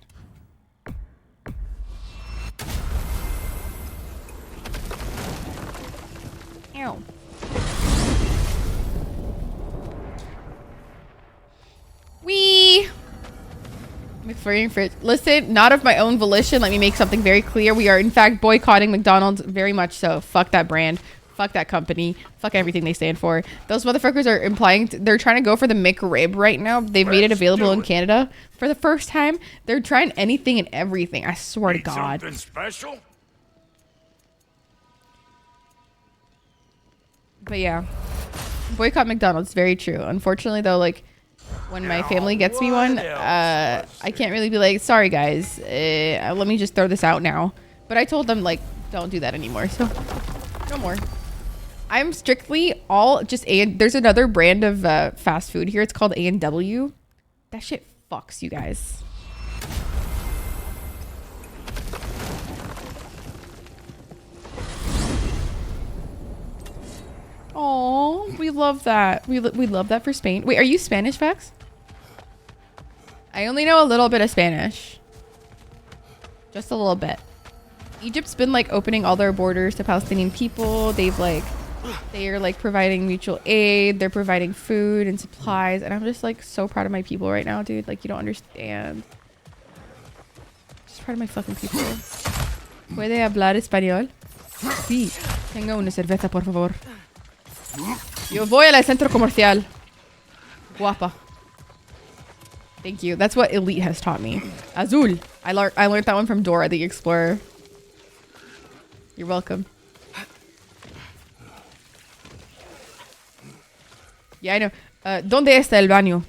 Ow. Wee! McFlurry and Fridge. Listen, not of my own volition. Let me make something very clear. We are in fact boycotting McDonald's very much so. Fuck that brand. Fuck that company. Fuck everything they stand for. Those motherfuckers are implying they're trying to go for the McRib right now. They've made it available in Canada for the first time. They're trying anything and everything. I swear to God. Something special? But yeah. Boycott McDonald's. Very true. Unfortunately though, like when my family gets me one, I can't really be like, sorry guys, let me just throw this out now. But I told them like, don't do that anymore. So no more. I'm strictly all just there's another brand of fast food here. It's called A&W. That shit fucks you guys. Oh, we love that. We love that for Spain. Wait, are you Spanish, Vex? I only know a little bit of Spanish. Just a little bit. Egypt's been like opening all their borders to Palestinian people. They are like providing mutual aid. They're providing food and supplies. And I'm just like so proud of my people right now, dude. Like you don't understand. Just proud of my fucking people. ¿Puede hablar español? Sí. Tenga una cerveza, por favor. Yo voy al centro comercial. Guapa. Thank you. That's what Elite has taught me. Azul. I learned that one from Dora the Explorer. You're welcome. Yeah, I know. ¿Dónde está el baño?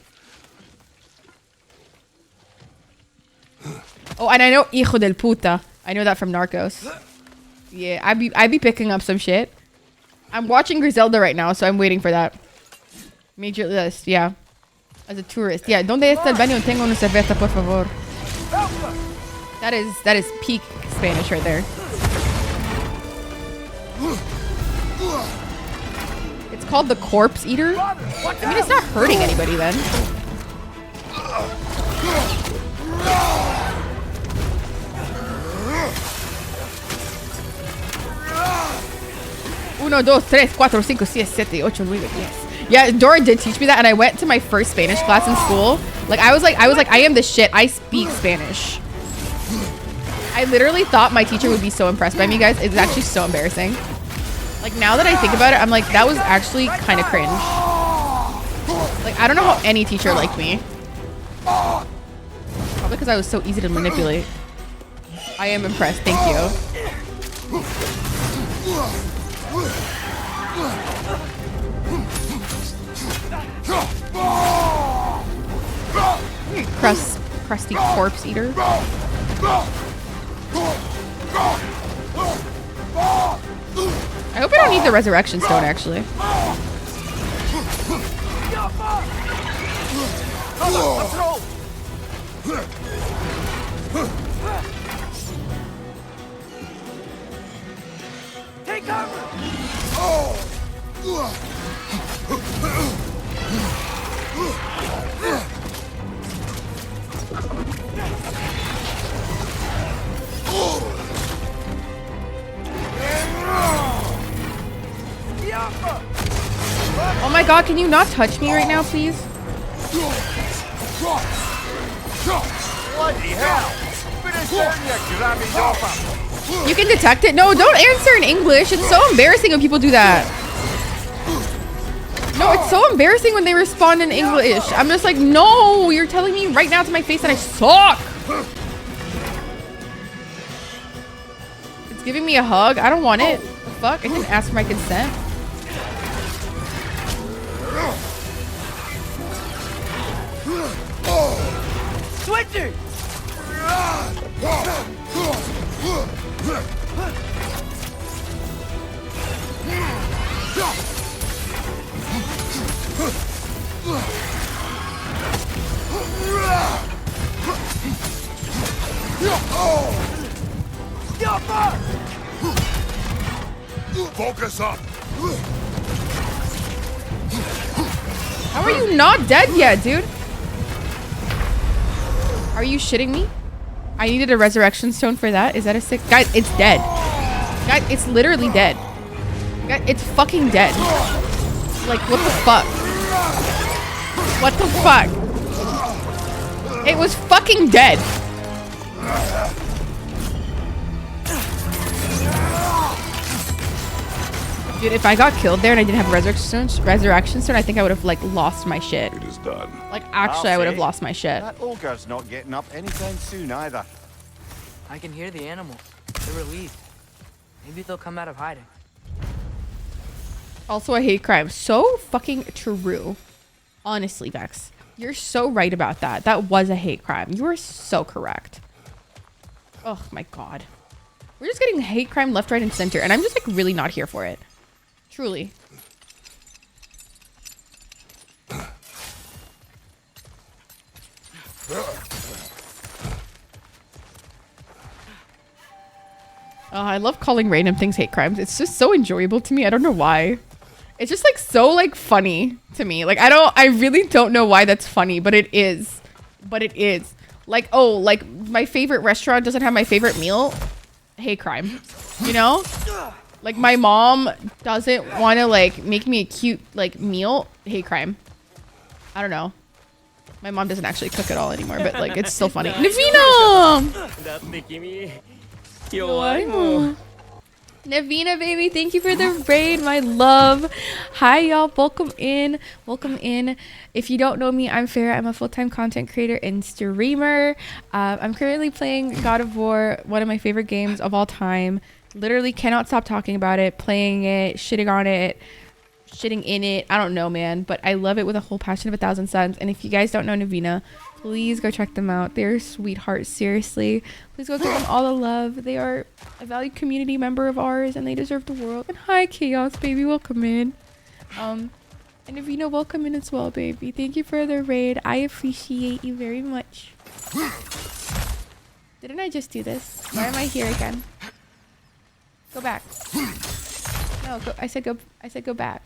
Oh, and I know hijo del puta. I know that from Narcos. Yeah, I be picking up some shit. I'm watching Griselda right now, so I'm waiting for that. Major list, yeah. As a tourist. Yeah, ¿dónde está el baño? Tengo una cerveza, por favor. That is peak Spanish right there. It's called the Corpse Eater. I mean, it's not hurting anybody then. Uno, dos, tres, cuatro, cinco, seis, siete, ocho, nueve, diez. Yeah, Dora did teach me that, and I went to my first Spanish class in school. Like, I was like, I am the shit. I speak Spanish. I literally thought my teacher would be so impressed by me, guys. It's actually so embarrassing. Like, now that I think about it, I'm like, that was actually kind of cringe. Like, I don't know how any teacher liked me. because I was so easy to manipulate. I am impressed. Thank you. Crusty corpse eater. I hope I don't need the resurrection stone, actually. Take cover! Oh my god, can you not touch me right now, please? Bloody hell! Finish down, you grabby dopper! You can detect it? No, don't answer in English. It's so embarrassing when people do that. No, it's so embarrassing when they respond in English. I'm just like, no, you're telling me right now to my face that I suck. It's giving me a hug. I don't want it. The fuck? I didn't ask for my consent. Switching! Focus up! How are you not dead yet, dude? Are you shitting me? I needed a resurrection stone for that. Is that a sick? Guys, it's dead. Guys, it's literally dead. Guys, it's fucking dead. Like, what the fuck? What the fuck? It was fucking dead. Dude, if I got killed there and I didn't have resurrection stone, I think I would have like lost my shit. It is done. Like actually, I would have lost my shit. That ogre's not getting up anytime soon either. I can hear the animals. They're relieved. Maybe they'll come out of hiding. Also, a hate crime. So fucking true. Honestly, Vex, you're so right about that. That was a hate crime. You are so correct. Oh my god. We're just getting hate crime left, right, and center, and I'm just like really not here for it. Truly. Oh, I love calling random things hate crimes. It's just so enjoyable to me. I don't know why. It's just like so like funny to me. Like I really don't know why that's funny, but it is. But it is. Like, oh, like my favorite restaurant doesn't have my favorite meal. Hate crime. You know? Like my mom doesn't want to like make me a cute like meal. Hate crime. I don't know. My mom doesn't actually cook at all anymore, but like it's still funny. Navina! Navina, baby, thank you for the raid, my love. Hi, y'all. Welcome in. Welcome in. If you don't know me, I'm Farah. I'm a full-time content creator and streamer. I'm currently playing God of War, one of my favorite games of all time. Literally cannot stop talking about it, playing it, shitting on it, shitting in it. I don't know, man, but I love it with a whole passion of 1,000 suns. And if you guys don't know Navina, please go check them out. They're sweethearts, seriously. Please go give them all the love. They are a valued community member of ours, and they deserve the world. And hi, Chaos, baby, welcome in. And Navina, welcome in as well, baby. Thank you for the raid. I appreciate you very much. Didn't I just do this? Why am I here again? Go back. No, go. I said go. I said go back.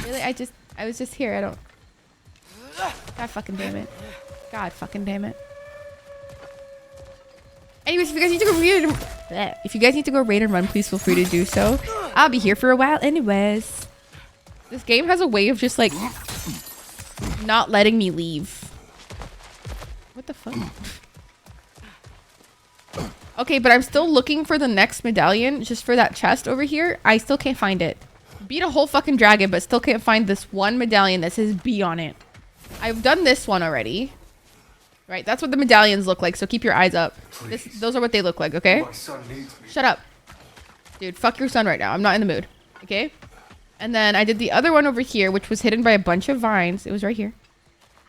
Really? I was just here. I don't. God fucking damn it. God fucking damn it. Anyways, if you guys need to go raid and if you guys need to go raid and run, please feel free to do so. I'll be here for a while anyways. This game has a way of just like not letting me leave. What the fuck? Okay, but I'm still looking for the next medallion just for that chest over here. I still can't find it. Beat a whole fucking dragon, but still can't find this one medallion that says B on it. I've done this one already. Right, that's what the medallions look like, so keep your eyes up. Those are what they look like, okay? My son needs me. Shut up. Dude, fuck your son right now. I'm not in the mood, okay? And then I did the other one over here, which was hidden by a bunch of vines. It was right here.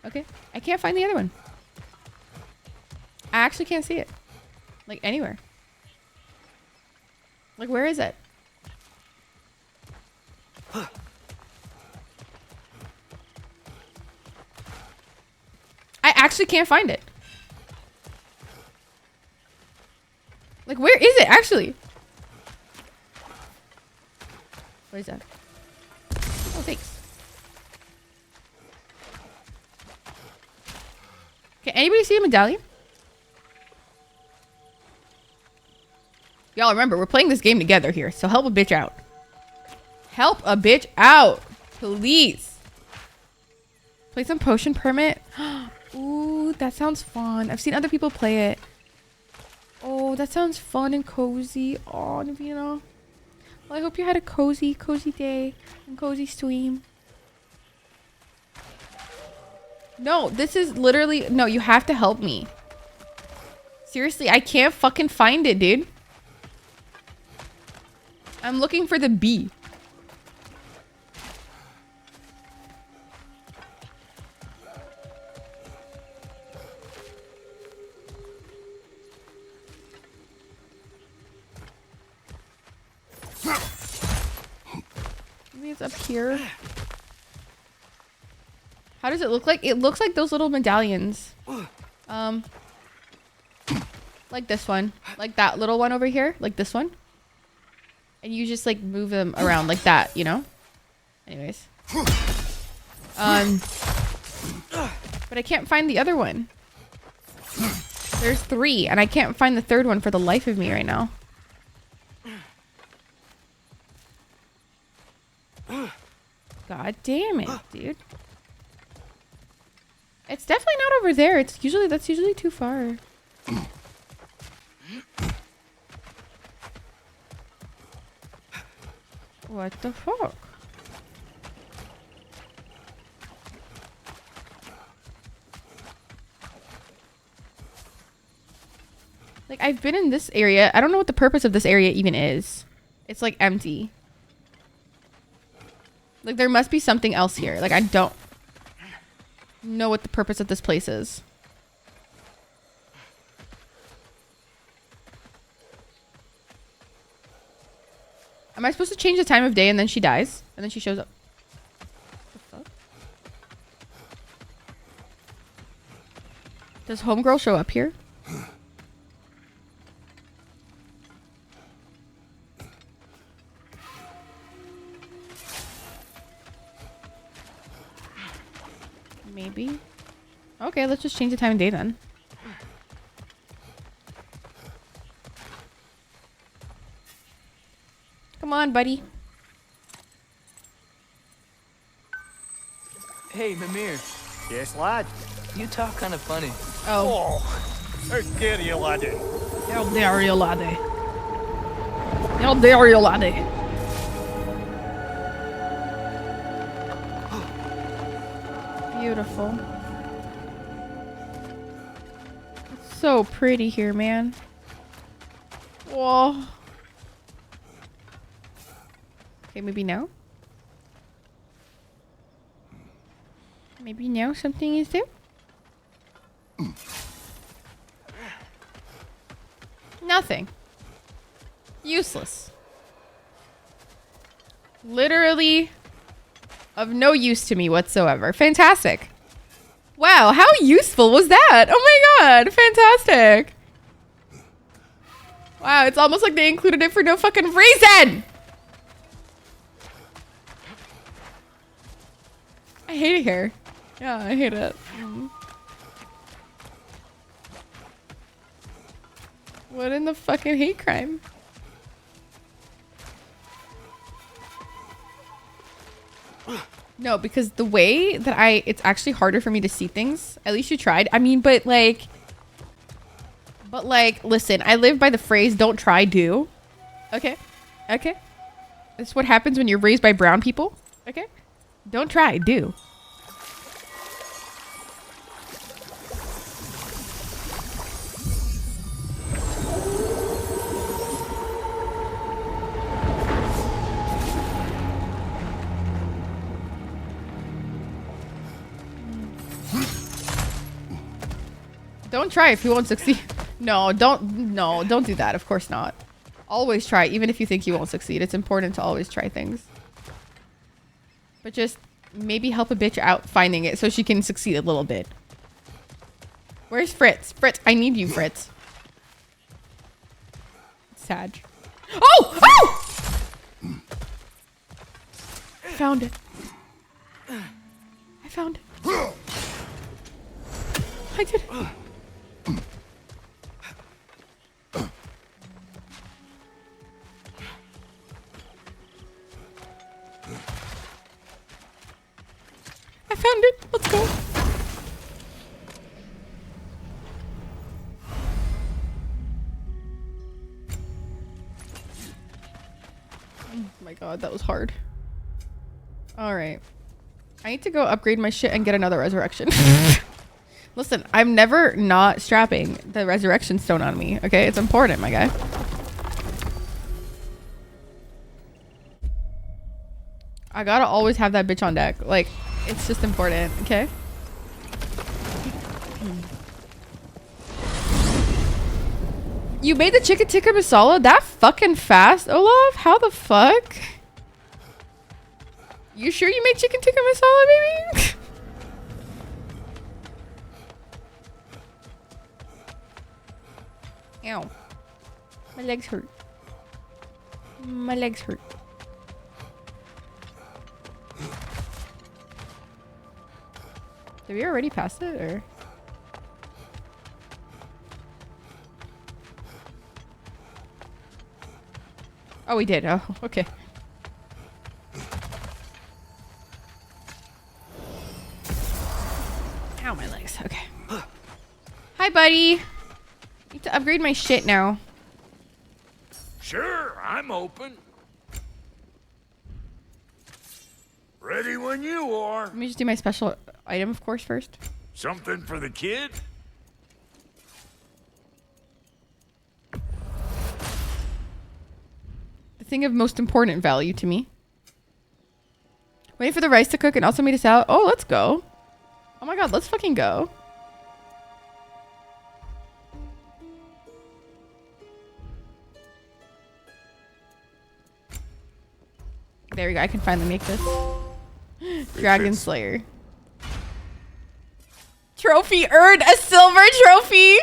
Okay, I can't find the other one. I actually can't see it. Like, anywhere. Like, where is it? I actually can't find it. Like, where is it, actually? What is that? Oh, thanks. Can anybody see a medallion? Y'all remember, we're playing this game together here, so help a bitch out. Help a bitch out, please. Play some potion permit. Ooh, that sounds fun. I've seen other people play it. Oh, that sounds fun and cozy. Oh, Navina. Well, I hope you had a cozy day and cozy stream. No, this is literally... No, you have to help me. Seriously, I can't fucking find it, dude. I'm looking for the bee. Maybe it's up here. How does it look like? It looks like those little medallions. Like this one. Like that little one over here. Like this one. And you just like move them around like that, you know? Anyways. But I can't find the other one. There's 3 and I can't find the third one for the life of me right now. God damn it, dude. It's definitely not over there. That's usually too far. What the fuck? Like, I've been in this area. I don't know what the purpose of this area even is. It's like empty. Like, there must be something else here. Like, I don't know what the purpose of this place is. Am I supposed to change the time of day and then she dies? And then she shows up? What the fuck? Does Homegirl show up here? Maybe. Okay, let's just change the time of day then. Come on, buddy. Hey, Mimir. Yes, lad. You talk kind of funny. Oh. How dare you, laddie? How dare you, laddie? How dare you, laddie? Beautiful. It's so pretty here, man. Whoa. Okay, maybe now? Maybe now something is there? Nothing. Useless. Literally of no use to me whatsoever. Fantastic. Wow, how useful was that? Oh my god, fantastic. Wow, it's almost like they included it for no fucking reason. I hate it here. Yeah, I hate it. What in the fucking hate crime? No, because the way that it's actually harder for me to see things. At least you tried. I mean, but like, listen, I live by the phrase, don't try, do. Okay. Okay. This is what happens when you're raised by brown people. Okay. Don't try, do. Don't try if you won't succeed. No, don't do that. Of course not. Always try, even if you think you won't succeed. It's important to always try things. But just maybe help a bitch out finding it so she can succeed a little bit. Where's Fritz? Fritz, I need you, Fritz. Sad. Oh! Oh! I found it. I found it. I did it. I found it. Let's go. Oh my god, that was hard. Alright. I need to go upgrade my shit and get another resurrection. Listen, I'm never not strapping the resurrection stone on me, okay? It's important, my guy. I gotta always have that bitch on deck. Like, it's just important, okay? You made the chicken tikka masala that fucking fast, Olaf? How the fuck? You sure you made chicken tikka masala, baby? Ow. My legs hurt. My legs hurt. Did we already pass it, or? Oh, we did. Oh, okay. Ow, my legs. Okay. Hi, buddy. Need to upgrade my shit now. Sure, I'm open. Ready when you are. Let me just do my special item, of course, first. Something for the kid? The thing of most important value to me. Waiting for the rice to cook and also made a salad. Oh, let's go. Oh my god, let's fucking go. There we go. I can finally make this. Dragon Slayer. Trophy earned! A silver trophy!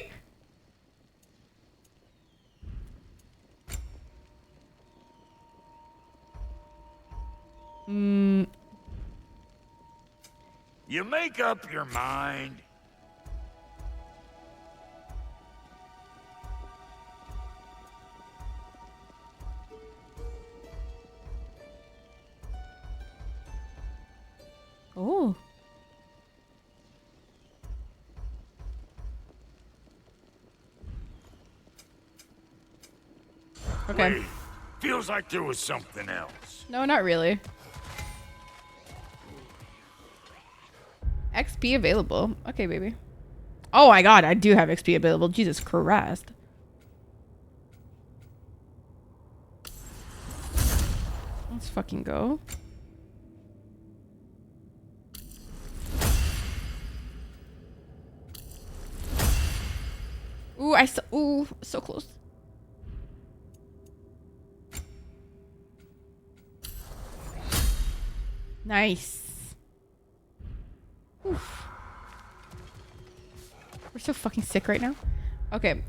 You make up your mind. Oh. Okay. Wait, feels like there was something else. No, not really. XP available. Okay, baby. Oh my god, I do have XP available. Jesus Christ. Let's fucking go. Ooh, ooh, so close. Nice. Oof. We're so fucking sick right now. Okay.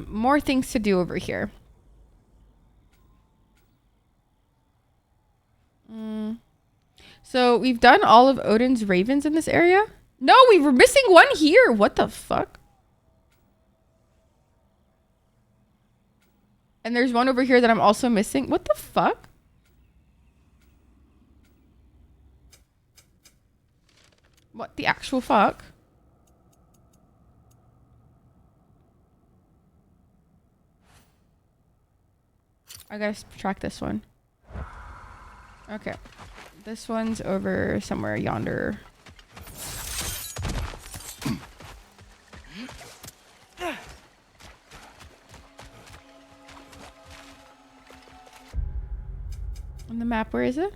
More things to do over here. So we've done all of Odin's ravens in this area. No, we were missing one here. What the fuck? And there's one over here that I'm also missing. What the fuck? What the actual fuck? I gotta track this one. Okay. This one's over somewhere yonder. On the map, where is it?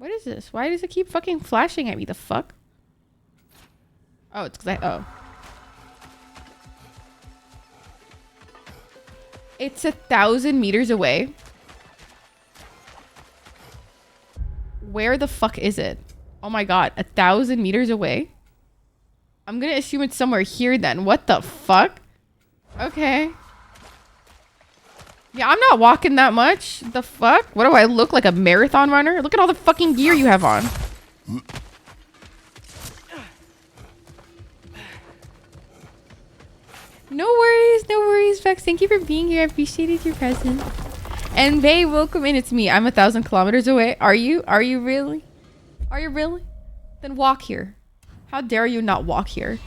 What is this? Why does it keep fucking flashing at me? The fuck? Oh, it's because oh. It's 1,000 meters away. Where the fuck is it? Oh my god, 1,000 meters away? I'm gonna assume it's somewhere here then. What the fuck? Okay. Yeah, I'm not walking that much. The fuck? What do I look like, a marathon runner? Look at all the fucking gear you have on. No worries, Vex. Thank you for being here. I appreciated your presence. And Vay, welcome in. It's me. I'm 1,000 kilometers away. Are you? Are you really? Are you really? Then walk here. How dare you not walk here?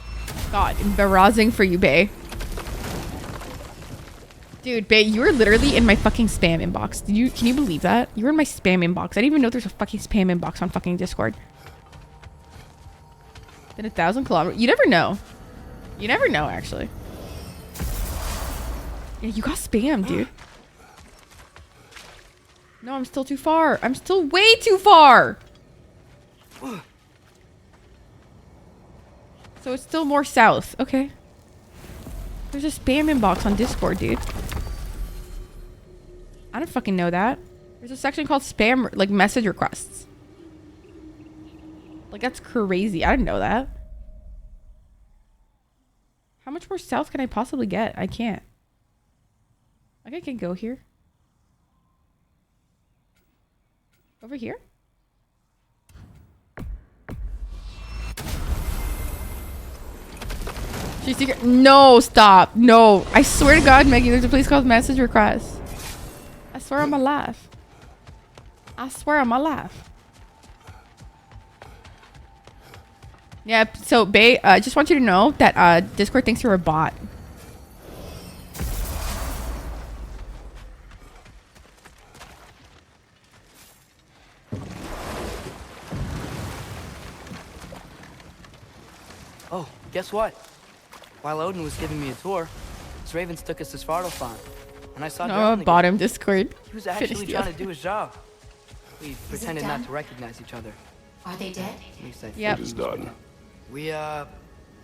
God, embarrassing for you, Bay. Dude, Bay, you were literally in my fucking spam inbox. Can you believe that? You were in my spam inbox. I didn't even know there's a fucking spam inbox on fucking Discord. Then 1,000 kilometers. You never know. You never know, actually. Yeah, you got spam, dude. No, I'm still too far. I'm still way too far. So it's still more south. Okay. There's a spam inbox on Discord, dude. I don't fucking know that. There's a section called spam, like message requests. Like, that's crazy. I didn't know that. How much more south can I possibly get? I can't. Like, I can go here. Over here? She's secret. No, stop. No. I swear to God, Maggie, there's a place called message requests. I swear on my life. I swear on my life. Yeah, so Bay, I just want you to know that Discord thinks you're a bot. Oh, guess what? While Odin was giving me a tour, his ravens took us to Svartalfheim, and I saw Dragon bottom Discord. He was actually trying to do his job. We pretended not to recognize each other. Are they dead? At least I It is done. We,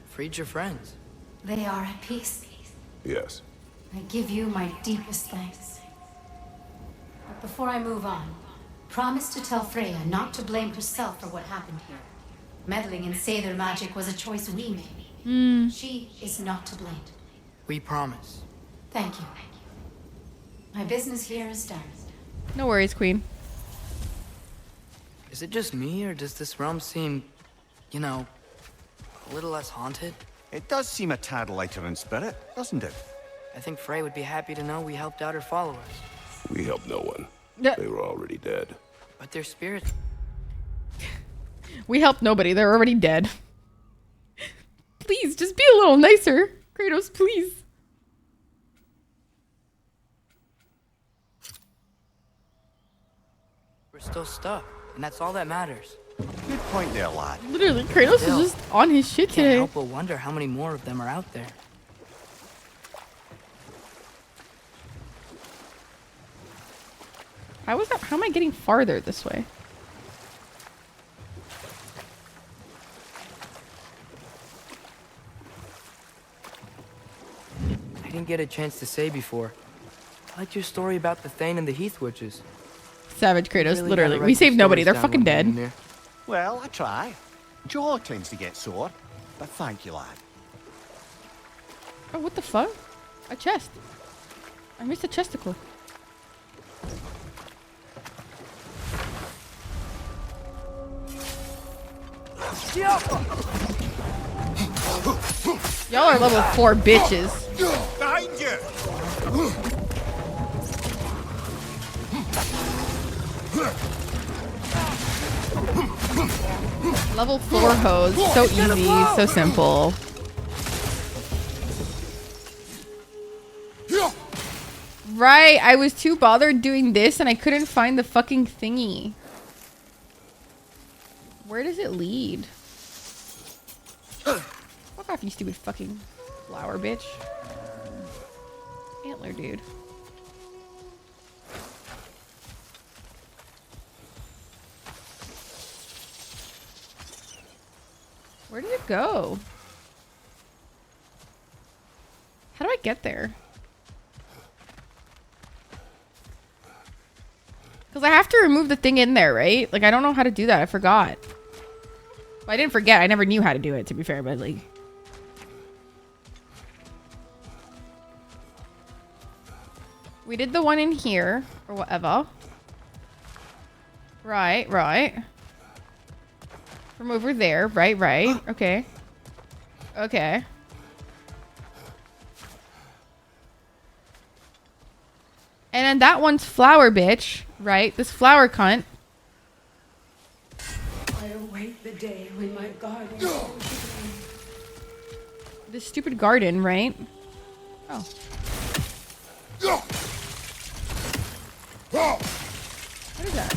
freed your friends. They are at peace. Yes. I give you my deepest thanks. But before I move on, promise to tell Freya not to blame herself for what happened here. Meddling in Seidr magic was a choice we made. She is not to blame. We promise. Thank you. My business here is done. No worries, Queen. Is it just me, or does this realm seem, you know, a little less haunted? It does seem a tad lighter in spirit, doesn't it? I think Frey would be happy to know we helped out her followers. We helped no one. They were already dead. But their spirits... We helped nobody. They're already dead. Please, just be a little nicer. Kratos, please. We're still stuck, and that's all that matters. Good point there, lad. Literally, Kratos is just on his shit Can't today. help but wonder how many more of them are out there. How am I getting farther this way? I didn't get a chance to say before. I liked your story about the Thane and the Heath Witches. Savage Kratos, Really literally. gotta write We some saved nobody. stories They're down fucking one day, dead. Mimir. Well, I try. Jaw tends to get sore, but thank you, lad. Oh, what the fuck? A chest. I missed a chesticle. Y'all are level 4 bitches. Danger! Level 4 hoes. So easy, so simple. Right, I was too bothered doing this and I couldn't find the fucking thingy. Where does it lead? Fuck off, you stupid fucking flower bitch. Antler dude. Where did it go? How do I get there? Because I have to remove the thing in there, right? Like, I don't know how to do that. I forgot. Well, I didn't forget. I never knew how to do it, to be fair, but like... We did the one in here, or whatever. Right, right. From over there. Right, right. Okay. Okay. And then that one's flower, bitch. Right? This flower cunt. I await the day when my garden This stupid garden, right? Oh. What is that?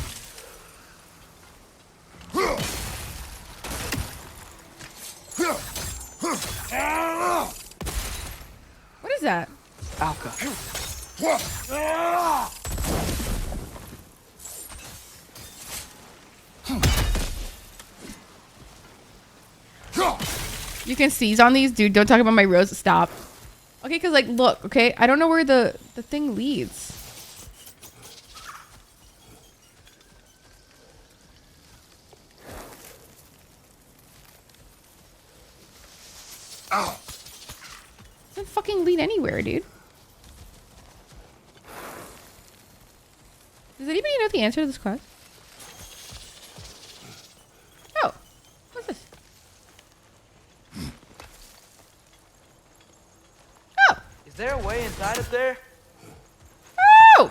What is that? Alka. You can seize on these, dude. Don't talk about my rose. Stop. Okay, because like, look. Okay, I don't know where the thing leads. Oh. Doesn't fucking lead anywhere, dude. Does anybody know the answer to this quest? Oh, what's this? Oh. Is there a way inside up there? Oh!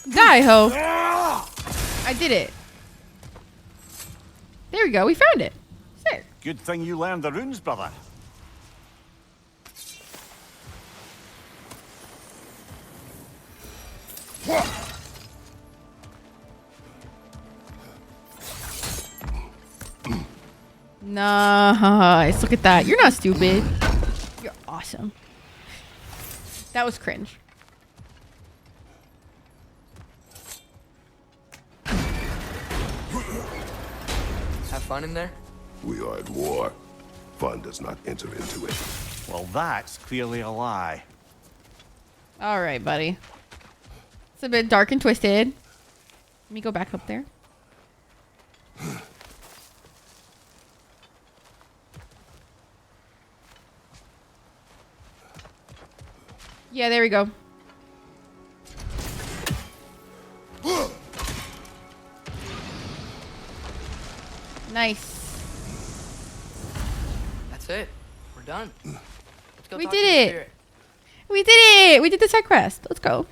Die, ho. I did it. There we go. We found it. Sick. Good thing you learned the runes, brother. Nice. Look at that. You're not stupid. You're awesome. That was cringe. Have fun in there? We are at war. Fun does not enter into it. Well, that's clearly a lie. All right, buddy. It's a bit dark and twisted. Let me go back up there. Yeah, there we go. Nice. That's it. We're done. Let's go We talk to did the it. spirit. We did it. We did the side quest. Let's go.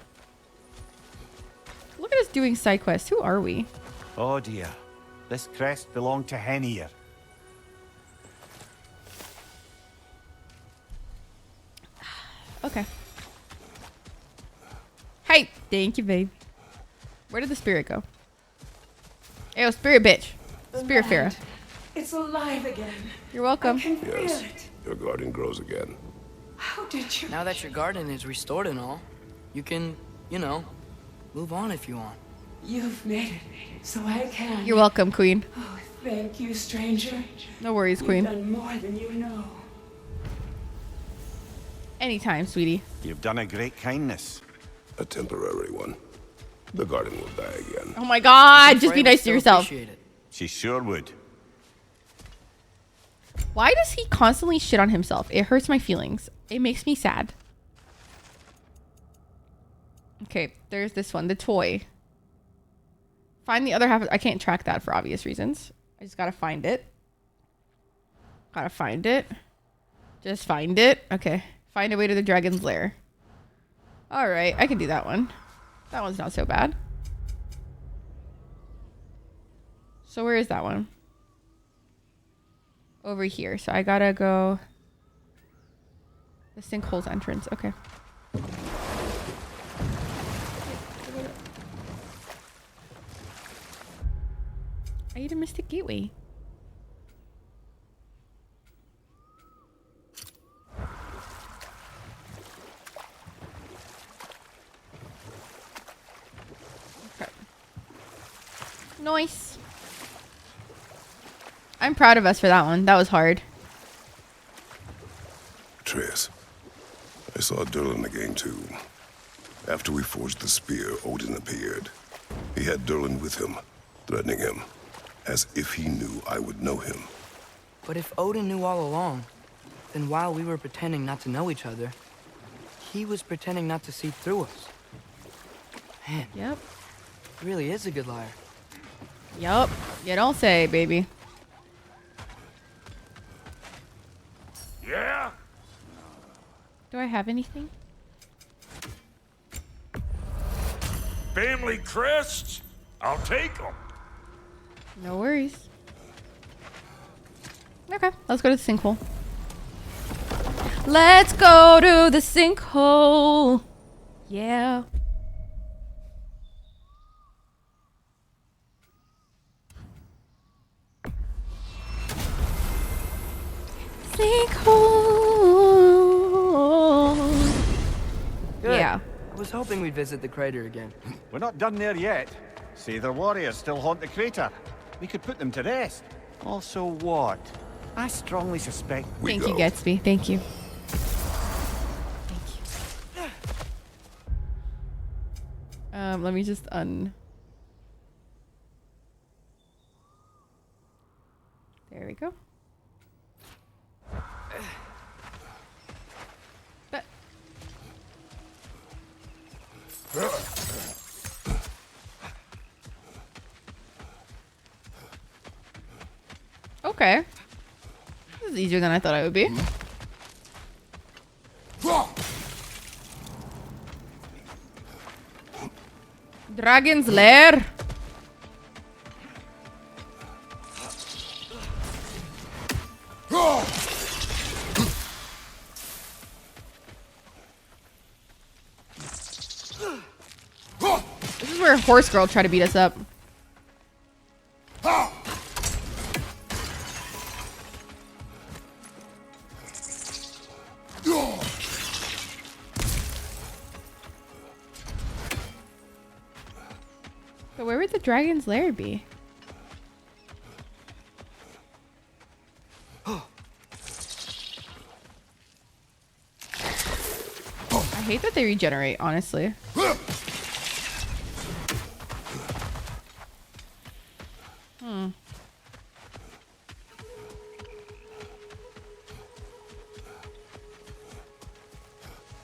Look at us doing side quests. Who are we? Oh dear. This crest belonged to Hennier. Okay. Hey, thank you, babe. Where did the spirit go? Ayo, spirit bitch. Spirit Farah. It's alive again. You're welcome. I can feel Yes, it. your garden grows again. How did you? Now that your garden is restored and all, you can, you know, move on if you want. You've made it, so I can. You're welcome, queen. Oh, thank you, stranger. No worries, You've queen. done more than you know. Anytime, sweetie. You've done a great kindness. A temporary one. The garden will die again. Oh my god, just be Afraid nice we to still yourself. appreciate it. She sure would. Why does he constantly shit on himself? It hurts my feelings. It makes me sad. Okay, there's this one, the toy. Find the other half. I can't track that for obvious reasons. I just gotta find it. Gotta find it. Just find it. Okay. Find a way to the dragon's lair. Alright, I can do that one. That one's not so bad. So where is that one? Over here. So I gotta go... The sinkhole's entrance. Okay. I need a Mystic Gateway. Okay. Nice. I'm proud of us for that one. That was hard. Triss, I saw Durlin again too. After we forged the spear, Odin appeared. He had Durlin with him, threatening him, as if he knew I would know him. But if Odin knew all along, then while we were pretending not to know each other, he was pretending not to see through us. Man. Yep. He really is a good liar. Yup. You don't say, baby. Yeah? Do I have anything? Family crests? I'll take them. No worries. Okay, let's go to the sinkhole. Let's go to the sinkhole. Yeah. Sinkhole. Good. Yeah. I was hoping we'd visit the crater again. We're not done there yet. See, their warriors still haunt the crater. We could put them to rest. Also what? I strongly suspect... Thank you, Gatsby. Thank you. Let me just There we go. But okay. This is easier than I thought it would be. Dragon's Lair. This is where Horse Girl tried to beat us up. So where would the dragon's lair be? I hate that they regenerate, honestly.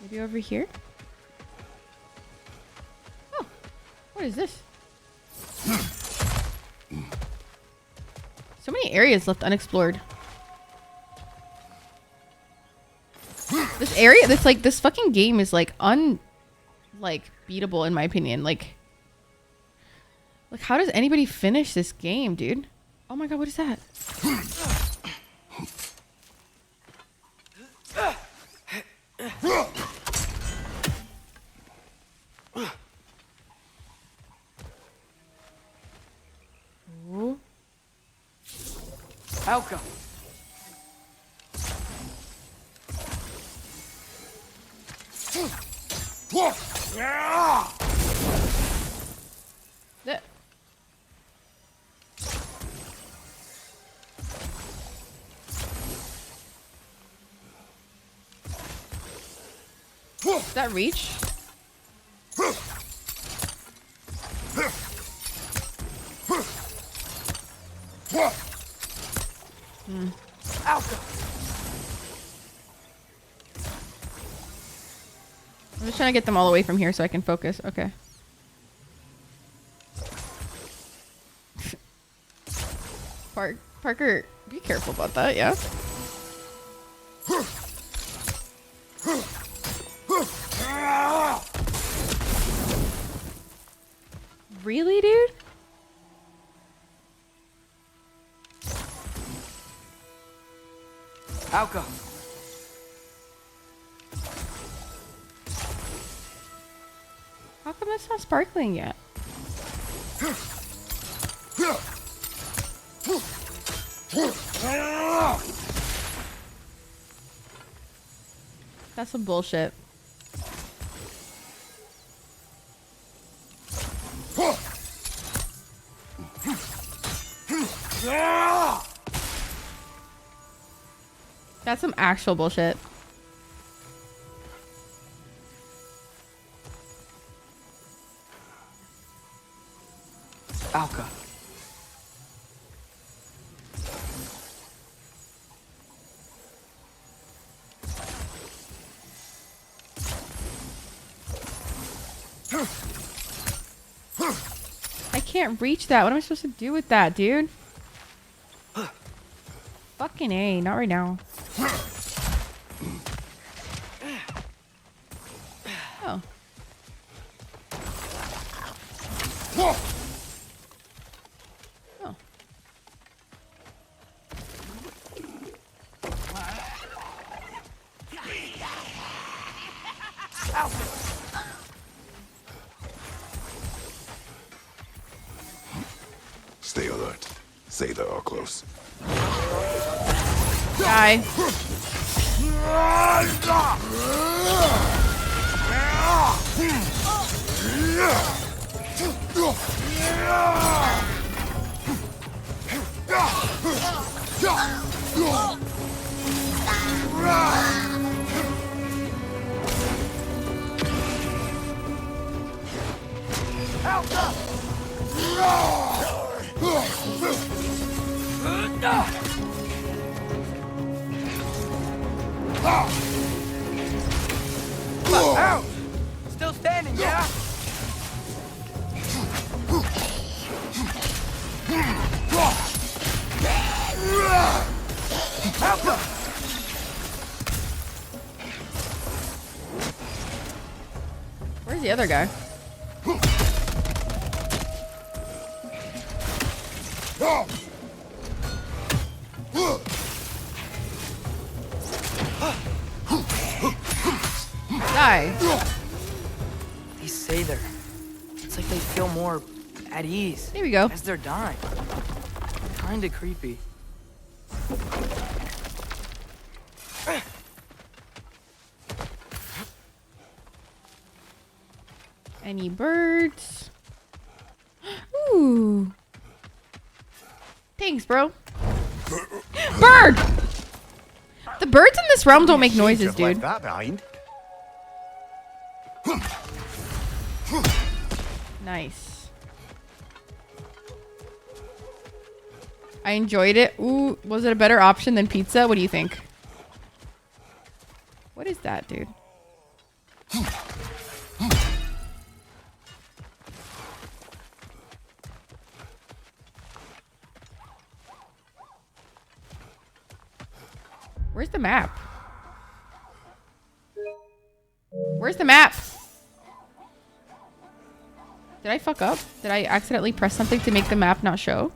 Maybe over here? Oh, what is this? So many areas left unexplored. This area, this fucking game is like beatable in my opinion. Like how does anybody finish this game, dude? Oh my god, what is that? Ooh. Alka. That. Does that reach? Alka. I'm just trying to get them all away from here so I can focus. Okay. Parker, be careful about that, yeah? Really, dude? Alka. How come it's not sparkling yet? That's some bullshit. That's some actual bullshit. Alka. I can't reach that. What am I supposed to do with that, dude? Fucking A, not right now. Oh. Oh. Stay alert. Say they are close. Die. Ouch! Still standing, yeah? Alka! Where's the other guy? Die. These Sather. It's like they feel more at ease. Here we go. As they're dying. Kinda creepy. Any birds? Ooh. Thanks, bro. Bird! The birds in this realm don't make noises, dude. That behind. Nice. I enjoyed it. Ooh, was it a better option than pizza? What do you think? What is that, dude? Where's the map? Where's the map? Did I fuck up? Did I accidentally press something to make the map not show?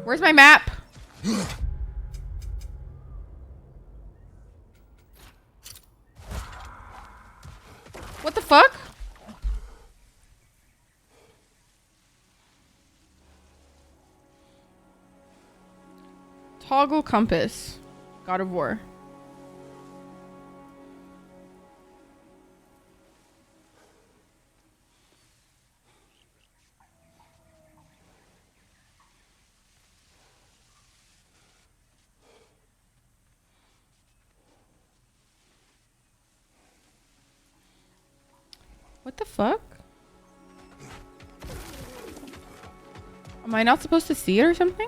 Where's my map? What the fuck? Toggle compass. God of War. What the fuck? Am I not supposed to see it or something?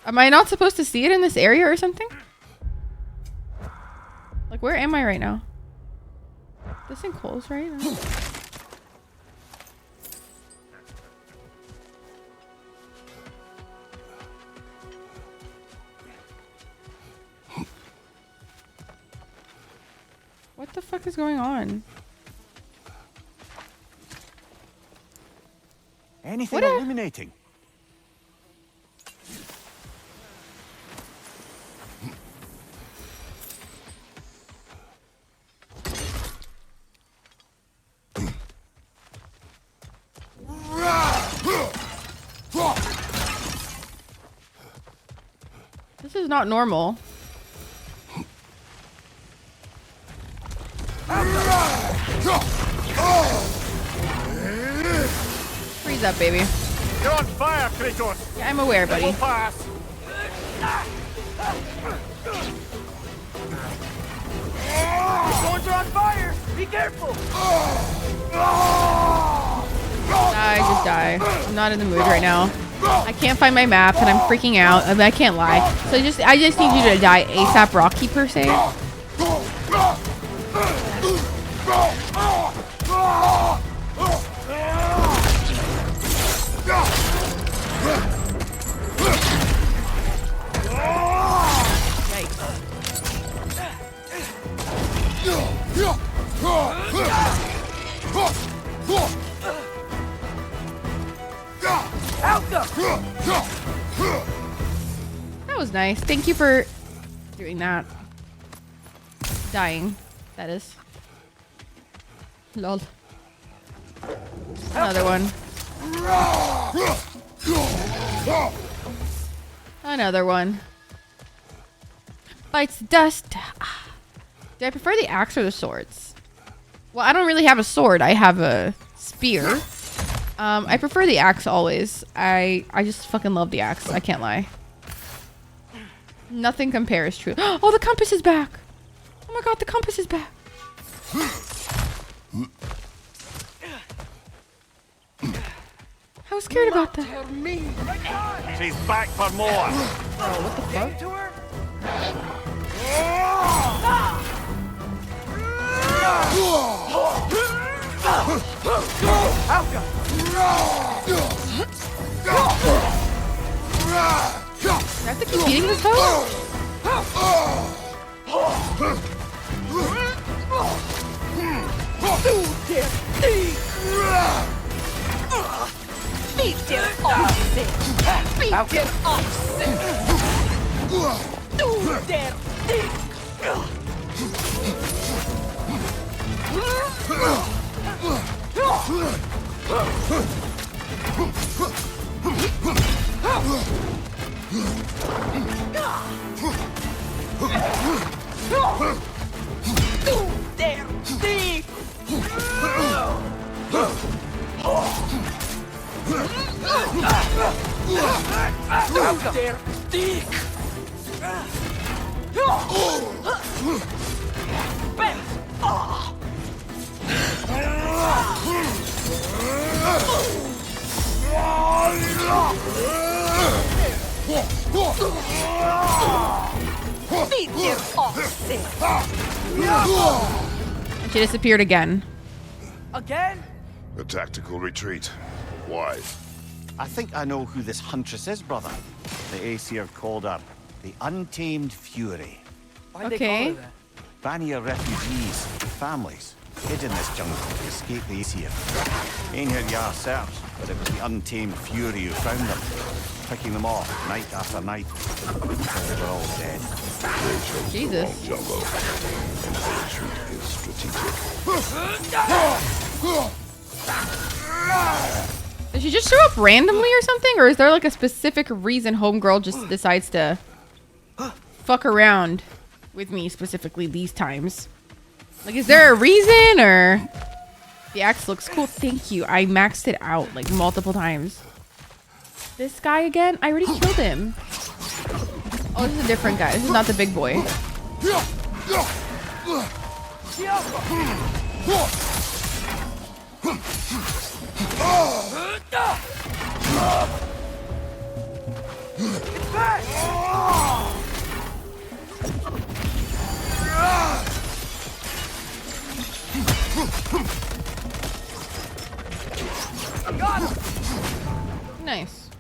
Am I not supposed to see it in this area or something? Like, where am I right now? This in Coles, right? What the fuck is going on? Anything What illuminating? This is not normal. Freeze Ease up, baby. You're on fire, Kratos. Yeah, I'm aware, buddy. We'll pass. Stones are on fire! Be careful! Die, just die. I'm not in the mood right now. I can't find my map and I'm freaking out. I mean, I can't lie. So I just need you to die ASAP Rocky per se. That was nice. Thank you for doing that. Dying, that is. Lol. Another one. Another one. Bites the dust. Do I prefer the axe or the swords? Well, I don't really have a sword. I have a spear. I prefer the axe always. I just fucking love the axe. I can't lie. Nothing compares true. Oh, the compass is back. Oh my god, the compass is back. I was scared about that. She's back for more. Bro, what the fuck? Do I have to keep beating this hoe? Beat dir Ochse! Beat dir Ochse! Du der Dick! Du der Dick! Der Dick! She disappeared again. Again? A tactical retreat. Why? I think I know who this huntress is, brother. The Aesir called her the Untamed Fury. Why'd they call her that? Vanir refugees, families, hid in this jungle to escape the Aesir. Ain't heard your search, but it was the Untamed Fury who found them, picking them off night after night until they were all dead. They chose Jesus. the wrong jungle, and the retreat is strategic. Did she just show up randomly or something? Or is there like a specific reason Homegirl just decides to fuck around with me specifically these times? Like, is there a reason or... The axe looks cool. Thank you. I maxed it out like multiple times. This guy again? I already killed him. Oh, this is a different guy. This is not the big boy. Nice.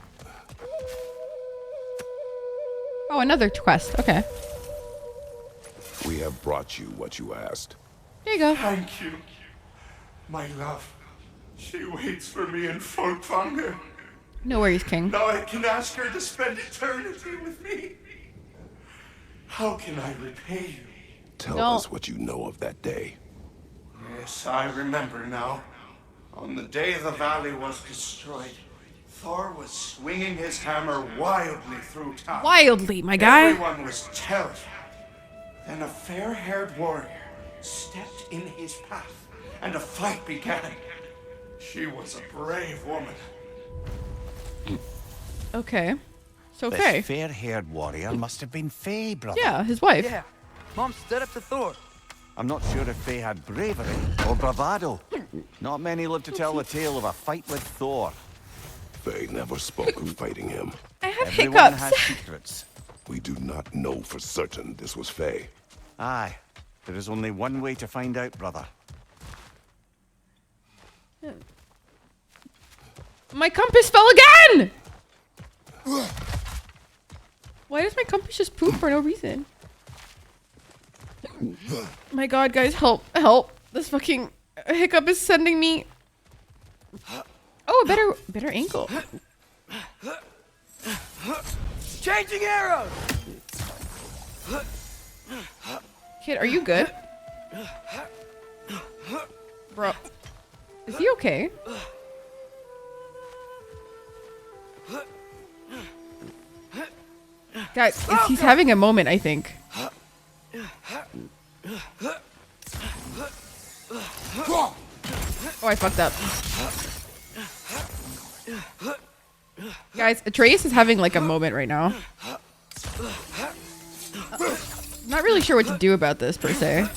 Oh, another quest. Okay. We have brought you what you asked. There you go. Thank you, my love. She waits for me in Folkvanger. No worries, King. Now I can ask her to spend eternity with me. How can I repay you? Tell us what you know of that day. Yes, I remember now. On the day the valley was destroyed, Thor was swinging his hammer wildly through town. Wildly, my guy. Everyone was terrified. Then a fair-haired warrior stepped in his path, and a fight began. She was a brave woman, Okay. So This Faye. fair-haired warrior must have been Faye, brother. Yeah, his wife. Yeah. Mom stood up to Thor. I'm not sure if Faye had bravery or bravado. Not many live to tell the tale of a fight with Thor. Faye never spoke of fighting him. I have Everyone hiccups. has secrets. We do not know for certain this was Faye. Aye. There is only one way to find out, brother. My compass fell again! Why does my compass just poop for no reason? My god, guys, help, help. This fucking hiccup is sending me... Oh, a better ankle. Changing arrows! Kid, are you good? Bro. Is he okay? Guys, he's having a moment, I think. Oh, I fucked up. Guys, Atreus is having like a moment right now. Not really sure what to do about this, per se.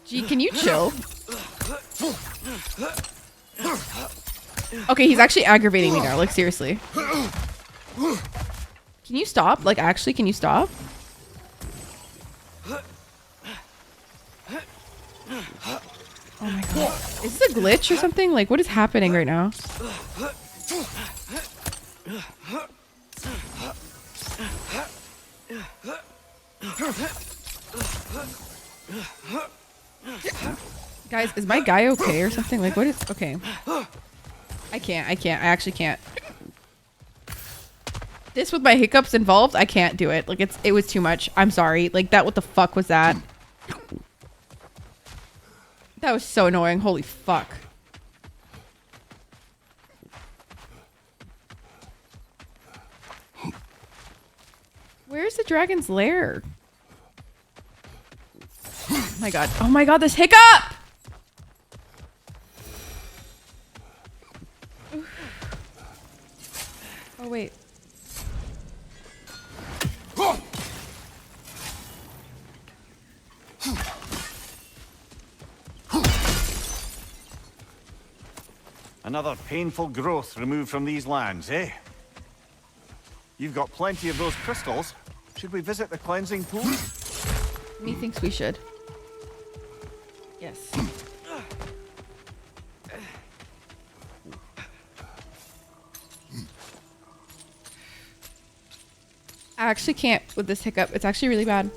Gee, can you chill? Okay, he's actually aggravating me now, like seriously. Can you stop? Like actually, can you stop? Oh my god. Is this a glitch or something? Like what is happening right now? Guys, is my guy okay or something? Like what is okay. I can't. I actually can't. This with my hiccups involved, I can't do it. Like it was too much. I'm sorry. Like that what the fuck was that? That was so annoying. Holy fuck. Where's the dragon's lair? Oh my god. Oh my god, this hiccup! Oh wait. Another painful growth removed from these lands, eh? You've got plenty of those crystals. Should we visit the cleansing pool? Methinks we should. Yes. I actually can't with this hiccup. It's actually really bad.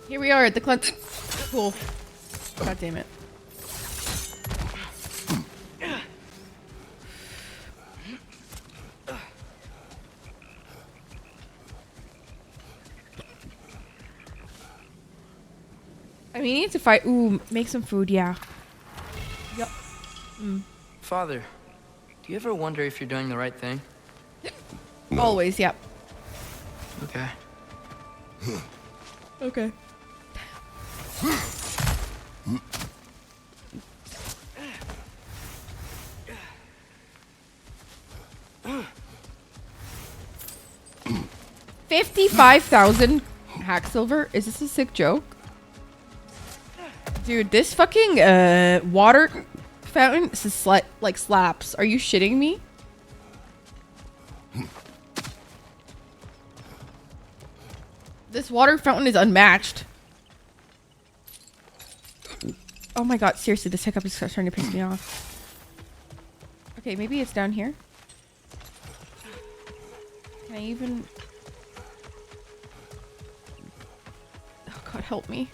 Here we are at the cleanse pool. God damn it. I mean, he needs to fight. Ooh, make some food, yeah. Yup. Father, do you ever wonder if you're doing the right thing? No. Always, yep. Okay. Okay. $55,000 hack silver? Is this a sick joke? Dude, this fucking water fountain is like slaps. Are you shitting me? This water fountain is unmatched. Oh my god, seriously, this hiccup is starting to piss me off. Okay, maybe it's down here. Can I even... Oh god, help me.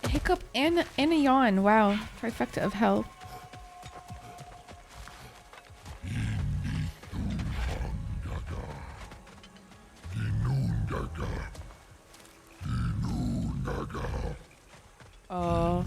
A hiccup and a yawn. Wow, trifecta of hell. Oh. Oh.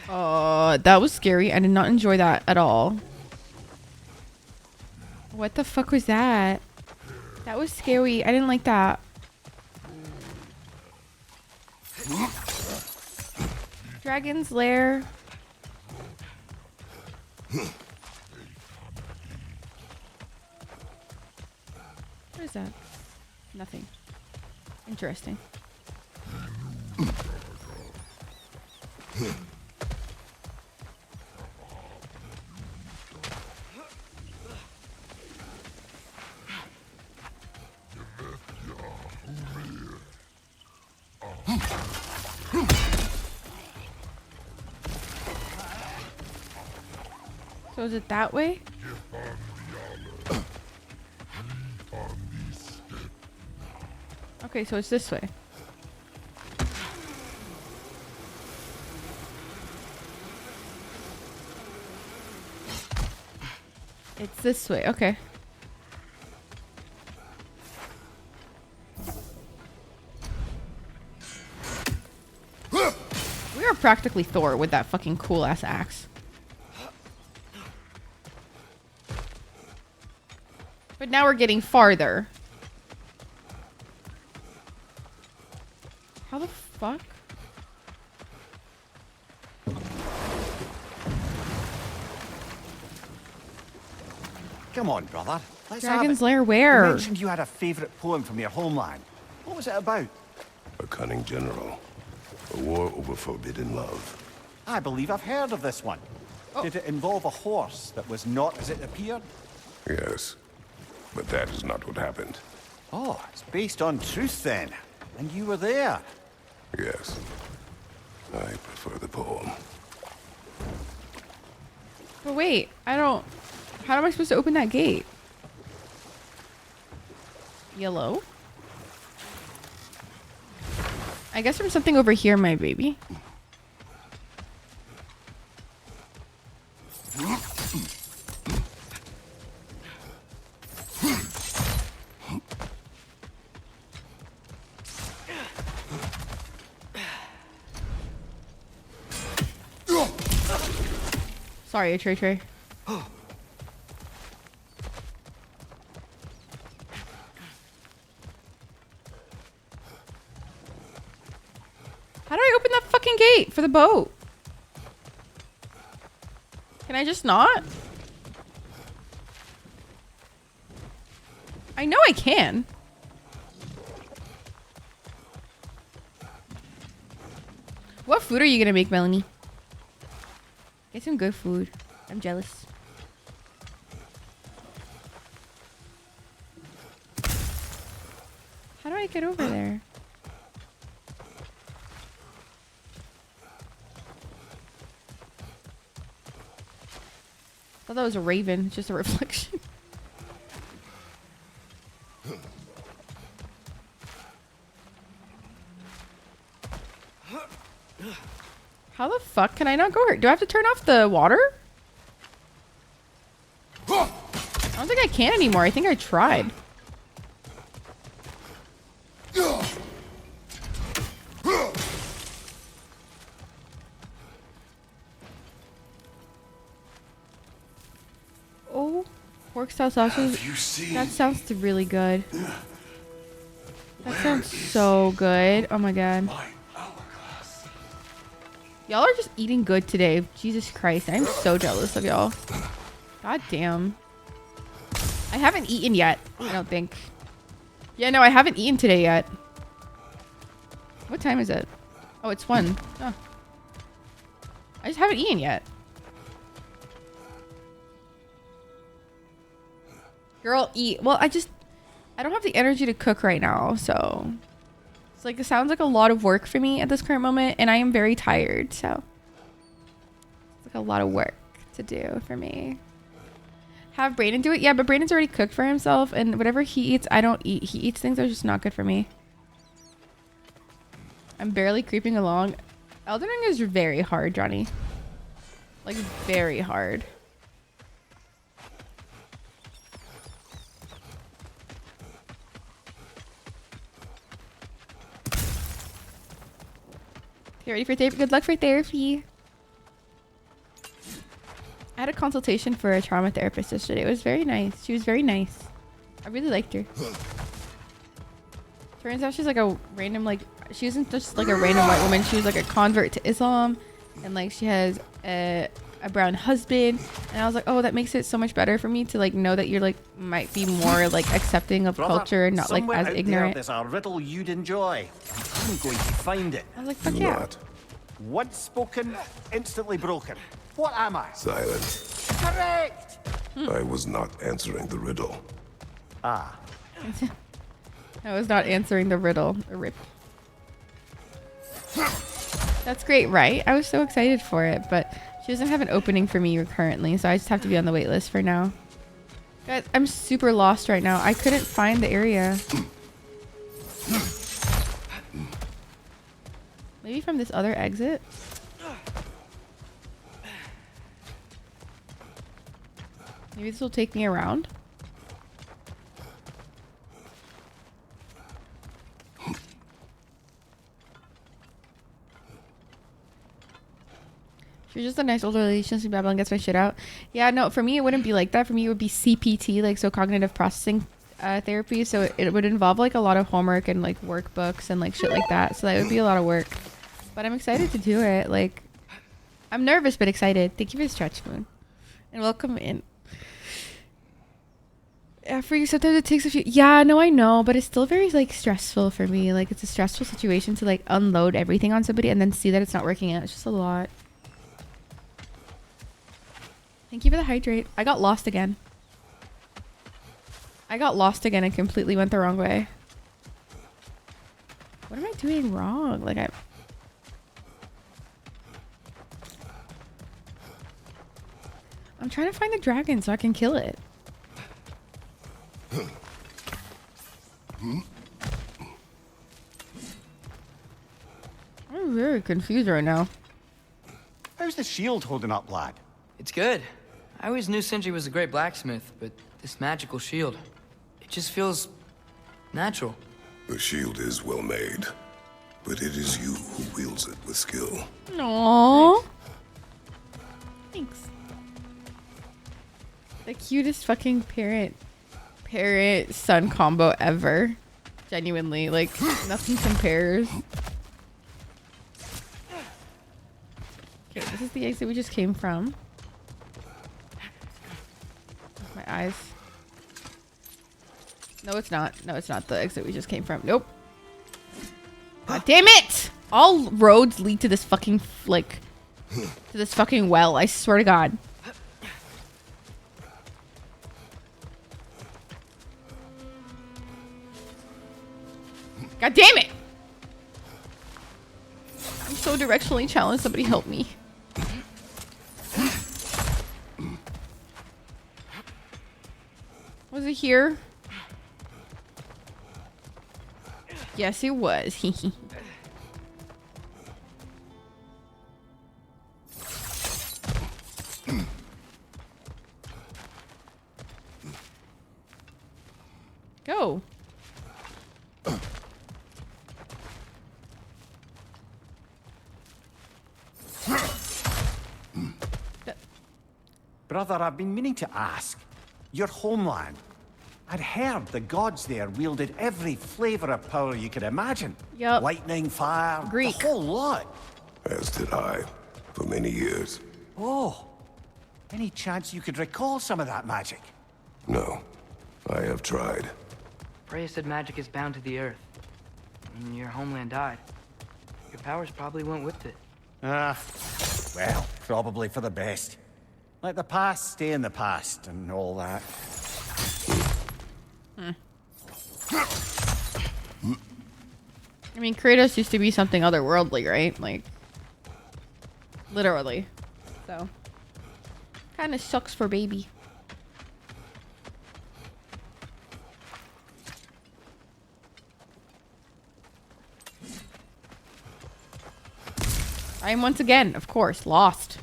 Oh, that was scary. I did not enjoy that at all. What the fuck was that? That was scary. I didn't like that. Dragon's Lair. What is that? Nothing. Interesting. So is it that way? Okay, so it's this way. It's this way. Okay. We are practically Thor with that fucking cool ass axe. But now we're getting farther. How the fuck? Come on, brother. Let's Dragon's have it. Lair where? You mentioned you had a favourite poem from your homeland. What was it about? A cunning general. A war over forbidden love. I believe I've heard of this one. Oh. Did it involve a horse that was not as it appeared? Yes. But that is not what happened. Oh, it's based on truth then. And you were there. Yes. I prefer the poem. But wait, I don't... How am I supposed to open that gate? Yellow? I guess from something over here, my baby. Sorry, Trey. How do I open that fucking gate for the boat? Can I just not? I know I can. What food are you gonna make, Melanie? Get some good food. I'm jealous. How do I get over there? I thought that was a raven. It's just a reflection. How the fuck can I not go here? Do I have to turn off the water? I don't think I can anymore. I think I tried. Oh, pork style sausage. That sounds really good. That sounds so good. Oh my god. Y'all are just eating good today. Jesus Christ. I'm so jealous of y'all. God damn. I haven't eaten yet. I don't think. Yeah, no, I haven't eaten today yet. What time is it? Oh, it's 1. Oh. I just haven't eaten yet. Girl, eat. Well, I don't have the energy to cook right now, so it's like it sounds like a lot of work for me at this current moment, and I am very tired, so it's like a lot of work to do for me. Have Brayden do it? Yeah, but Brayden's already cooked for himself, and whatever he eats, I don't eat. He eats things that are just not good for me. I'm barely creeping along. Elden Ring is very hard, Johnny. Like, very hard. You ready for therapy? Good luck for therapy. I had a consultation for a trauma therapist yesterday. It was very nice. She was very nice. I really liked her. Turns out she's like a random, like, she isn't just like a random white woman. She was like a convert to Islam. And like she has a brown husband. And I was like, oh, that makes it so much better for me to like know that you're like, might be more like accepting of Brother, culture and not like somewhere as out ignorant. There's a riddle you'd enjoy. I'm going to find it. I was like, fuck yeah. Once spoken, instantly broken. What am I? Silence. Correct! I was not answering the riddle. Ah. I was not answering the riddle. Rip. That's great, right? I was so excited for it, but she doesn't have an opening for me currently, so I just have to be on the wait list for now. Guys, I'm super lost right now. I couldn't find the area. Maybe from this other exit? Maybe this will take me around? She's just a nice older lady. She doesn't babble and gets my shit out. Yeah, no, for me, it wouldn't be like that. For me, it would be CPT, like, so cognitive processing therapy. So it would involve, like, a lot of homework and, like, workbooks and, like, shit like that. So that would be a lot of work. But I'm excited to do it. Like, I'm nervous, but excited. Thank you for the stretch, Moon. And welcome in. Yeah, for you, sometimes it takes a few... Yeah, no, I know. But it's still very, like, stressful for me. Like, it's a stressful situation to, like, unload everything on somebody and then see that it's not working out. It's just a lot. Thank you for the hydrate. I got lost again. I got lost again and completely went the wrong way. What am I doing wrong? Like, I'm trying to find the dragon so I can kill it. I'm very confused right now. How's the shield holding up, lad? It's good. I always knew Sindri was a great blacksmith, but this magical shield, it just feels natural. The shield is well made, but it is you who wields it with skill. Aww. Thanks. The cutest fucking parent-son combo ever. Genuinely, like, nothing compares. Okay, this is the exit we just came from. My eyes. No, it's not. No, it's not the exit we just came from. Nope. God damn it! All roads lead to this fucking, like, to this fucking well. I swear to God. God damn it! I'm so directionally challenged. Somebody help me. Was it here? Yes, it was. Go. Brother, I've been meaning to ask. Your homeland. I'd heard the gods there wielded every flavor of power you could imagine. Yep. Lightning, fire, Greek. the whole lot. As did I, for many years. Oh, any chance you could recall some of that magic? No, I have tried. Freya said magic is bound to the earth. When your homeland died, your powers probably went with it. Well, probably for the best. Let the past stay in the past and all that. I mean, Kratos used to be something otherworldly, right? Like, literally. So, kind of sucks for baby. I am once again, of course, lost.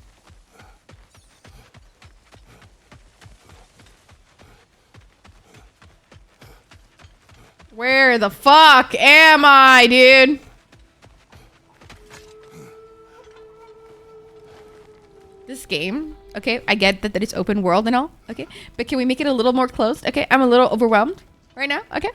Where the fuck am I, dude? This game, okay, I get that it's open world and all, okay, but can we make it a little more closed? Okay, I'm a little overwhelmed right now, okay?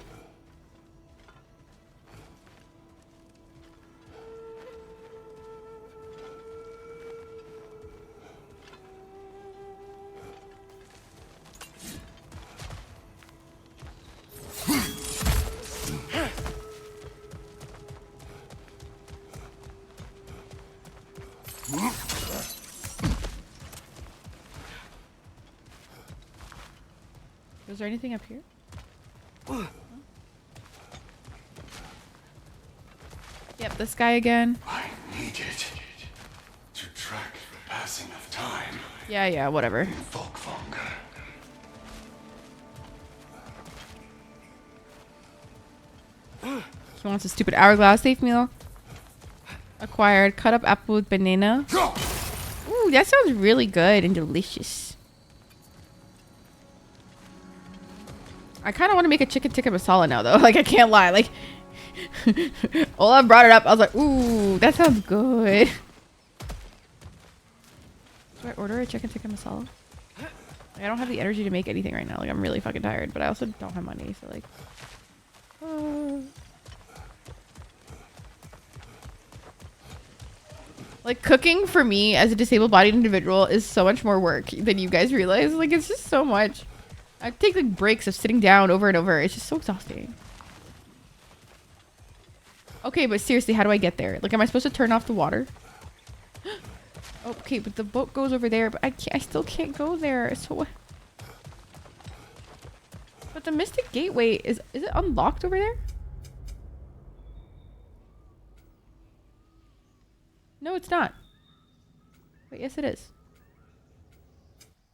Was there anything up here? Yep, this guy again. I needed to track the passing of time. Yeah, whatever. He wants a stupid hourglass. Safe meal. Acquired. Cut up apple with banana. Ooh, that sounds really good and delicious. I kind of want to make a chicken tikka masala now, though. Like, I can't lie. Like, Olaf brought it up. I was like, ooh, that sounds good. Do I order a chicken tikka masala? Like, I don't have the energy to make anything right now. Like, I'm really fucking tired, but I also don't have money, so like... Like, cooking for me as a disabled-bodied individual is so much more work than you guys realize. Like, it's just so much. I take like breaks of sitting down over and over. It's just so exhausting. Okay, but seriously, how do I get there? Like, am I supposed to turn off the water? Okay, but the boat goes over there, but I still can't go there. So what? But the Mystic Gateway, is it unlocked over there? No, it's not. Wait, yes it is.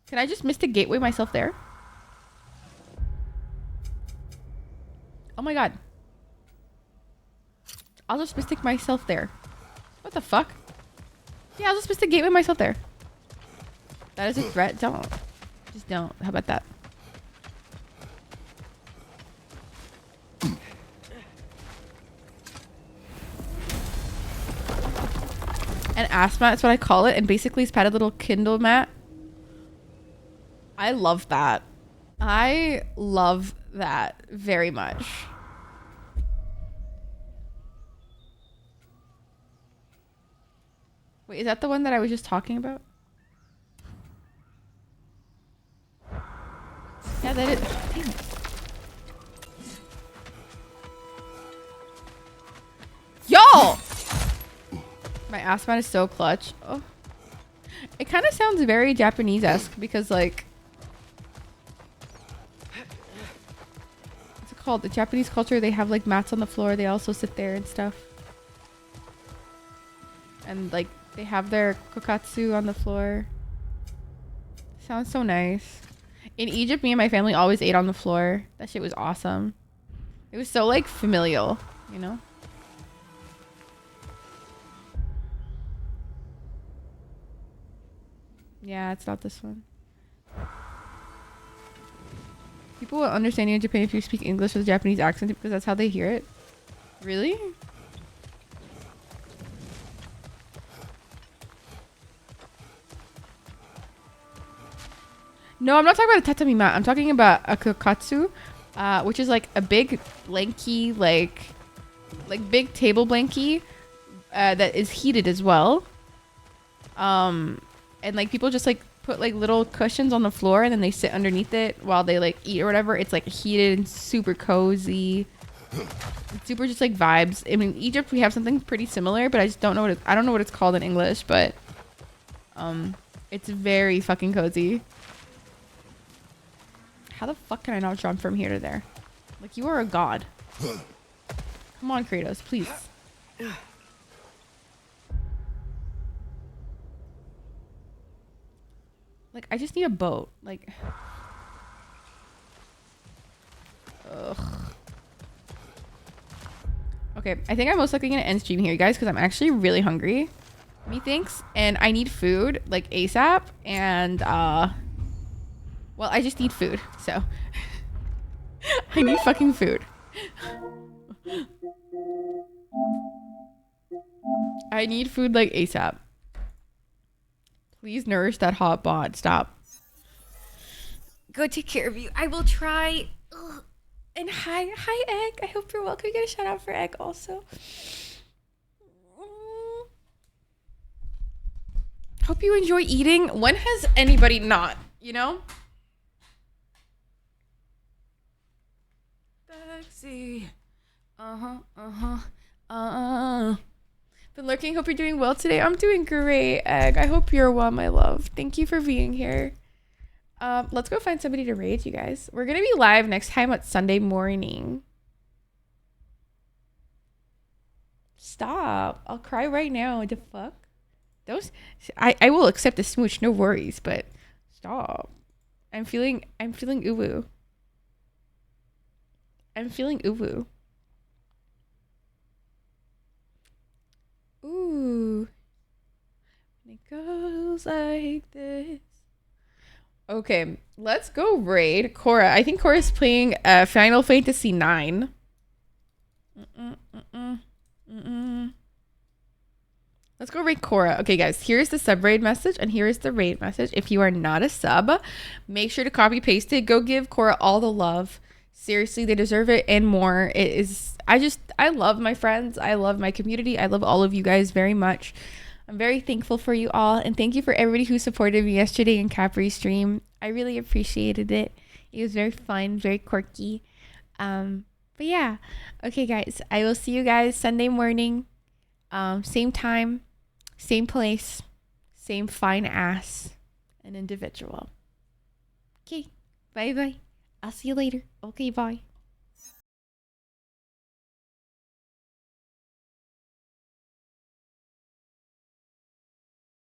Can I just Mystic Gateway myself there? Oh my god. I'll just Mystic myself there. What the fuck? Yeah, I'll just Mystic Gateway myself there. That is a threat. Don't. Just don't. How about that? An ass mat is what I call it, and basically it's padded little Kindle mat. I love that. I love that very much. Wait, is that the one that I was just talking about? Yeah, that is. Damn it. Y'all! My ass mat is so clutch. Oh. It kind of sounds very Japanese-esque because, like, what's it called? The Japanese culture, they have like mats on the floor. They also sit there and stuff. And like they have their kokatsu on the floor. Sounds so nice. In Egypt, me and my family always ate on the floor. That shit was awesome. It was so like familial, you know? Yeah, it's not this one. People will understand you in Japan if you speak English with a Japanese accent because that's how they hear it. Really? No, I'm not talking about a tatami mat. I'm talking about a kokatsu, which is like a big, lanky, like big table blankie that is heated as well. And like people just like put like little cushions on the floor and then they sit underneath it while they like eat or whatever. It's like heated and super cozy. It's super just like vibes. I mean, Egypt we have something pretty similar, but I just don't know what I don't know what it's called in English, but it's very fucking cozy. How the fuck can I not jump from here to there? Like, you are a god. Come on, Kratos, please. Like, I just need a boat. Like, ugh. Okay, I think I'm most likely gonna end stream here, you guys, because I'm actually really hungry. Methinks, and I need food like ASAP, and well, I just need food, so I need fucking food. I need food like ASAP. Please nourish that hot bod. Stop. Go take care of you. I will try. Ugh. And hi, Egg. I hope you're well. Can we get a shout out for Egg also? Hope you enjoy eating. When has anybody not, you know? Taxi. Been lurking. Hope you're doing well today. I'm doing great, Egg. I hope you're well, my love. Thank you for being here. Let's go find somebody to raid, you guys. We're gonna be live next time at Sunday morning. Stop. I'll cry right now. What the fuck? Those I will accept a smooch, no worries, but stop. I'm feeling uwu. I'm feeling uwu. Ooh. And it goes like this. Okay, let's go raid Cora. I think Cora's playing Final Fantasy 9. Let's go raid Cora. Okay, guys, here's the sub raid message and here is the raid message. If you are not a sub, make sure to copy paste it. Go give Cora all the love. Seriously, they deserve it and more. It is, I love my friends. I love my community. I love all of you guys very much. I'm very thankful for you all, and thank you for everybody who supported me yesterday in Capri's stream. I really appreciated it. It was very fun, very quirky. But yeah, okay, guys, I will see you guys Sunday morning, same time, same place, same fine ass, an individual. Okay, bye bye. I'll see you later. Okay, bye.